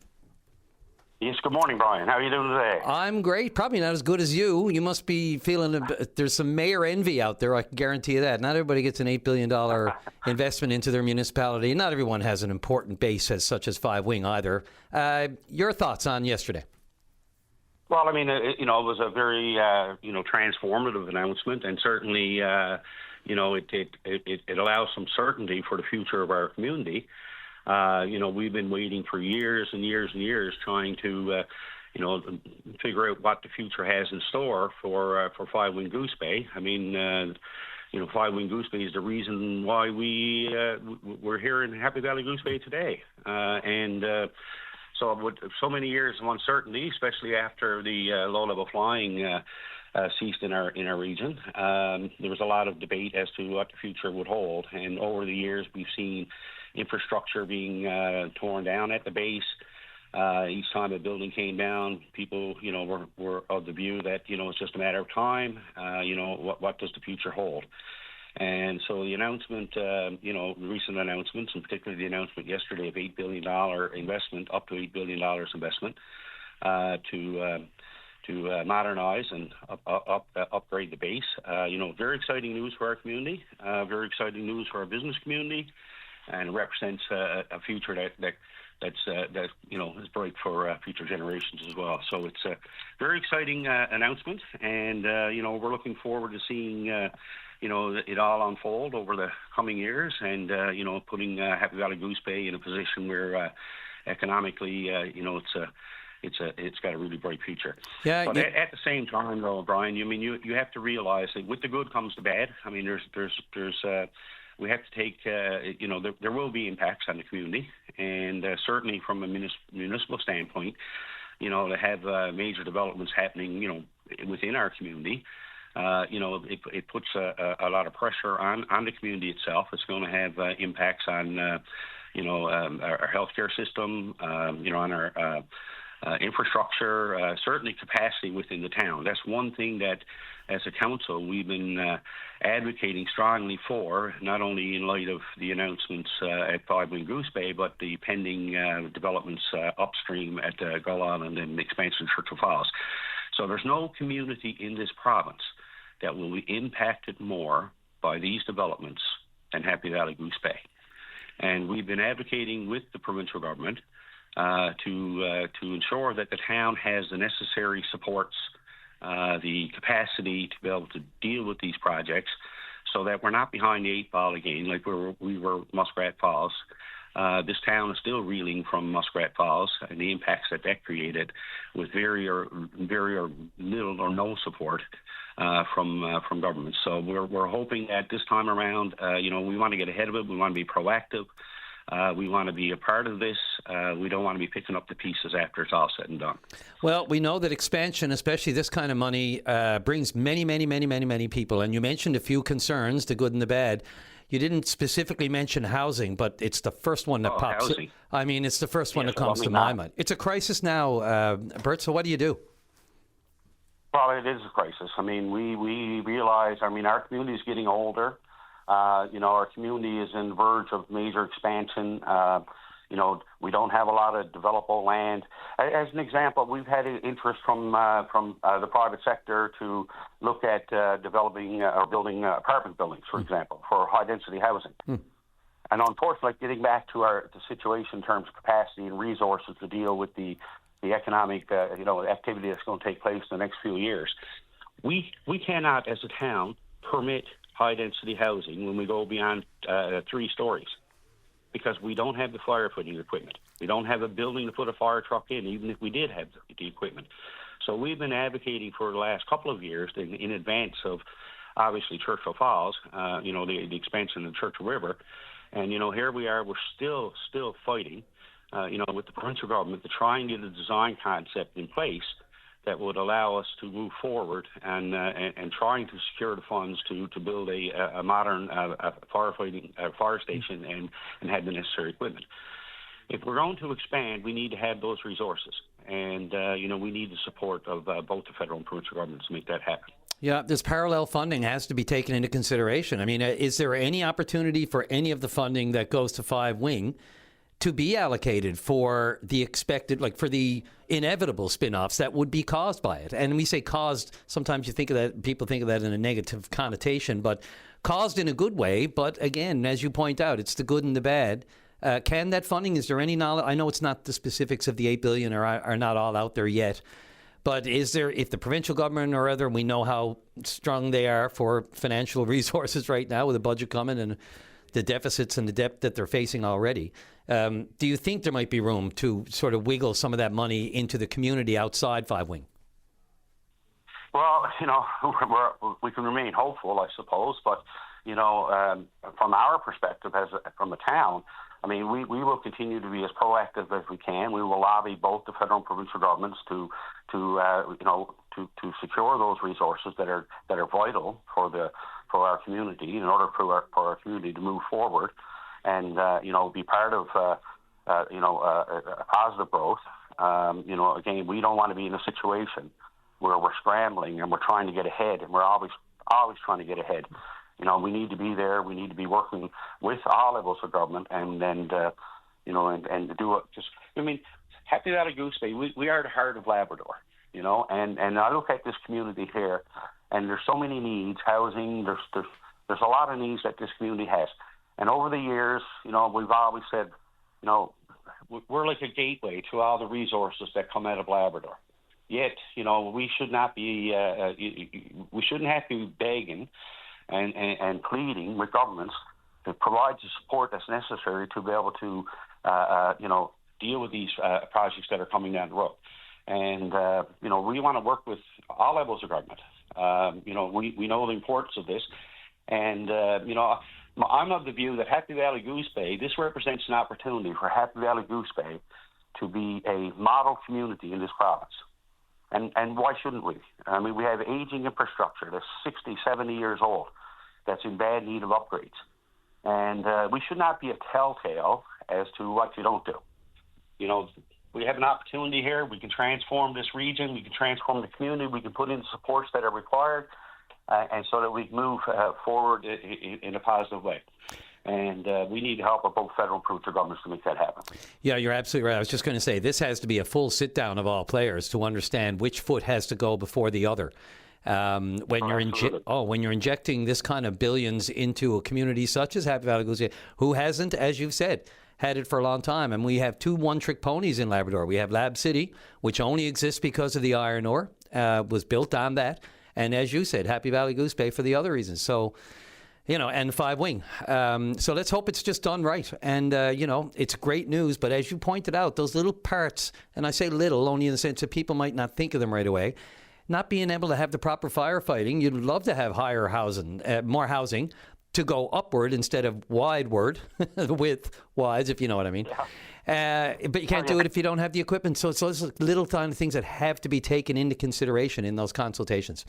Yes, good morning, Brian. How are you doing today? I'm great. Probably not as good as you. You must be feeling there's some mayor envy out there. I can guarantee you that. Not everybody gets an $8 billion investment into their municipality. Not everyone has an important base such as Five Wing either. Your thoughts on yesterday? Well, I mean, it was a very, transformative announcement, and certainly, it allows some certainty for the future of our community. We've been waiting for years and years and years trying to, figure out what the future has in store for Five Wing Goose Bay. I mean, Five Wing Goose Bay is the reason why we're here in Happy Valley Goose Bay today. So with so many years of uncertainty, especially after the low-level flying ceased in our region, there was a lot of debate as to what the future would hold. And over the years, we've seen infrastructure being torn down at the base. Each time a building came down, people, were of the view that, it's just a matter of time. What does the future hold? And so the announcement, recent announcements, and particularly the announcement yesterday of $8 billion investment, up to $8 billion investment to modernize and upgrade the base. Very exciting news for our community, very exciting news for our business community, and represents a future that that is bright for future generations as well. So it's a very exciting announcement, and we're looking forward to seeing it all unfold over the coming years, and putting Happy Valley Goose Bay in a position where economically, it's got a really bright future. Yeah. But at the same time, though, Brian, you have to realize that with the good comes the bad. I mean, we have to take, there will be impacts on the community, and certainly from a municipal standpoint, to have major developments happening, within our community, it puts a lot of pressure on the community itself. It's going to have impacts on, our healthcare system, on our infrastructure, certainly capacity within the town. That's one thing that, as a council, we've been advocating strongly for, not only in light of the announcements at Five Wing Goose Bay, but the pending developments upstream at Gull Island and expansion of Churchill Falls. So there's no community in this province that will be impacted more by these developments than Happy Valley Goose Bay. And we've been advocating with the provincial government to ensure that the town has the necessary supports, the capacity to be able to deal with these projects, so that we're not behind the eight ball again, like we were Muskrat Falls. This town is still reeling from Muskrat Falls and the impacts that created, with very little or no support from government. So we're hoping that this time around, we want to get ahead of it. We want to be proactive. We want to be a part of this. We don't want to be picking up the pieces after it's all said and done. Well, we know that expansion, especially this kind of money, brings many people. And you mentioned a few concerns, the good and the bad. You didn't specifically mention housing, but it's the first one that pops. Housing. I mean, it's the first one that comes to my mind. It's a crisis now, Bert, so what do you do? Well, it is a crisis. I mean, we realize, our community is getting older. Our community is in the verge of major expansion. We don't have a lot of developable land. As an example, we've had interest from the private sector to look at developing or building apartment buildings, for example, for high-density housing. And unfortunately, getting back to the situation in terms of capacity and resources to deal with the economic activity that's going to take place in the next few years, we cannot, as a town, permit high-density housing when we go beyond 3 stories, because we don't have the firefighting equipment. We don't have a building to put a fire truck in, even if we did have the equipment. So we've been advocating for the last couple of years, in advance of, obviously, Churchill Falls, the expansion of the Churchill River. And, here we are, we're still fighting, with the provincial government to try and get a design concept in place that would allow us to move forward and trying to secure the funds to build a modern fire station and have the necessary equipment. If we're going to expand, we need to have those resources, and we need the support of both the federal and provincial governments to make that happen. Yeah, this parallel funding has to be taken into consideration. I mean, is there any opportunity for any of the funding that goes to Five Wing to be allocated for the expected, like for the inevitable spin-offs that would be caused by it? And we say caused, sometimes people think of that in a negative connotation, but caused in a good way. But again, as you point out, it's the good and the bad. Can that funding, is there any knowledge? I know it's not the specifics of the $8 billion are not all out there yet, but is there, if the provincial government or other, we know how strong they are for financial resources right now with the budget coming and the deficits and the debt that they're facing already. Do you think there might be room to sort of wiggle some of that money into the community outside Five Wing? Well, we can remain hopeful, I suppose, but, from our perspective from the town, I mean, we will continue to be as proactive as we can. We will lobby both the federal and provincial governments to secure those resources that are vital for our community in order for our community to move forward and be part of a positive growth. Again, we don't want to be in a situation where we're scrambling and we're trying to get ahead, and we're always trying to get ahead. We need to be there. We need to be working with all levels of government, and to do it. Happy Valley Goose Bay, we are the heart of Labrador, and I look at this community here, and there's so many needs, housing. There's a lot of needs that this community has, and over the years, we've always said, we're like a gateway to all the resources that come out of Labrador. Yet, we should not be, we shouldn't have to be begging and pleading with governments to provide the support that's necessary to be able to, deal with these projects that are coming down the road. And, we want to work with all levels of government. We know the importance of this. And, I'm of the view that Happy Valley Goose Bay, this represents an opportunity for Happy Valley Goose Bay to be a model community in this province. And why shouldn't we? I mean, we have aging infrastructure that's 60, 70 years old that's in bad need of upgrades. And we should not be a telltale as to what you don't do. We have an opportunity here. We can transform this region. We can transform the community. We can put in the supports that are required, and so that we can move forward in a positive way. And we need help of both federal and provincial governments to make that happen. Yeah, you're absolutely right. I was just going to say, this has to be a full sit-down of all players to understand which foot has to go before the other. When you're injecting this kind of billions into a community such as Happy Valley Goose Bay, who hasn't, as you've said, had it for a long time. And we have two one-trick ponies in Labrador. We have Lab City, which only exists because of the iron ore, was built on that. And as you said, Happy Valley Goose Bay for the other reasons. So, and Five Wing. So let's hope it's just done right. And, it's great news. But as you pointed out, those little parts, and I say little only in the sense that people might not think of them right away, not being able to have the proper firefighting, you'd love to have higher housing, more housing to go upward instead of wideward, width-wise, if you know what I mean. Yeah. But you can't do it if you don't have the equipment. So those little tiny things that have to be taken into consideration in those consultations.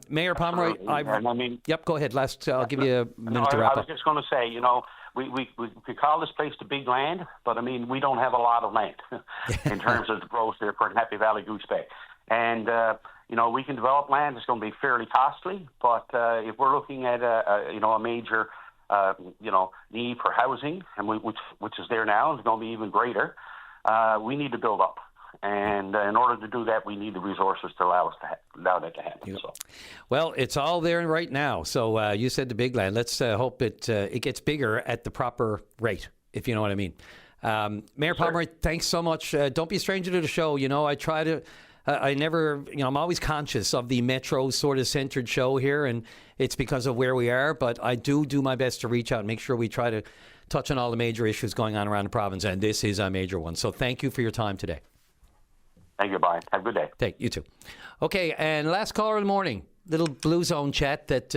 Mayor Pomeroy, yep, go ahead. I'll give you a minute to wrap up. I was just going to say, we call this place the big land, but we don't have a lot of land in terms of the growth there for Happy Valley Goose Bay. And, we can develop land. It's going to be fairly costly, but if we're looking at a major need for housing, and which is there now, is going to be even greater. We need to build up, and in order to do that, we need the resources to allow that to happen. Yeah. So, well, it's all there right now. So you said the big land. Let's hope it gets bigger at the proper rate, if you know what I mean. Mayor Pomeroy, thanks so much. Don't be a stranger to the show. I try to. I never, I'm always conscious of the metro sort of centered show here, and it's because of where we are, but I do my best to reach out and make sure we try to touch on all the major issues going on around the province, and this is a major one. So thank you for your time today. Thank you, Brian. Have a good day. You too. Okay, and last caller of the morning, little Blue Zone chat that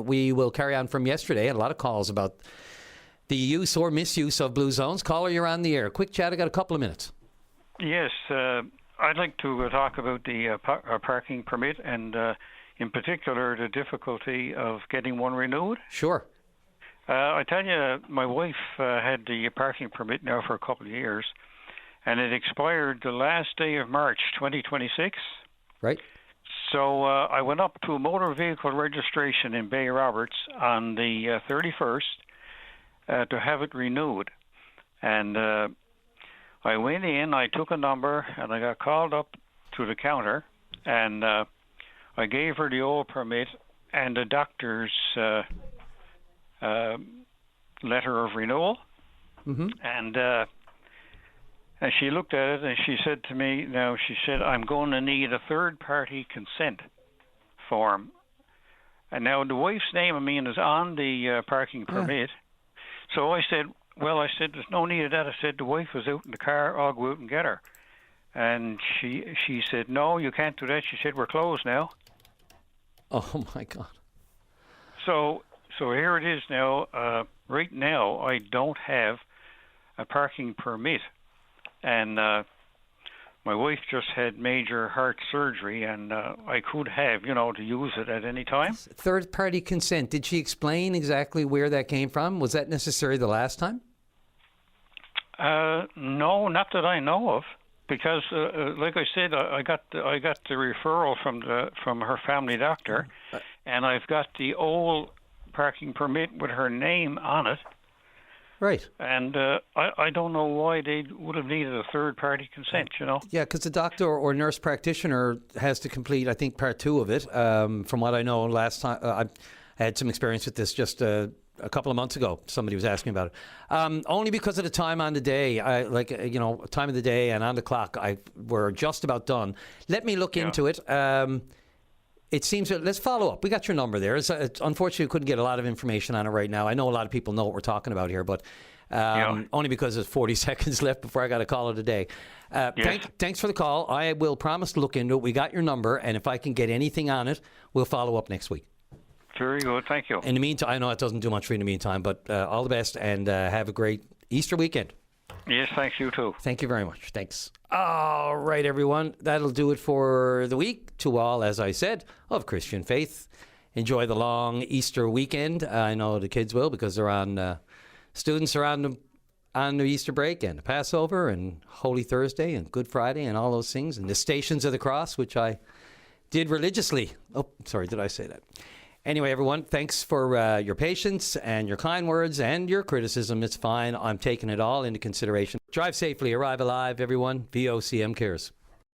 we will carry on from yesterday. Had a lot of calls about the use or misuse of Blue Zones. Caller, you're on the air. Quick chat, I got a couple of minutes. Yes, I'd like to talk about the parking permit and, in particular, the difficulty of getting one renewed. Sure. I tell you, my wife had the parking permit now for a couple of years, and it expired the last day of March 2026. Right. So I went up to a motor vehicle registration in Bay Roberts on the 31st to have it renewed. And I went in, I took a number, and I got called up to the counter, and I gave her the old permit and the doctor's letter of renewal. Mm-hmm. And she looked at it, and she said to me, I'm going to need a third-party consent form. And now the wife's name, is on the parking permit. So I said, there's no need of that. I said, the wife was out in the car. I'll go out and get her. And she said, no, you can't do that. She said, we're closed now. Oh, my God. So here it is now. Right now, I don't have a parking permit. And my wife just had major heart surgery, and I could have, to use it at any time. Third-party consent. Did she explain exactly where that came from? Was that necessary the last time? No, not that I know of. Because, like I said, I got the referral from her family doctor, and I've got the old parking permit with her name on it. Right. And I don't know why they would have needed a third-party consent, Yeah, because the doctor or nurse practitioner has to complete, I think, part 2 of it. From what I know, last time I had some experience with this just a couple of months ago. Somebody was asking about it. Only because of the time on the day, time of the day and on the clock, we're just about done. Let me look into it. It seems let's follow up. We got your number there. Unfortunately, we couldn't get a lot of information on it right now. I know a lot of people know what we're talking about here, but only because there's 40 seconds left before I got to call it a day. Thanks for the call. I will promise to look into it. We got your number, and if I can get anything on it, we'll follow up next week. Very good. Thank you. In the meantime, I know it doesn't do much for you in the meantime, but all the best, and have a great Easter weekend. Yes, thanks. You too. Thank you very much. Thanks. All right, everyone. That'll do it for the week. To all, as I said, of Christian faith, enjoy the long Easter weekend. I know the kids will, because they're on. Students are on the Easter break and Passover and Holy Thursday and Good Friday and all those things, and the Stations of the Cross, which I did religiously. Oh, sorry, did I say that? Anyway, everyone, thanks for your patience and your kind words and your criticism. It's fine. I'm taking it all into consideration. Drive safely. Arrive alive, everyone. VOCM cares.